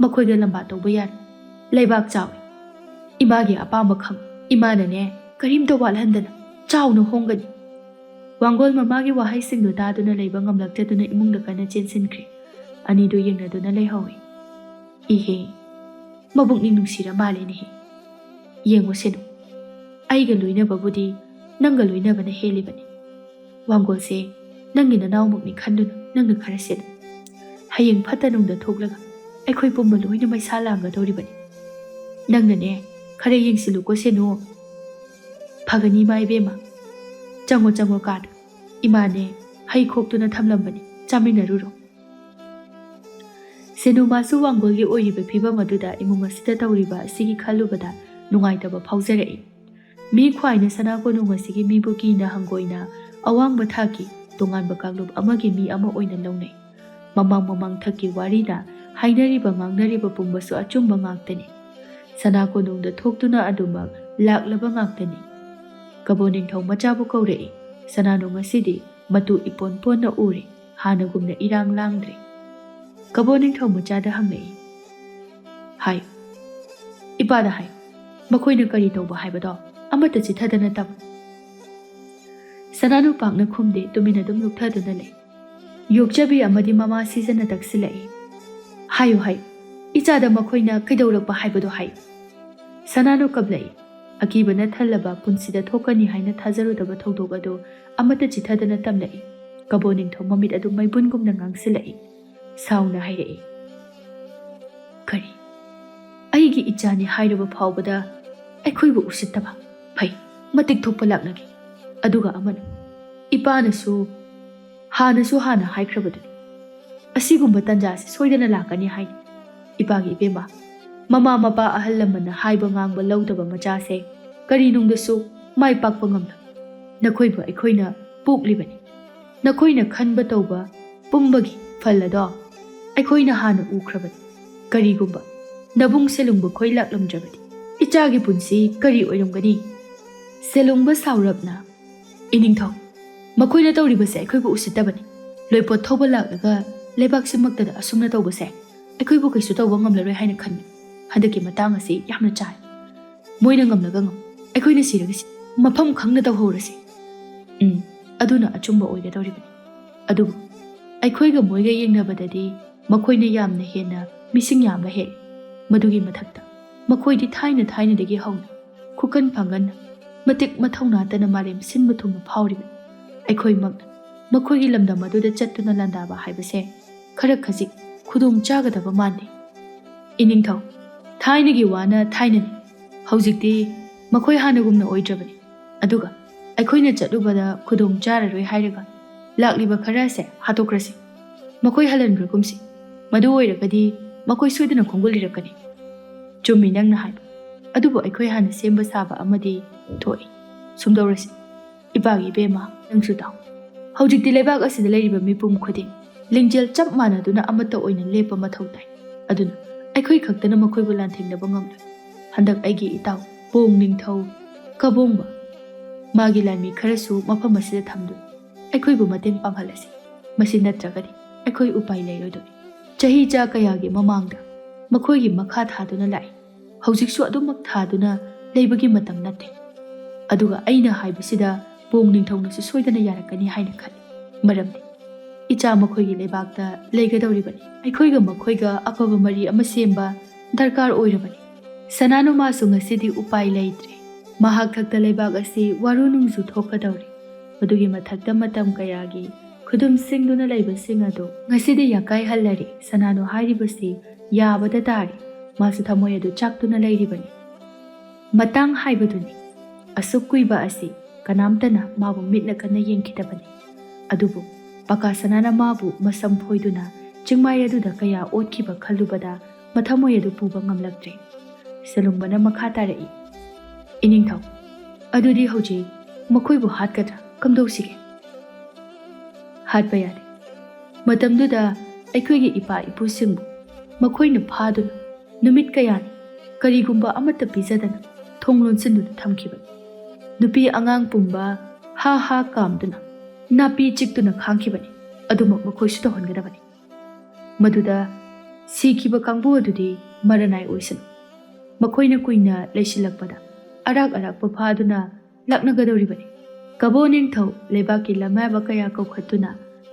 ꯃꯈꯣꯏꯒ ꯂꯝꯕꯥ ꯇꯧꯕ ꯌꯥꯔꯦ ꯂꯩꯕꯥꯛ ꯆꯥꯎꯏ ꯏꯃꯥꯒꯤ ꯑꯄꯥꯝꯕ ꯈꯪ ꯏꯃꯥꯅꯅꯦ ꯀꯔꯤꯝꯇ ꯋꯥꯠꯍꯟꯗꯅ ꯆꯥꯎꯅ ꯍꯣꯡꯒꯅꯤ ꯋꯥꯡꯒꯣꯜ ꯃꯃꯥꯒꯤ ꯋꯥꯍꯩꯁꯤꯡꯗꯨ ꯇꯥꯗꯨꯅ ꯂꯩꯕ ꯉꯝꯂꯛꯇꯗꯨꯅ ꯏꯃꯨꯡꯗ ꯀꯟꯅ ꯆꯦꯟꯁꯤꯟꯈ꯭ꯔꯦ ꯑꯅꯤꯗꯨ ꯌꯦꯡꯅꯗꯨꯅ ꯂꯩꯍꯧꯏ ꯏꯍꯦ ꯃꯕꯨꯛꯅꯤꯡ ꯅꯨꯡꯁꯤꯔ ꯃꯥꯜꯂꯦꯅꯦꯍꯦ ꯌꯦꯡꯉꯨ ꯁꯦꯅꯨ ꯑꯩꯒ ꯂꯣꯏꯅꯕꯕꯨꯗꯤ ꯅꯪꯒ ꯂꯣꯏꯅꯕꯅ ꯍꯦꯜꯂꯤꯕꯅꯤ ꯋꯥꯡꯒꯣꯜꯁꯦ ꯅꯪꯒꯤ ꯅꯅꯥꯎꯃꯛꯅꯤ ꯈꯟꯗꯨꯅ ꯅꯪꯅ ꯈꯔ ꯁꯦꯟꯅꯨ ꯍꯌꯦꯡ ꯐꯠꯇ ꯅꯨꯡꯗ ꯊꯣꯛꯂꯒ ꯑꯩꯈꯣꯏ ꯄꯨꯝꯕ ꯂꯣꯏꯅ ꯃꯩꯁꯥ ꯂꯥꯡꯒꯗꯧꯔꯤꯕꯅꯤ ꯅꯪꯅꯅꯦ ꯈꯔ ꯌꯦꯡꯁꯤꯜꯂꯨꯀꯣ ꯁꯦꯅꯨ ꯐꯒꯅꯤ ꯏꯃꯥ ꯏꯕꯦꯝꯃ ꯆꯪꯉꯣ ꯀꯥꯗ ꯏꯃꯥꯅꯦ ꯍꯩ ꯈꯣꯛꯇꯨꯅ ꯊꯝꯂꯝꯕꯅꯤ ꯆꯥꯃꯤꯟꯅꯔꯨꯔꯣ ꯁꯦꯅꯨ ꯃꯥꯁꯨ ꯋꯥꯡꯒꯣꯜꯒꯤ ꯑꯣꯏꯔꯤꯕ ꯐꯤꯕꯝ ꯑꯗꯨꯗ ꯏꯃꯨꯡ ꯑꯁꯤꯗ ꯇꯧꯔꯤꯕ ꯑꯁꯤꯒꯤ ꯈꯜꯂꯨꯕꯗ ꯅꯨꯡꯉꯥꯏꯇꯕ ꯐꯥꯎꯖꯔꯛꯏ ꯃꯤ ꯈ꯭ꯋꯥꯏꯅ ꯁꯅꯥ ꯀꯣꯅꯨꯡ ꯑꯁꯤꯒꯤ ꯃꯤꯕꯨ ꯀꯤꯅ ꯍꯪꯒꯣꯏꯅ ꯑꯋꯥꯡꯕ ꯊꯥꯛꯀꯤ ꯇꯣꯉꯥꯟꯕ ꯀꯥꯡꯂꯨꯞ ꯑꯃꯒꯤ ꯃꯤ ꯑꯃ ꯑꯣꯏꯅ ꯂꯧꯅꯩ ꯃꯃꯥꯡ ꯊꯛꯀꯤ ꯋꯥꯔꯤꯅ ꯍꯥꯏꯅꯔꯤꯕ ꯉꯥꯡꯅꯔꯤꯕ ꯄꯨꯝꯕꯁꯨ ꯑꯆꯨꯝꯕ ꯉꯥꯛꯇꯅꯤ ꯁꯅꯥ ꯀꯣꯅꯨꯡꯗ ꯊꯣꯛꯇꯨꯅ ꯑꯗꯨꯃꯛ ꯂꯥꯛꯂꯕ ꯉꯥꯛꯇꯅꯤ ꯀꯕꯣ ꯅꯤꯡꯊꯧ ꯃꯆꯥꯕꯨ ꯀꯧꯔꯛꯏ ꯁꯅꯥꯅꯨ ꯉꯁꯤꯗꯤ ꯃꯇꯨ ꯏꯄꯣꯟ ꯄꯣꯟꯅ ꯎꯔꯦ ꯍꯥꯟꯅꯒꯨꯝꯅ ꯏꯔꯥꯡ ꯂꯥꯡꯗ꯭ꯔꯦ ꯀꯕꯣ ꯅꯤꯡꯊꯧ ꯃꯆꯥꯗ ꯍꯪꯂꯛꯏ ꯍꯥꯏꯌꯨ ꯏꯄꯥꯗ ꯍꯥꯏꯌꯨ ꯃꯈꯣꯏꯅ ꯀꯔꯤ ꯇꯧꯕ ꯍꯥꯏꯕꯗꯣ ꯑꯃꯠꯇ ꯆꯤꯊꯗꯅ ꯇꯝꯃꯨ ꯁꯅꯥꯅꯨ ꯄꯥꯛꯅ ꯈꯨꯝꯗꯦ ꯇꯨꯃꯤꯟꯅ ꯑꯗꯨꯝ ꯂꯨꯞꯊꯗꯨꯅ ꯂꯩ ꯌꯣꯛꯆꯕꯤ ꯑꯃꯗꯤ ꯃꯃꯥ ꯁꯤꯖꯟꯅ ꯇꯛꯁꯤꯜꯂꯛꯏ ꯍꯥꯏꯌꯨ ꯏꯆꯥꯗ ꯃꯈꯣꯏꯅ ꯀꯩꯗꯧꯔꯛꯄ ꯍꯥꯏꯕꯗꯣ ꯍꯥꯏꯌꯨ ꯁꯅꯥꯅꯨ ꯀꯞꯂꯛꯏ ꯑꯀꯤꯕꯅ ꯊꯜꯂꯕ ꯄꯨꯟꯁꯤꯗ ꯊꯣꯛꯀꯅꯤ ꯍꯥꯏꯅ ꯊꯥꯖꯔꯨꯗꯕ ꯊꯧꯗꯣꯛ ꯑꯗꯨ ꯑꯃꯠꯇ ꯆꯤꯊꯗꯅ ꯇꯝꯂꯛꯏ ꯀꯕꯣ ꯅꯤꯡꯊꯧ ꯃꯃꯤꯠ ꯑꯗꯨ ꯃꯩꯕꯨꯟꯒꯨꯝꯅ ꯉꯥꯡꯁꯤꯜꯂꯛꯏ ꯁꯥꯎꯅ ꯍꯥꯏꯔꯛꯏ ꯀꯔꯤ ꯑꯩꯒꯤ ꯏꯆꯥꯅꯤ ꯍꯥꯏꯔꯕ ꯐꯥꯎꯕꯗ ꯑꯩꯈꯣꯏꯕꯨ ꯎꯁꯤꯠꯇꯕ ꯐꯩ ꯃꯇꯤꯛ ꯊꯣꯛꯄ ꯂꯥꯛꯅꯒꯦ ꯑꯗꯨꯒ ꯑꯃꯅ ꯏꯄꯥꯅꯁꯨ ꯍꯥꯟꯅ ꯍꯥꯏꯈ꯭ꯔꯕꯗꯨꯅꯤ ꯑꯁꯤꯒꯨꯝꯕ ꯇꯟꯖꯥꯁꯤ ꯁꯣꯏꯗꯅ ꯂꯥꯛꯀꯅꯤ ꯍꯥꯏꯅꯤ ꯏꯄꯥꯒꯤ ꯏꯕꯦꯝꯃ ꯃꯃꯥ ꯃꯄꯥ ꯑꯍꯜ ꯂꯃꯟꯅ ꯍꯥꯏꯕ ꯉꯥꯡꯕ ꯂꯧꯗꯕ ꯃꯆꯥꯁꯦ ꯀꯔꯤꯅꯨꯡꯗꯁꯨ ꯃꯥꯏ ꯄꯥꯛꯄ ꯉꯝꯂꯣꯏ ꯅꯈꯣꯏꯕꯨ ꯑꯩꯈꯣꯏꯅ ꯄꯣꯛꯂꯤꯕꯅꯤ ꯅꯈꯣꯏꯅ ꯈꯟꯕ ꯇꯧꯕ ꯄꯨꯝꯕꯒꯤ ꯐꯜ ꯑꯗꯣ ꯑꯩꯈꯣꯏꯅ ꯍꯥꯟꯅ ꯎꯈ꯭ꯔꯕꯅꯤ ꯀꯔꯤꯒꯨꯝꯕ ꯅꯕꯨꯡ ꯁꯦꯂꯨꯡꯕ ꯈꯣꯏ ꯂꯥꯛꯂꯝꯗ꯭ꯔꯕꯗꯤ ꯏꯆꯥꯒꯤ ꯄꯨꯟꯁꯤ ꯀꯔꯤ ꯑꯣꯏꯔꯝꯒꯅꯤ ꯁꯦꯂꯨꯡꯕ ꯁꯥꯎꯔꯞꯅ ꯏꯅꯤꯡꯊꯧ ꯃꯈꯣꯏꯅ ꯇꯧꯔꯤꯕꯁꯦ ꯑꯩꯈꯣꯏꯕꯨ ꯎꯁꯤꯠꯇꯕꯅꯤ ꯂꯣꯏꯄꯣꯠ ꯊꯧꯕ ꯂꯥꯛꯂꯒ ꯂꯩꯕꯥꯛꯁꯤꯃꯛꯇꯗ ꯑꯁꯨꯝꯅ ꯇꯧꯕꯁꯦ ꯑꯩꯈꯣꯏꯕꯨ ꯀꯩꯁꯨ ꯇꯧꯕ ꯉꯝꯂꯔꯣꯏ ꯍꯥꯏꯅ ꯈꯟꯕꯅꯤ꯫ ꯍꯟꯗꯛꯀꯤ ꯃꯇꯥꯡ ꯑꯁꯤ ꯌꯥꯝꯅ ꯆꯥꯏ꯫ ꯃꯣꯏꯅ ꯉꯝꯂꯒ ꯑꯩꯈꯣꯏꯅ ꯁꯤꯔꯒꯁꯤ ꯃꯐꯝ ꯈꯪꯅ ꯇꯧꯍꯧꯔꯁꯤ꯫ ꯑꯗꯨꯅ ꯑꯆꯨꯝꯕ ꯑꯣꯏꯒꯗꯧꯔꯤꯕꯅꯤ꯫ ꯑꯗꯨꯕꯨ ꯑꯩꯈꯣꯏꯒ ꯃꯣꯏꯒ ꯌꯦꯡꯅꯕꯗꯗꯤ ꯃꯈꯣꯏꯅ ꯌꯥꯝꯅ ꯍꯦꯟꯅ ꯃꯤꯁꯤꯡ ꯌꯥꯝꯕ ꯍꯦꯜꯂꯤ꯫ ꯃꯗꯨꯒꯤ ꯃꯊꯛꯇ ꯃꯈꯣꯏꯗꯤ ꯊꯥꯏꯅꯗꯒꯤ ꯍꯧꯅ ꯈꯨꯀꯟ ꯐꯥꯡꯒꯟꯅ ꯃꯇꯤꯛ ꯃꯊꯧ ꯅꯥꯇꯅ ꯃꯥꯂꯦꯝ ꯁꯤꯟꯕ ꯊꯨꯡꯅ ꯐꯥꯎꯔꯤꯕꯅꯤ꯫ ꯑꯩꯈꯣꯏꯃꯛꯅ ꯃꯈꯣꯏꯒꯤ ꯂꯝꯗꯝ ꯑꯗꯨꯗ ꯆꯠꯇꯨꯅ ꯂꯥꯟꯗꯥꯕ ꯍꯥꯏꯕꯁꯦ ꯈꯔ ꯈꯖꯤꯛ ꯈꯨꯗꯣꯡ ꯆꯥꯒꯗꯕ ꯃꯥꯟꯗꯦ꯫ ꯏꯅꯤꯡꯊꯧ, ꯊꯥꯏꯅꯒꯤ ꯋꯥꯅ ꯊꯥꯏꯅꯅꯤ꯫ ꯍꯧꯖꯤꯛꯇꯤ ꯃꯈꯣꯏ ꯍꯥꯟꯅꯒꯨꯝꯅ ꯑꯣꯏꯗ꯭ꯔꯕꯅꯤ꯫ ꯑꯗꯨꯒ ꯑꯩꯈꯣꯏꯅ ꯆꯠꯂꯨꯕꯗ ꯈꯨꯗꯣꯡ ꯆꯥꯔꯔꯣꯏ ꯍꯥꯏꯔꯒ ꯂꯥꯛꯂꯤꯕ ꯈꯔꯁꯦ ꯍꯥꯠꯇꯣꯛꯈ꯭ꯔꯁꯤ꯫ ꯃꯈꯣꯏ ꯍꯜꯍꯟꯈ꯭ꯔꯒꯨꯝꯁꯤ꯫ ꯃꯗꯨ ꯑꯣꯏꯔꯒꯗꯤ ꯃꯈꯣꯏ ꯁꯣꯏꯗꯅ ꯈꯣꯡꯒꯨꯜ ꯂꯤꯔꯛꯀꯅꯤ꯫ ꯆꯨꯝꯃꯤ ꯅꯪꯅ ꯍꯥꯏꯕ꯫ ꯑꯗꯨꯕꯨ ꯑꯩꯈꯣꯏ ꯍꯥꯟꯅ ꯁꯦꯝꯕ ꯁꯥꯕ ꯑꯃꯗꯤ ꯊꯣꯛꯏ꯫ ꯁꯨꯝꯗꯧꯔꯁꯤ꯫ ꯏꯄꯥꯒꯤ ꯏꯕꯦꯝꯃ, ꯅꯪꯁꯨ ꯇꯥꯎ꯫ ꯍꯧꯖꯤꯛꯇꯤ ꯂꯩꯕꯥꯛ ꯑꯁꯤꯗ ꯂꯩꯔꯤꯕ ꯃꯤꯄꯨꯝ ꯈꯨꯗꯤꯡ ꯂꯤꯡꯖꯦꯜ ꯆꯞ ꯃꯥꯟꯅꯗꯨꯅ ꯑꯃꯠꯇ ꯑꯣꯏꯅ ꯂꯦꯞꯄ ꯃꯊꯧ ꯇꯥꯏ꯫ ꯑꯗꯨꯅ ꯑꯩꯈꯣꯏ ꯈꯛꯇꯅ ꯃꯈꯣꯏꯕꯨ ꯂꯥꯟꯊꯦꯡꯅꯕ ꯉꯝꯂꯣꯏ꯫ ꯍꯟꯗꯛ ꯑꯩꯒꯤ ꯏꯇꯥꯎ ꯄꯣꯡ ꯅꯤꯡꯊꯧ ꯀꯕꯣꯡꯕ ꯃꯥꯒꯤ ꯂꯥꯟꯃꯤ ꯈꯔꯁꯨ ꯃꯐꯝ ꯑꯁꯤꯗ ꯊꯝꯗꯨꯅ ꯑꯩꯈꯣꯏꯕꯨ ꯃꯇꯦꯡ ꯄꯥꯡꯍꯜꯂꯁꯤ꯫ ꯃꯁꯤ ꯅꯠꯇ꯭ꯔꯒꯗꯤ ꯑꯩꯈꯣꯏ ꯎꯄꯥꯏ ꯂꯩꯔꯣꯏꯗꯣꯏ꯫ ꯆꯍꯤ ꯆꯥ ꯀꯌꯥꯒꯤ ꯃꯃꯥꯡꯗ ꯃꯈꯣꯏꯒꯤ ꯃꯈꯥ ꯊꯥꯗꯨꯅ ꯂꯥꯛꯏ꯫ ꯍꯧꯖꯤꯛꯁꯨ ꯑꯗꯨꯃꯛ ꯊꯥꯗꯨꯅ ꯂꯩꯕꯒꯤ ꯃꯇꯝ ꯅꯠꯇꯦ꯫ ꯑꯗꯨꯒ ꯑꯩꯅ ꯍꯥꯏꯕꯁꯤꯗ ꯄꯣꯡ ꯅꯤꯡꯊꯧꯅꯁꯨ ꯁꯣꯏꯗꯅ ꯌꯥꯔꯛꯀꯅꯤ ꯍꯥꯏꯅ ꯈꯜꯂꯤ꯫ ꯃꯔꯝꯗꯤ ꯏꯆꯥ ꯃꯈꯣꯏꯒꯤ ꯂꯩꯕꯥꯛꯇ ꯂꯩꯒꯗꯧꯔꯤꯕꯅꯤ꯫ ꯑꯩꯈꯣꯏꯒ ꯃꯈꯣꯏꯒ ꯑꯐꯕ ꯃꯔꯤ ꯑꯃ ꯁꯦꯝꯕ ꯗꯔꯀꯥꯔ ꯑꯣꯏꯔꯕꯅꯤ꯫ ꯁꯅꯥꯅꯨꯃꯥꯁꯨ ꯉꯁꯤꯗꯤ ꯎꯄꯥꯏ ꯂꯩꯇ꯭ꯔꯦ꯫ ꯃꯍꯥꯛ ꯈꯛꯇ ꯂꯩꯕꯥꯛ ꯑꯁꯤ ꯋꯥꯔꯨ ꯅꯨꯡꯖꯨ ꯊꯣꯛꯀꯗꯧꯔꯤ꯫ ꯃꯗꯨꯒꯤ ꯃꯊꯛꯇ ꯃꯇꯝ ꯀꯌꯥꯒꯤ ꯈꯨꯗꯨꯝꯁꯤꯡꯗꯨꯅ ꯂꯩꯕꯁꯤꯡ ꯑꯗꯨ ꯉꯁꯤꯗꯤ ꯌꯥꯀꯥꯏꯍꯜꯂꯔꯤ꯫ ꯁꯅꯥꯅꯨ ꯍꯥꯏꯔꯤꯕꯁꯤ ꯌꯥꯕꯗ ꯇꯥꯔꯤ꯫ ꯃꯥꯁꯨ ꯊꯃꯣꯏ ꯑꯗꯨ ꯆꯥꯛꯇꯨꯅ ꯂꯩꯔꯤꯕꯅꯤ꯫ ꯃꯇꯥꯡ ꯍꯥꯏꯕꯗꯨꯅꯤ꯫ ꯑꯁꯨꯛ ꯀꯨꯏꯕ ꯑꯁꯤ ꯀꯅꯥꯝꯇꯅ ꯃꯥꯕꯨ ꯃꯤꯠꯅ ꯀꯟꯅ ꯌꯦꯡꯈꯤꯗꯕꯅꯤ꯫ ꯑꯗꯨꯕꯨ ꯄꯀꯥ ꯁꯅꯥꯅ ꯃꯥꯕꯨ ꯃꯁꯝ ꯐꯣꯏꯗꯨꯅ ꯆꯤꯡꯃꯥꯏ ꯑꯗꯨꯗ ꯀꯌꯥ ꯑꯣꯠꯈꯤꯕ ꯈꯜꯂꯨꯕꯗ ꯃꯊꯃꯣꯏ ꯑꯗꯨ ꯄꯨꯕ ꯉꯝꯂꯛꯇ꯭ꯔꯦ꯫ ꯁꯦꯂꯨꯡꯕꯅ ꯃꯈꯥ ꯇꯥꯔꯛꯏ꯫ ꯏꯅꯤꯡꯊꯧ, ꯑꯗꯨꯗꯤ ꯍꯧꯖꯤꯛ ꯃꯈꯣꯏꯕꯨ ꯍꯥꯠꯀꯗ꯭ꯔꯥ? ꯀꯝꯗꯧꯁꯤꯒꯦ? ꯍꯥꯠꯄ ꯌꯥꯗꯦ꯫ ꯃꯇꯝꯗꯨꯗ ꯑꯩꯈꯣꯏꯒꯤ ꯏꯄꯥ ꯏꯄꯨꯁꯤꯡꯕꯨ ꯃꯈꯣꯏꯅ ꯐꯥꯗꯨꯅ ꯅꯨꯃꯤꯠ ꯀꯌꯥꯅꯤ ꯀꯔꯤꯒꯨꯝꯕ ꯑꯃꯠꯇ ꯄꯤꯖꯗꯅ ꯊꯣꯡ ꯂꯣꯟꯁꯤꯟꯗꯨꯅ ꯊꯝꯈꯤꯕꯅꯤ꯫ ꯅꯨꯄꯤ ꯑꯉꯥꯡ ꯄꯨꯝꯕ ꯍꯥ ꯍꯥ ꯀꯥꯝꯗꯨꯅ ꯅꯥꯄꯤ ꯆꯤꯛꯇꯨꯅ ꯈꯥꯡꯈꯤꯕꯅꯤ꯫ ꯑꯗꯨꯃꯛ ꯃꯈꯣꯏꯁꯨ ꯇꯧꯍꯟꯒꯗꯕꯅꯤ꯫ ꯃꯗꯨꯗ ꯁꯤꯈꯤꯕ ꯀꯥꯡꯕꯨ ꯑꯗꯨꯗꯤ ꯃꯔꯅꯥꯏ ꯑꯣꯏꯁꯅꯨ꯫ ꯃꯈꯣꯏꯅ ꯀꯨꯏꯅ ꯂꯩꯁꯤꯜꯂꯛꯄꯗ ꯑꯔꯥꯛ ꯑꯔꯥꯛꯄ ꯐꯥꯗꯨꯅ ꯂꯥꯛꯅꯒꯗꯧꯔꯤꯕꯅꯤ꯫ ꯀꯕꯣ ꯅꯤꯡꯊꯧ ꯂꯩꯕꯥꯛꯀꯤ ꯂꯝꯌꯥꯕ ꯀꯌꯥ ꯀꯧꯈꯠꯇꯨꯅ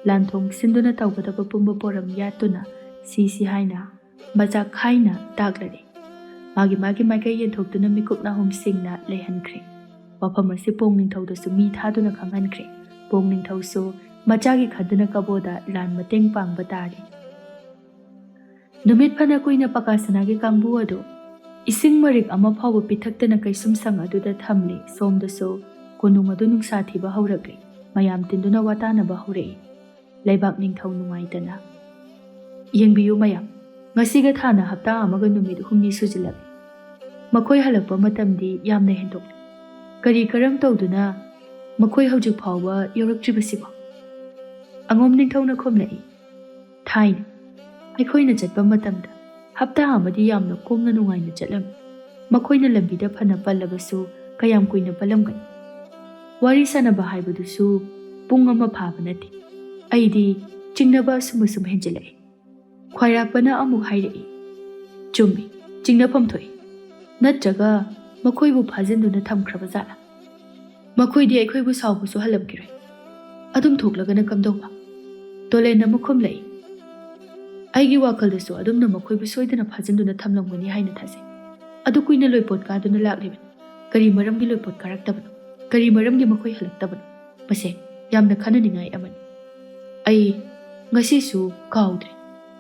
ꯂꯥꯟꯊꯣꯡ ꯁꯤꯟꯗꯨꯅ ꯇꯧꯒꯗꯕ ꯄꯨꯝꯕ ꯄꯣꯔꯝ ꯌꯥꯠꯇꯨꯅ ꯁꯤ ꯍꯥꯏꯅ ꯃꯆꯥ ꯈꯥꯏꯅ ꯇꯥꯛꯂꯔꯤ꯫ ꯃꯥꯒꯤ ꯃꯥꯏꯀꯩ ꯌꯦꯟꯊꯣꯛꯇꯨꯅ ꯃꯤꯀꯨꯞ ꯅꯥꯍꯨꯝꯁꯤꯡꯅ ꯂꯩꯍꯟꯈ꯭ꯔꯦ꯫ ꯋꯥꯐꯝ ꯑꯁꯤ ꯄꯣꯡ ꯅꯤꯡꯊꯧꯗꯁꯨ ꯃꯤ ꯊꯥꯗꯨꯅ ꯈꯪꯍꯟꯈ꯭ꯔꯦ꯫ ꯄꯣꯡ ꯅꯤꯡꯊꯧꯁꯨ ꯃꯆꯥꯒꯤ ꯈꯟꯗꯨꯅ ꯀꯕꯣꯗ ꯂꯥꯟ ꯃꯇꯦꯡ ꯄꯥꯡꯕ ꯇꯥꯔꯤ꯫ ꯅꯨꯃꯤꯠ ꯐꯅ ꯀꯨꯏꯅ ꯄꯀꯥ ꯁꯅꯥꯒꯤ ꯀꯥꯡꯕꯨ ꯑꯗꯨ ꯏꯁꯤꯡ ꯃꯔꯤꯛ ꯑꯃ ꯐꯥꯎꯕ ꯄꯤꯊꯛꯇꯅ ꯀꯩꯁꯨꯝ ꯁꯪ ꯑꯗꯨꯗ ꯊꯝꯂꯤ꯫ ꯁꯣꯝꯗꯁꯨ ꯀꯣꯅꯨꯡ ꯑꯗꯨ ꯅꯨꯡꯁꯥ ꯊꯤꯕ ꯍꯧꯔꯛꯂꯤ꯫ ꯃꯌꯥꯝ ꯇꯤꯟꯗꯨꯅ ꯋꯥꯇꯥꯅꯕ ꯍꯧꯔꯛꯏ꯫ ꯂꯩꯕꯥꯛ ꯅꯤꯡꯊꯧ ꯅꯨꯡꯉꯥꯏꯇꯅ ꯌꯦꯡꯕꯤꯌꯨ ꯃꯌꯥꯝ, ꯉꯁꯤꯒ ꯊꯥꯅ ꯍꯞꯇꯥ ꯑꯃꯒ ꯅꯨꯃꯤꯠ 6ꯅꯤ ꯁꯨꯖꯤꯜꯂꯛꯂꯤ꯫ ꯃꯈꯣꯏ ꯍꯜꯂꯛꯄ ꯃꯇꯝꯗꯤ ꯌꯥꯝꯅ ꯍꯦꯟꯗꯣꯛꯂꯤ꯫ ꯀꯔꯤ ꯀꯔꯝ ꯇꯧꯗꯨꯅ ꯃꯈꯣꯏ ꯍꯧꯖꯤꯛ ꯐꯥꯎꯕ ꯌꯧꯔꯛꯇ꯭ꯔꯤꯕꯁꯤꯕꯣ? ꯑꯉꯣꯝ ꯅꯤꯡꯊꯧꯅ ꯈꯨꯝꯂꯛꯏ꯫ ꯊꯥꯏꯅ ꯑꯩꯈꯣꯏꯅ ꯆꯠꯄ ꯃꯇꯝꯗ ꯍꯞꯇꯥ ꯑꯃꯗꯤ ꯌꯥꯝꯅ ꯀꯣꯝꯅ ꯅꯨꯡꯉꯥꯏꯅ ꯆꯠꯂꯝꯃꯤ꯫ ꯃꯈꯣꯏꯅ ꯂꯝꯕꯤꯗ ꯐꯅ ꯄꯜꯂꯕꯁꯨ ꯀꯌꯥꯝ ꯀꯨꯏꯅ ꯄꯜꯂꯝꯒꯅꯤ? ꯋꯥꯔꯤ ꯁꯥꯅꯕ ꯍꯥꯏꯕꯗꯨꯁꯨ ꯄꯨꯡ ꯑꯃ ꯐꯥꯕ ꯅꯠꯇꯦ꯫ ꯑꯩꯗꯤ ꯆꯤꯡꯅꯕ ꯑꯁꯨꯝ ꯍꯦꯟꯖꯤꯜꯂꯛꯏ꯫ ꯈ꯭ꯋꯥꯏꯔꯥꯛꯄꯅ ꯑꯃꯨꯛ ꯍꯥꯏꯔꯛꯏ꯫ ꯆꯨꯝꯃꯤ, ꯆꯤꯡꯅꯐꯝ ꯊꯣꯛꯏ꯫ ꯅꯠꯇ꯭ꯔꯒ ꯃꯈꯣꯏꯕꯨ ꯐꯥꯖꯤꯟꯗꯨꯅ ꯊꯝꯈ꯭ꯔꯕ ꯖꯥꯠꯂꯥ? ꯃꯈꯣꯏꯗꯤ ꯑꯩꯈꯣꯏꯕꯨ ꯁꯥꯎꯕꯁꯨ ꯍꯜꯂꯝꯈꯤꯔꯣꯏ꯫ ꯑꯗꯨꯝ ꯊꯣꯛꯂꯒꯅ ꯀꯝꯗꯧꯕ? ꯇꯣꯂꯦꯟ ꯑꯃꯨꯛ ꯈꯨꯝꯂꯛꯏ꯫ ꯑꯩꯒꯤ ꯋꯥꯈꯜꯗꯁꯨ ꯑꯗꯨꯝꯅ ꯃꯈꯣꯏꯕꯨ ꯁꯣꯏꯗꯅ ꯐꯥꯖꯤꯟꯗꯨꯅ ꯊꯝꯂꯝꯒꯅꯤ ꯍꯥꯏꯅ ꯊꯥꯖꯩ꯫ ꯑꯗꯨ ꯀꯨꯏꯅ ꯂꯣꯏꯄꯣꯠ ꯀꯥꯗꯨꯅ ꯂꯥꯛꯂꯤꯕꯅꯤ꯫ ꯀꯔꯤ ꯃꯔꯝꯒꯤ ꯂꯣꯏꯄꯣꯠ ꯀꯥꯔꯛꯇꯕꯅꯣ? ꯀꯔꯤ ꯃꯔꯝꯒꯤ ꯃꯈꯣꯏ ꯍꯜꯂꯛꯇꯕꯅꯣ? ꯃꯁꯦ ꯌꯥꯝꯅ ꯈꯟꯅꯅꯤꯡꯉꯥꯏ ꯑꯃꯅꯤ꯫ ꯑꯩ ꯉꯁꯤꯁꯨ ꯀꯥꯎꯗ꯭ꯔꯦ꯫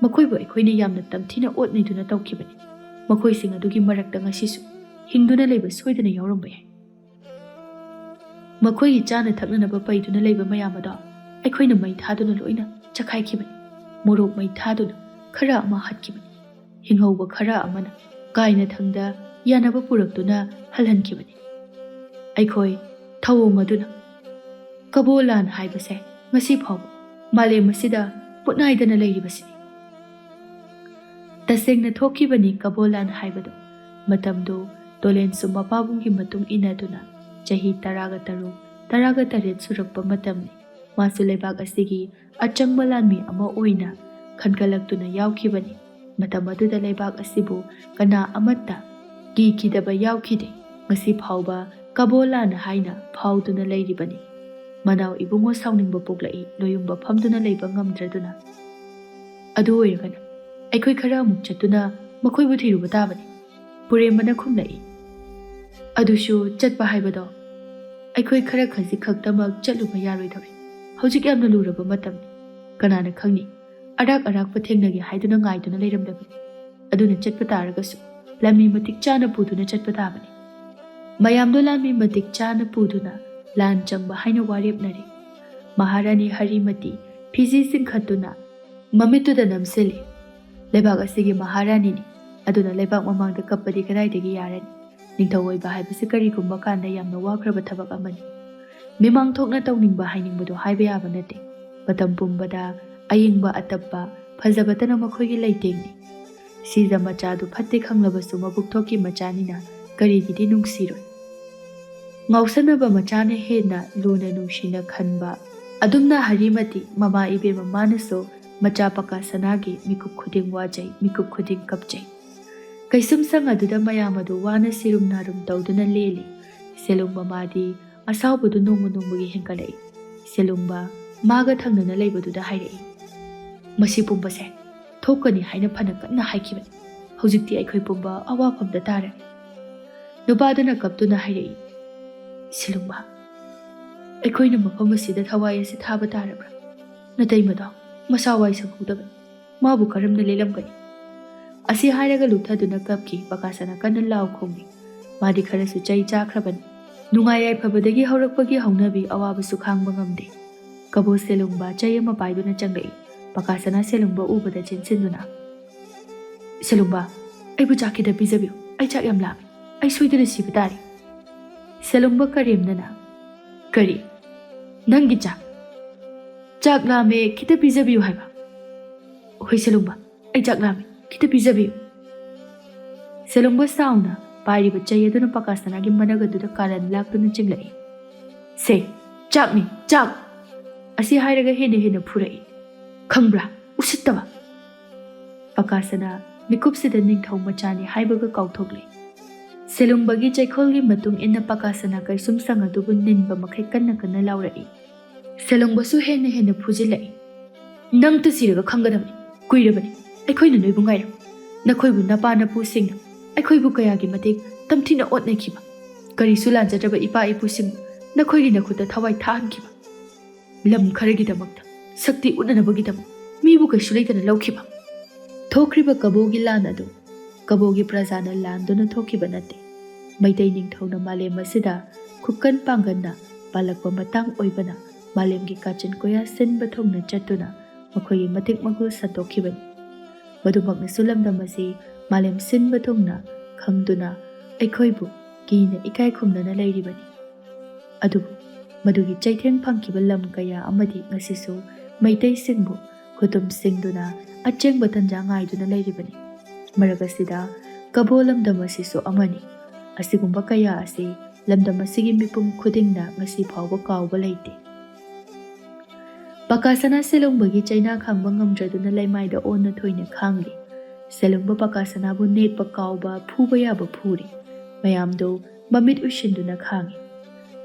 ꯃꯈꯣꯏꯕꯨ ꯑꯩꯈꯣꯏꯅ ꯌꯥꯝꯅ ꯇꯝꯊꯤꯅ ꯑꯣꯠ ꯅꯩꯗꯨꯅ ꯇꯧꯈꯤꯕꯅꯤ꯫ ꯃꯈꯣꯏꯁꯤꯡ ꯑꯗꯨꯒꯤ ꯃꯔꯛꯇ ꯉꯁꯤꯁꯨ ꯍꯤꯡꯗꯨꯅ ꯂꯩꯕ ꯁꯣꯏꯗꯅ ꯌꯥꯎꯔꯝꯕ ꯌꯥꯏ꯫ ꯃꯈꯣꯏꯒꯤ ಚಾನ ꯊꯛꯅꯅꯕ ꯄꯩꯗꯨꯅ ꯂꯩꯕ ꯃꯌꯥꯝ ꯑꯗꯣ ꯑꯩꯈꯣꯏꯅ ꯃꯩ ꯊꯥꯗꯨꯅ ꯂꯣꯏꯅ ꯆꯈꯥꯏꯈꯤꯕꯅꯤ꯫ ꯃꯣꯔꯣꯛ ꯃꯩ ꯊꯥꯗꯨꯅ ꯈꯔ ꯑꯃ ꯍꯠꯈꯤꯕꯅꯤ꯫ ꯍꯤꯡꯍꯧꯕ ꯈꯔ ꯑꯃꯅ ꯀꯥꯏꯅ ꯊꯪꯗ ꯌꯥꯅꯕ ꯄꯨꯔꯛꯇꯨꯅ ꯍꯜꯍꯟꯈꯤꯕꯅꯤ꯫ ꯑꯩꯈꯣꯏ ꯊꯧꯑꯣꯡ ꯑꯗꯨꯅ ꯀꯕꯣ ꯂꯥꯟ ꯍꯥꯏꯕꯁꯦ ꯉꯁꯤ ꯐꯥꯎꯕ ꯃꯥꯂꯦꯝ ꯑꯁꯤꯗ ꯄꯨꯠꯅꯥꯏꯗꯅ ꯂꯩꯔꯤꯕꯁꯤꯅꯤ꯫ ꯇꯁꯦꯡꯅ ꯊꯣꯛꯈꯤꯕꯅꯤ ꯀꯕꯣ ꯂꯥꯟ ꯍꯥꯏꯕꯗꯨ꯫ ꯃꯇꯝꯗꯨ ꯇꯣꯂꯦꯟꯁꯨ ꯃꯄꯥꯕꯨꯡꯒꯤ ꯃꯇꯨꯡ ꯏꯟꯅꯗꯨꯅ ꯆꯍꯤ 13, 18 ꯁꯨꯔꯛꯄ ꯃꯇꯝꯅꯤ꯫ ꯃꯥꯁꯨ ꯂꯩꯕꯥꯛ ꯑꯁꯤꯒꯤ ꯑꯆꯪꯕ ꯂꯥꯟꯃꯤ ꯑꯃ ꯑꯣꯏꯅ ꯈꯟꯒꯠꯂꯛꯇꯨꯅ ꯌꯥꯎꯈꯤꯕꯅꯤ꯫ ꯃꯇꯝ ꯑꯗꯨꯗ ꯂꯩꯕꯥꯛ ꯑꯁꯤꯕꯨ ꯀꯅꯥ ꯑꯃꯠꯇ ꯀꯤꯈꯤꯗꯕ ꯌꯥꯎꯈꯤꯗꯦ꯫ ꯉꯁꯤ ꯐꯥꯎꯕ ꯀꯕꯣ ꯂꯥꯟ ꯍꯥꯏꯅ ꯐꯥꯎꯗꯨꯅ ꯂꯩꯔꯤꯕꯅꯤ꯫ ꯃꯅꯥꯎ ꯏꯕꯨꯡꯉꯣ ꯁꯥꯎꯅꯤꯡꯕ ꯄꯣꯛꯂꯛꯏ, ꯂꯣꯌꯨꯡꯕ ꯐꯝꯗꯨꯅ ꯂꯩꯕ ꯉꯝꯗ꯭ꯔꯗꯨꯅ꯫ ꯑꯗꯨ ꯑꯣꯏꯔꯒꯅ ꯑꯩꯈꯣꯏ ꯈꯔ ꯑꯃꯨꯛ ꯆꯠꯇꯨꯅ ꯃꯈꯣꯏꯕꯨ ꯊꯤꯔꯨꯕ ꯇꯥꯕꯅꯤ꯫ ꯄꯨꯔꯦꯝꯕꯅ ꯈꯨꯝꯂꯛꯏ꯫ ꯑꯗꯨꯁꯨ ꯆꯠꯄ ꯍꯥꯏꯕꯗꯣ ꯑꯩꯈꯣꯏ ꯈꯔ ꯈꯖꯤꯛ ꯈꯛꯇꯃꯛ ꯆꯠꯂꯨꯕ ꯌꯥꯔꯣꯏꯗꯧꯔꯤ꯫ ꯍꯧꯖꯤꯛ ꯌꯥꯝꯅ ꯂꯨꯔꯕ ꯃꯇꯝꯅꯤ꯫ ꯀꯅꯥꯅ ꯈꯪꯅꯤ, ꯑꯔꯥꯛ ꯑꯔꯥꯛꯄ ꯊꯦꯡꯅꯒꯦ ꯍꯥꯏꯗꯨꯅ ꯉꯥꯏꯗꯨꯅ ꯂꯩꯔꯝꯂꯕꯅꯤ꯫ ꯑꯗꯨꯅ ꯆꯠꯄ ꯇꯥꯔꯒꯁꯨ ꯂꯥꯟꯃꯤ ꯃꯇꯤꯛ ꯆꯥꯅ ꯄꯨꯗꯨꯅ ꯆꯠꯄ ꯇꯥꯕꯅꯤ꯫ ꯃꯌꯥꯝꯗꯣ ꯂꯥꯟꯃꯤ ꯃꯇꯤꯛ ꯆꯥꯅ ꯄꯨꯗꯨꯅ ꯂꯥꯟ ꯆꯪꯕ ꯍꯥꯏꯅ ꯋꯥꯔꯦꯞꯅꯔꯦ꯫ ꯃꯍꯥꯔꯥꯅꯤ ꯍꯔꯤꯃꯇꯤ ꯐꯤꯖꯤ ꯆꯤꯡꯈꯠꯇꯨꯅ ꯃꯃꯤꯠꯇꯨꯗ ꯅꯝꯁꯤꯜꯂꯤ꯫ ꯂꯩꯕꯥꯛ ꯑꯁꯤꯒꯤ ꯃꯍꯥꯔꯥꯅꯤꯅꯤ, ꯑꯗꯨꯅ ꯂꯩꯕꯥꯛ ꯃꯃꯥꯡꯗ ꯀꯞꯄꯗꯤ ꯀꯗꯥꯏꯗꯒꯤ ꯌꯥꯔꯅꯤ? ꯅꯤꯡꯊꯧ ꯑꯣꯏꯕ ꯍꯥꯏꯕꯁꯤ ꯀꯔꯤꯒꯨꯝꯕ ꯀꯥꯟꯗ ꯌꯥꯝꯅ ꯋꯥꯈ꯭ꯔꯕ ꯊꯕꯛ ꯑꯃꯅꯤ꯫ ꯃꯤꯃꯥꯡ ꯊꯣꯛꯅ ꯇꯧꯅꯤꯡꯕ ꯍꯥꯏꯅꯤꯡꯕꯗꯣ ꯍꯥꯏꯕ ꯌꯥꯕ ꯅꯠꯇꯦ꯫ ꯃꯇꯝ ꯄꯨꯝꯕꯗ ꯑꯏꯪꯕ ꯑꯇꯞꯄ ꯐꯖꯕꯇꯅ ꯃꯈꯣꯏꯒꯤ ꯂꯩꯇꯦꯡꯅꯤ꯫ ꯁꯤꯖ ꯃꯆꯥꯗꯨ ꯐꯠꯇꯦ ꯈꯪꯂꯕꯁꯨ ꯃꯕꯨꯛ ꯊꯣꯛꯀꯤ ꯃꯆꯥꯅꯤꯅ ꯀꯔꯤꯒꯤꯗꯤ ꯅꯨꯡꯁꯤꯔꯣꯏ? ꯉꯥꯎꯁꯟꯅꯕ ꯃꯆꯥꯅ ꯍꯦꯟꯅ ꯂꯨꯅ ꯅꯨꯡꯁꯤꯅ ꯈꯟꯕ ꯑꯗꯨꯝꯅ ꯍꯔꯤꯃꯇꯤ ꯃꯃꯥ ꯏꯕꯦꯝꯃ ꯃꯥꯅꯁꯨ ꯃꯆꯥ ꯄꯀꯥꯁꯅꯥꯒꯤ ꯃꯤꯀꯨꯞ ꯈꯨꯗꯤꯡ ꯋꯥꯖꯩ, ꯃꯤꯀꯨꯞ ꯈꯨꯗꯤꯡ ꯀꯞꯆꯩ꯫ ꯀꯩꯁꯨꯝꯁꯪ ꯑꯗꯨꯗ ꯃꯌꯥꯝ ꯑꯗꯨ ꯋꯥꯅ ꯁꯤꯔꯨꯝ ꯅꯥꯔꯨꯝ ꯇꯧꯗꯨꯅ ꯂꯦꯜꯂꯤ꯫ ꯁꯦꯂꯨꯡꯕ ꯃꯥꯗꯤ ꯑꯁꯥꯎꯕꯗꯨ ꯅꯣꯡꯃ ꯅꯣꯡꯃꯒꯤ ꯍꯦꯟꯒꯠꯂꯛꯏ꯫ ꯁꯦꯂꯨꯡꯕ ꯃꯥꯒ ꯊꯪꯅꯅ ꯂꯩꯕꯗꯨꯗ ꯍꯥꯏꯔꯛꯏ꯫ ꯃꯁꯤ ꯄꯨꯝꯕꯁꯦ ꯊꯣꯛꯀꯅꯤ ꯍꯥꯏꯅ ꯐꯅ ꯀꯟꯅ ꯍꯥꯏꯈꯤꯕꯅꯤ꯫ ꯍꯧꯖꯤꯛꯇꯤ ꯑꯩꯈꯣꯏ ꯄꯨꯝꯕ ꯑꯋꯥꯐꯝꯗ ꯇꯥꯔꯦ꯫ ꯅꯨꯄꯥꯗꯨꯅ ꯀꯞꯇꯨꯅ ꯍꯥꯏꯔꯛꯏ꯫ ꯁꯦꯂꯨꯡꯕ, ꯑꯩꯈꯣꯏꯅ ꯃꯐꯝ ꯑꯁꯤꯗ ꯊꯋꯥꯏ ꯑꯁꯤ ꯊꯥꯕ ꯇꯥꯔꯕ꯭ꯔꯥ? ꯅꯇꯩꯃꯗꯣ ꯃꯁꯥ ꯋꯥꯏ ꯁꯪꯍꯧꯗꯕꯅꯤ, ꯃꯥꯕꯨ ꯀꯔꯝꯅ ꯂꯦꯜꯂꯝꯒꯅꯤ? ꯑꯁꯤ ꯍꯥꯏꯔꯒ ꯂꯨꯞꯊꯗꯨꯅ ꯀꯞꯈꯤ꯫ ꯄꯀꯥꯁꯅꯥ ꯀꯟꯅ ꯂꯥꯎ ꯈꯣꯡꯏ꯫ ꯃꯥꯗꯤ ꯈꯔꯁꯨ ꯆꯩ ꯆꯥꯈ꯭ꯔꯕꯅꯤ꯫ ꯅꯨꯡꯉꯥꯏ ꯌꯥꯏꯐꯕꯗꯒꯤ ꯍꯧꯔꯛꯄꯒꯤ ꯍꯧꯅꯕꯤ ꯑꯋꯥꯕꯁꯨ ꯈꯥꯡꯕ ꯉꯝꯗꯦ꯫ ꯀꯕꯣ ꯁꯦꯂꯨꯡꯕ ꯆꯩ ꯑꯃ ꯄꯥꯏꯗꯨꯅ ꯆꯪꯂꯛꯏ꯫ ꯄꯀꯥꯁꯅꯥ ꯁꯦꯂꯨꯡꯕ ꯎꯕꯗ ꯆꯦꯟꯁꯤꯟꯗꯨꯅ, ꯁꯦꯂꯨꯡꯕ, ꯑꯩꯕꯨ ꯆꯥꯛ ꯈꯤꯇ ꯄꯤꯖꯕꯤꯌꯨ, ꯑꯩ ꯆꯥꯛ ꯌꯥꯝ ꯂꯥꯝꯃꯤ, ꯑꯩ ꯁꯣꯏꯗꯅ ꯁꯤꯕ ꯇꯥꯔꯦ꯫ ꯁꯦꯂꯨꯡꯕ ꯀꯔꯦꯝꯅꯅ, ꯀꯔꯤ? ꯅꯪꯒꯤ ꯆꯥꯛ ꯂꯥꯝꯃꯦ, ꯈꯤꯇ ꯄꯤꯖꯕꯤꯌꯨ ꯍꯥꯏꯕ? ꯍꯣꯏ ꯁꯦꯂꯨꯡꯕ, ꯑꯩ ꯆꯥꯛ ꯂꯥꯝꯃꯦ, ꯈꯤꯇ ꯄꯤꯖꯕꯤꯌꯨ꯫ ꯁꯦꯂꯨꯡꯕ ꯁꯥꯎꯅ ꯄꯥꯏꯔꯤꯕ ꯆꯩ ꯑꯗꯨꯅ ꯄꯀꯥꯁꯅꯥꯒꯤ ꯃꯅꯒ ꯑꯗꯨꯗ ꯀꯥꯔꯟ ꯂꯥꯛꯇꯨꯅ ꯆꯤꯡꯂꯛꯏ꯫ ꯁꯦ, ꯆꯥꯛꯅꯤ, ꯆꯥꯛ! ꯑꯁꯤ ꯍꯥꯏꯔꯒ ꯍꯦꯟꯅ ꯍꯦꯟꯅ ꯐꯨꯔꯛꯏ꯫ ꯈꯪꯕ꯭ꯔꯥ, ꯎꯁꯤꯠꯇꯕ! ꯄꯀꯥꯁꯅꯥ ꯃꯤꯀꯨꯞꯁꯤꯗ ꯅꯤꯡꯊꯧ ꯃꯆꯥꯅꯤ ꯍꯥꯏꯕꯒ ꯀꯥꯎꯊꯣꯛꯂꯦ꯫ ꯁꯦꯂꯨꯡꯕꯒꯤ ꯆꯩꯈꯣꯜꯒꯤ ꯃꯇꯨꯡ ꯏꯟꯅ ꯄꯀꯥꯁꯅꯥ ꯀꯩꯁꯨꯝꯁꯪ ꯑꯗꯨꯕꯨ ꯅꯤꯟꯕ ꯃꯈꯩ ꯀꯟꯅ ꯀꯟꯅ ꯂꯥꯎꯔꯛꯏ꯫ ꯁꯦꯂꯨꯡꯕꯁꯨ ꯍꯦꯟꯅ ꯍꯦꯟꯅ ꯐꯨꯖꯤꯜꯂꯛꯏ꯫ ꯅꯪꯇ ꯁꯤꯔꯒ ꯈꯪꯒꯗꯕꯅꯤ, ꯀꯨꯏꯔꯕꯅꯤ ꯑꯩꯈꯣꯏꯅ ꯅꯣꯏꯕꯨ ꯉꯥꯏꯔꯝ꯫ ꯅꯈꯣꯏꯕꯨ ꯅꯄꯥ ꯅꯄꯨꯁꯤꯡꯅ ꯑꯩꯈꯣꯏꯕꯨ ꯀꯌꯥꯒꯤ ꯃꯇꯤꯛ ꯇꯝꯊꯤꯅ ꯑꯣꯠꯅꯈꯤꯕ, ꯀꯔꯤꯁꯨ ꯂꯥꯟꯖꯗ꯭ꯔꯕ ꯏꯄꯥ ꯏꯄꯨꯁꯤꯡ ꯅꯈꯣꯏꯒꯤ ꯅꯈꯨꯠꯇ ꯊꯋꯥꯏ ꯊꯥꯍꯟꯈꯤꯕ, ꯂꯝ ꯈꯔꯒꯤꯗꯃꯛꯇ ꯁꯛꯇꯤ ꯎꯠꯅꯅꯕꯒꯤꯗꯃꯛ ꯃꯤꯕꯨ ꯀꯩꯁꯨ ꯂꯩꯇꯅ ꯂꯧꯈꯤꯕ꯫ ꯊꯣꯛꯈ꯭ꯔꯤꯕ ꯀꯕꯣꯒꯤ ꯂꯥꯟ ꯑꯗꯨ ꯀꯕꯣꯒꯤ ꯄ꯭ꯔꯖꯥꯅ ꯂꯥꯟꯗꯨꯅ ꯊꯣꯛꯈꯤꯕ ꯅꯠꯇꯦ꯫ ꯃꯩꯇꯩ ꯅꯤꯡꯊꯧꯅ ꯃꯥꯂꯦꯝ ꯑꯁꯤꯗ ꯈꯨꯛꯀꯟ ꯄꯥꯡꯒꯟꯅ ꯄꯥꯜꯂꯛꯄ ꯃꯇꯥꯡ ꯑꯣꯏꯕꯅ ꯃꯥꯂꯦꯝꯒꯤ ꯀꯥꯆꯤꯟ ꯀꯣꯌꯥ ꯁꯤꯟꯕ ꯊꯨꯡꯅ ꯆꯠꯇꯨꯅ ꯃꯈꯣꯏꯒꯤ ꯃꯇꯤꯛ ꯃꯒꯨꯜ ꯁꯟꯗꯣꯛꯈꯤꯕꯅꯤ꯫ ꯃꯗꯨꯃꯛꯅꯁꯨ ꯂꯝꯗꯝ ꯑꯁꯤ ꯃꯥꯂꯦꯝ ꯁꯤꯟꯕ ꯊꯨꯡꯅ ꯈꯪꯗꯨꯅ ꯑꯩꯈꯣꯏꯕꯨ ꯀꯤꯅ ꯏꯀꯥꯏ ꯈꯨꯝꯅꯅ ꯂꯩꯔꯤꯕꯅꯤ꯫ ꯑꯗꯨꯕꯨ ꯃꯗꯨꯒꯤ ꯆꯩꯊꯦꯡ ꯐꯪꯈꯤꯕ ꯂꯝ ꯀꯌꯥ ꯑꯃꯗꯤ ꯉꯁꯤꯁꯨ ꯃꯩꯇꯩꯁꯤꯡꯕꯨ ꯈꯨꯇꯨꯝꯁꯤꯡꯗꯨꯅ ꯑꯆꯦꯡꯕ ꯇꯟꯖꯥ ꯉꯥꯏꯗꯨꯅ ꯂꯩꯔꯤꯕꯅꯤ꯫ ꯃꯔꯛ ꯑꯁꯤꯗ ꯀꯕꯣ ꯂꯝꯗꯝ ꯑꯁꯤꯁꯨ ꯑꯃꯅꯤ꯫ ꯑꯁꯤꯒꯨꯝꯕ ꯀꯌా ꯑꯁꯤ ꯂꯝꯗꯝ ꯑꯁꯤꯒꯤ ꯃꯤꯄꯨꯝ ꯈꯨꯗꯤꯡꯅ ꯉꯁꯤ ꯐꯥꯎꯕ ꯀꯥꯎꯕ ꯂꯩꯇꯦ꯫ ꯄꯀꯥꯁꯅꯥ ꯁꯦꯂꯨꯡꯕꯒꯤ ꯆꯩꯅꯥ ꯈꯥꯡꯕ ꯉꯝꯗ꯭ꯔꯗꯨꯅ ꯂꯩꯃꯥꯏꯗ ꯑꯣꯟꯅ ꯊꯣꯏꯅ ꯈꯥꯡꯂꯤ꯫ ꯁꯦꯂꯨꯡꯕ ꯄꯀꯥꯁꯅꯥꯕꯨ ꯅꯦꯠꯄ ꯀꯥꯎꯕ ꯐꯨꯕ ꯌꯥꯕ ꯐꯨꯔꯤ꯫ ꯃꯌꯥꯝꯗꯣ ꯃꯃꯤꯠ ꯎꯏꯁꯤꯟꯗꯨꯅ ꯈꯥꯡꯉꯤ꯫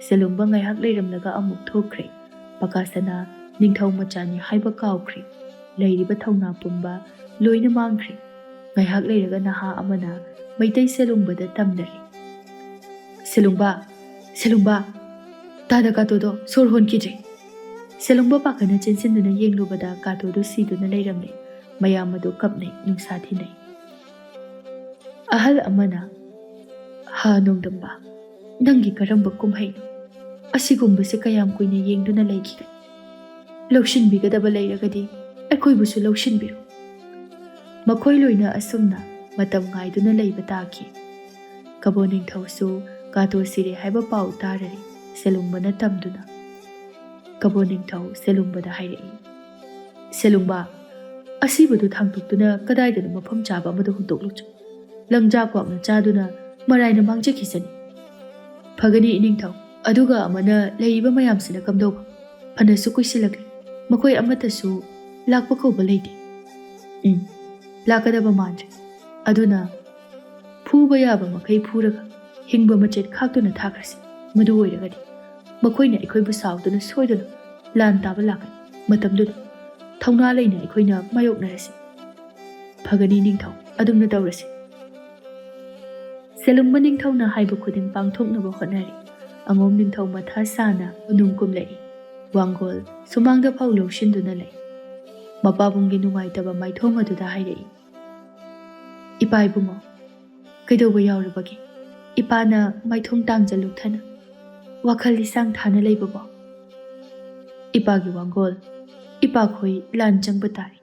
ꯁꯦꯂꯨꯡꯕ ꯉꯥꯏꯍꯥꯛ ꯂꯩꯔꯝꯂꯒ ꯑꯃꯨꯛ ꯊꯣꯛꯈ꯭ꯔꯦ꯫ ꯄꯀꯥꯁꯅꯥ ꯅꯤꯡꯊꯧ ꯃꯆꯥꯅꯤ ꯍꯥꯏꯕ ꯀꯥꯎꯈ꯭ꯔꯦ꯫ ꯂꯩꯔꯤꯕ ꯊꯧꯅꯥ ꯄꯨꯝꯕ ꯂꯣꯏꯅ ꯃꯥꯡꯈ꯭ꯔꯦ꯫ ꯉꯥꯏꯍꯥꯛ ꯂꯩꯔꯒ ꯅꯍꯥ ꯑꯃꯅ ꯃꯩꯇꯩ ꯁꯦꯂꯨꯡꯕꯗ ꯇꯝꯅꯔꯤ꯫ ꯁꯦꯂꯨꯡꯕ, ꯁꯦꯂꯨꯡꯕ! ꯇꯥꯗ ꯀꯥꯇꯣꯗꯣ ꯁꯣꯔ ꯍꯣꯟꯈꯤꯗ꯭ꯔꯦ꯫ ꯁꯦꯂꯨꯡꯕ ꯄꯥꯈꯠꯅ ꯆꯦꯟꯁꯤꯟꯗꯨꯅ ꯌꯦꯡꯂꯨꯕꯗ ꯀꯥꯇꯣꯗꯨ ꯁꯤꯗꯨꯅ ꯂꯩꯔꯝꯂꯦ꯫ ꯃꯌꯥꯝ ꯑꯗꯨ ꯀꯞꯅꯩ, ꯅꯨꯡꯁꯥ ꯊꯤꯅꯩ꯫ ꯑꯍꯜ ꯑꯃꯅ, ꯍꯥ ꯅꯣꯡꯗꯝꯕ, ꯅꯪꯒꯤ ꯀꯔꯝꯕ ꯀꯨꯝꯍꯩꯅꯣ? ꯑꯁꯤꯒꯨꯝꯕꯁꯦ ꯀꯌꯥꯝ ꯀꯨꯏꯅ ꯌꯦꯡꯗꯨꯅ ꯂꯩꯈꯤꯒꯅꯤ? ꯂꯧꯁꯤꯟꯕꯤꯒꯗꯕ ꯂꯩꯔꯒꯗꯤ ꯑꯩꯈꯣꯏꯕꯨꯁꯨ ꯂꯧꯁꯤꯟꯕꯤꯔꯣ꯫ ꯃꯈꯣꯏ ꯂꯣꯏꯅ ꯑꯁꯨꯝꯅ ꯃꯇꯝ ꯉꯥꯏꯗꯨꯅ ꯂꯩꯕ ꯇꯥꯈꯤ꯫ ꯀꯕꯣ ꯅꯤꯡꯊꯧꯁꯨ ꯀꯥꯇꯣ ꯁꯤꯔꯦ ꯍꯥꯏꯕ ꯄꯥꯎ ꯇꯥꯔꯔꯤ꯫ ꯁꯦꯂꯨꯡꯕꯅ ꯇꯝꯗꯨꯅ ꯀꯕꯣ ꯅꯤꯡꯊꯧ ꯁꯦꯂꯨꯡꯕꯗ ꯍꯥꯏꯔꯛꯏ꯫ ꯁꯦꯂꯨꯡꯕ, ꯑꯁꯤꯕꯗꯨ ꯊꯥꯡꯇꯣꯛꯇꯨꯅ ꯀꯗꯥꯏꯗꯅꯣ ꯃꯐꯝ ꯆꯥꯕ ꯑꯃꯗ ꯍꯨꯟꯇꯣꯛꯂꯨꯆꯣ꯫ ꯂꯪꯖꯥ ꯀ꯭ꯋꯥꯛꯅ ꯆꯥꯗꯨꯅ ꯃꯔꯥꯏꯅ ꯃꯥꯡꯖꯈꯤꯁꯅꯤ꯫ ꯐꯒꯅꯤ ꯏꯅꯤꯡꯊꯧ, ꯑꯗꯨꯒ ꯑꯃꯅ ꯂꯩꯔꯤꯕ ꯃꯌꯥꯝꯁꯤꯅ ꯀꯝꯗꯧꯕ? ꯐꯅꯁꯨ ꯀꯨꯏꯁꯤꯜꯂꯛꯂꯤ, ꯃꯈꯣꯏ ꯑꯃꯠꯇꯁꯨ ꯂꯥꯛꯄ ꯀꯧꯕ ꯂꯩꯇꯦ꯫ ꯂꯥꯛꯀꯗꯕ ꯃꯥꯟꯗ꯭ꯔꯦ ꯑꯗꯨꯅ ꯐꯨꯕ ꯌꯥꯕ ꯃꯈꯩ ꯐꯨꯔꯒ ꯍꯤꯡꯕ ꯃꯆꯦꯠ ꯈꯥꯛꯇꯨꯅ ꯊꯥꯈ꯭ꯔꯁꯤ ꯃꯗꯨ ꯑꯣꯏꯔꯒꯗꯤ ꯃꯈꯣꯏꯅ ꯑꯩꯈꯣꯏꯕꯨ ꯁꯥꯎꯗꯨꯅ ꯁꯣꯏꯗꯅ ꯂꯥꯟ ꯇꯥꯕ ꯂꯥꯛꯀꯅꯤ ꯃꯇꯝꯗꯨꯗ ꯊꯧꯅꯥ ꯂꯩꯅ ꯑꯩꯈꯣꯏꯅ ꯃꯥꯌꯣꯛꯅꯔꯁꯤ ꯐꯒꯅꯤ ꯅꯤꯡꯊꯧ ꯑꯗꯨꯝꯅ ꯇꯧꯔꯁꯤ ꯁꯦꯂꯨꯡꯕ ꯅꯤꯡꯊꯧꯅ ꯍꯥꯏꯕ ꯈꯨꯗꯤꯡ ꯄꯥꯡꯊꯣꯛꯅꯕ ꯍꯣꯠꯅꯔꯤ ꯑꯉꯣꯝ ꯅꯤꯡꯊꯧ ꯃꯊꯥ ꯁꯥꯅ ꯎꯅꯨꯡ ꯀꯨꯝꯂꯛꯏ ꯋꯥꯡꯒꯣꯜ ꯁꯨꯃꯥꯡꯗ ꯐꯥꯎ ꯂꯧꯁꯤꯟꯗꯨꯅ ꯂꯩ ꯃꯄꯥꯕꯨꯡꯒꯤ ꯅꯨꯡꯉꯥꯏꯇꯕ ꯃꯥꯏꯊꯣꯡ ꯑꯗꯨꯗ ꯍꯥꯏꯔꯛꯏ ꯏꯄꯥ ꯏꯕꯨꯡꯉꯣ ꯀꯩꯗꯧꯕ ꯌꯥꯎꯔꯕꯒꯦ ꯏꯄꯥꯅ ꯃꯥꯏꯊꯣꯡ ꯇꯥꯡꯖ ꯂꯨꯛꯊꯅ ꯋꯥꯈꯜ ꯂꯤꯁꯥꯡ ꯊꯥꯅ ꯂꯩꯕꯕꯣ ꯏꯄꯥꯒꯤ ꯋꯥꯡꯒꯣꯜ ꯏꯄꯥꯈꯣꯏ ꯂꯥꯟ ꯆꯪꯕ ꯇꯥꯔꯤ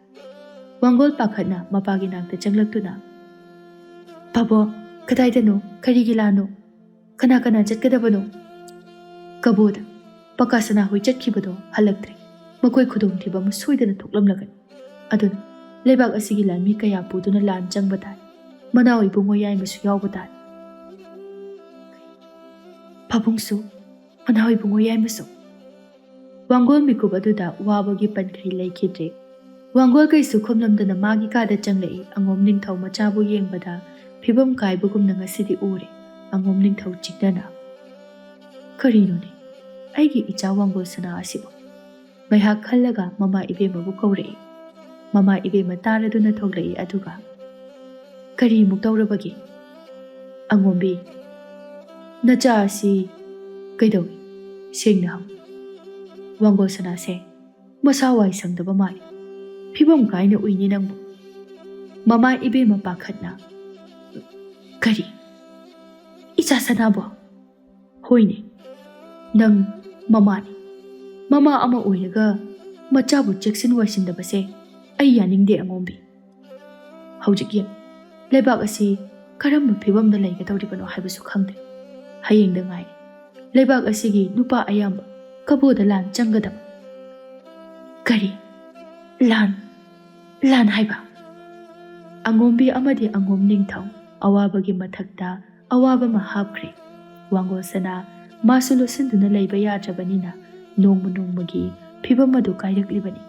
ꯋꯥꯡꯒꯣꯜ ꯄꯥꯈꯠꯅ ꯃꯄꯥꯒꯤ ꯅꯥꯛꯇ ꯆꯪꯂꯛꯇꯨꯅ ꯄꯥꯕꯣ ꯀꯗꯥꯏꯗꯅꯣ ꯀꯔꯤꯒꯤ ꯂꯥꯟꯅꯣ ꯀꯅꯥ ꯀꯅꯥ ꯆꯠꯀꯗꯕꯅꯣ ꯀꯕꯣꯗ ꯄꯀꯥꯁꯅꯥ ꯍꯣꯏ ꯆꯠꯈꯤꯕꯗꯣ ꯍꯜꯂꯛꯇ꯭ꯔꯤ ꯃꯈꯣꯏ ꯈꯨꯗꯣꯡꯊꯤꯕ ꯑꯃ ꯁꯣꯏꯗꯅ ꯊꯣꯛꯂꯝꯂꯒꯅꯤ ꯑꯗꯨꯅ ꯂꯩꯕꯥꯛ ꯑꯁꯤꯒꯤ ꯂꯥꯟꯃꯤ ꯀꯌꯥ ꯄꯨꯗꯨꯅ ꯂꯥꯟ ꯆꯪꯕ ꯇꯥꯏ ꯃꯅꯥꯎ ꯏꯕꯨꯡꯉꯣ ꯌꯥꯏꯃꯁꯨ ꯌꯥꯎꯕ ꯇꯥꯏ ꯄꯥꯕꯨꯡꯁꯨ ꯃꯅꯥꯎ ꯏꯕꯨꯡꯉꯣ ꯌꯥꯏꯃꯁꯨ ꯋꯥꯡꯒꯣꯜ ꯃꯤꯀꯨꯞ ꯑꯗꯨꯗ ꯋꯥꯕꯒꯤ ꯄꯟꯈ꯭ꯔꯤ ꯂꯩꯈꯤꯗ꯭ꯔꯦ ꯋꯥꯡꯒꯣꯜ ꯀꯩꯁꯨ ꯈꯨꯝꯂꯝꯗꯅ ꯃꯥꯒꯤ ꯀꯥꯗ ꯆꯪꯂꯛꯏ ꯑꯉꯣꯝ ꯅꯤꯡꯊꯧ ꯃꯆꯥꯕꯨ ꯌꯦꯡꯕꯗ ꯐꯤꯕꯝ ꯀꯥꯏꯕꯒꯨꯝꯅ ꯉꯁꯤꯗꯤ ꯎꯔꯦ ꯑꯉꯣꯝ ꯅꯤꯡꯊꯧ ꯆꯤꯛꯅꯅ ꯀꯔꯤꯅꯣꯅꯦ ꯑꯩꯒꯤ ꯏꯆꯥ ꯋꯥꯡꯒꯣꯜ ꯁꯅꯥ ꯑꯁꯤꯕꯨ ꯉꯥꯏꯍꯥꯛ ꯈꯜꯂꯒ ꯃꯃꯥ ꯏꯕꯦꯝꯃꯕꯨ ꯀꯧꯔꯛꯏ ꯃꯃꯥ ꯏꯕꯦꯝꯃ ꯇꯥꯔꯗꯨꯅ ꯊꯣꯛꯂꯛꯏ ꯑꯗꯨꯒ ꯀꯔꯤꯃꯨꯛ ꯇꯧꯔꯕꯒꯦ ꯑꯉꯣꯝꯕꯤ ꯅꯆꯥ ꯑꯁꯤ ꯀꯩꯗꯧꯏ ꯁꯦꯡꯅ ꯍꯪ ꯋꯥꯡꯒꯣꯜ ꯁꯅꯥꯁꯦ ꯃꯁꯥ ꯋꯥꯏ ꯁꯪꯗꯕ ꯃꯥꯜꯂꯤ ꯐꯤꯕꯝ ꯀꯥꯏꯅ ꯎꯏꯅꯤ ꯅꯪꯕꯨ ꯃꯃꯥ ꯏꯕꯦꯝꯃ ꯄꯥꯈꯠꯅ ꯀꯔꯤ ꯏꯆꯥ ꯁꯅꯥꯕꯣ ꯍꯣꯏꯅꯦ ꯅꯪ ꯃꯃꯥꯅꯤ ꯃꯃꯥ ꯑꯃ ꯑꯣꯏꯔꯒ ꯃꯆꯥꯕꯨ ꯆꯦꯛꯁꯤꯟ ꯋꯥꯏꯁꯤꯟꯗꯕꯁꯦ ꯑꯩ ꯌꯥꯅꯤꯡꯗꯦ ꯑꯉꯣꯝꯕꯤ ꯍꯧꯖꯤꯛ ꯌꯦꯡ ꯂꯩꯕꯥꯛ ꯑꯁꯤ ꯀꯔꯝꯕ ꯐꯤꯕꯝꯗ ꯂꯩꯒꯗꯧꯔꯤꯕꯅꯣ ꯍꯥꯏꯕꯁꯨ ꯈꯪꯗꯦ ꯍꯌꯦꯡꯗ ꯉꯥꯏꯔꯦ ꯂꯩꯕꯥꯛ ꯑꯁꯤꯒꯤ ꯅꯨꯄꯥ ꯑꯌꯥꯝꯕ ꯀꯕꯣꯗ ꯂꯥꯟ ꯆꯪꯒꯗꯕ ꯀꯔꯤ ꯂꯥꯟ ꯍꯥꯏꯕ ꯑꯉꯣꯝꯕꯤ ꯑꯃꯗꯤ ꯑꯉꯣꯝ ꯅꯤꯡꯊꯧ ꯑꯋꯥꯕꯒꯤ ꯃꯊꯛꯇ ꯑꯋꯥꯕ ꯑꯃ ꯍꯥꯞꯈ꯭ꯔꯦ ꯋꯥꯡꯒꯣꯜ ꯁꯅꯥ ꯃꯥꯁꯨ ꯂꯣꯠꯁꯤꯟꯗꯨꯅ ꯂꯩꯕ ꯌꯥꯗ꯭ꯔꯕꯅꯤꯅ ꯅꯣꯡꯃ ꯅꯣꯡꯃꯒꯤ ꯐꯤꯕꯝ ꯑꯗꯨ ꯀꯥꯏꯔꯛꯂꯤꯕꯅꯤ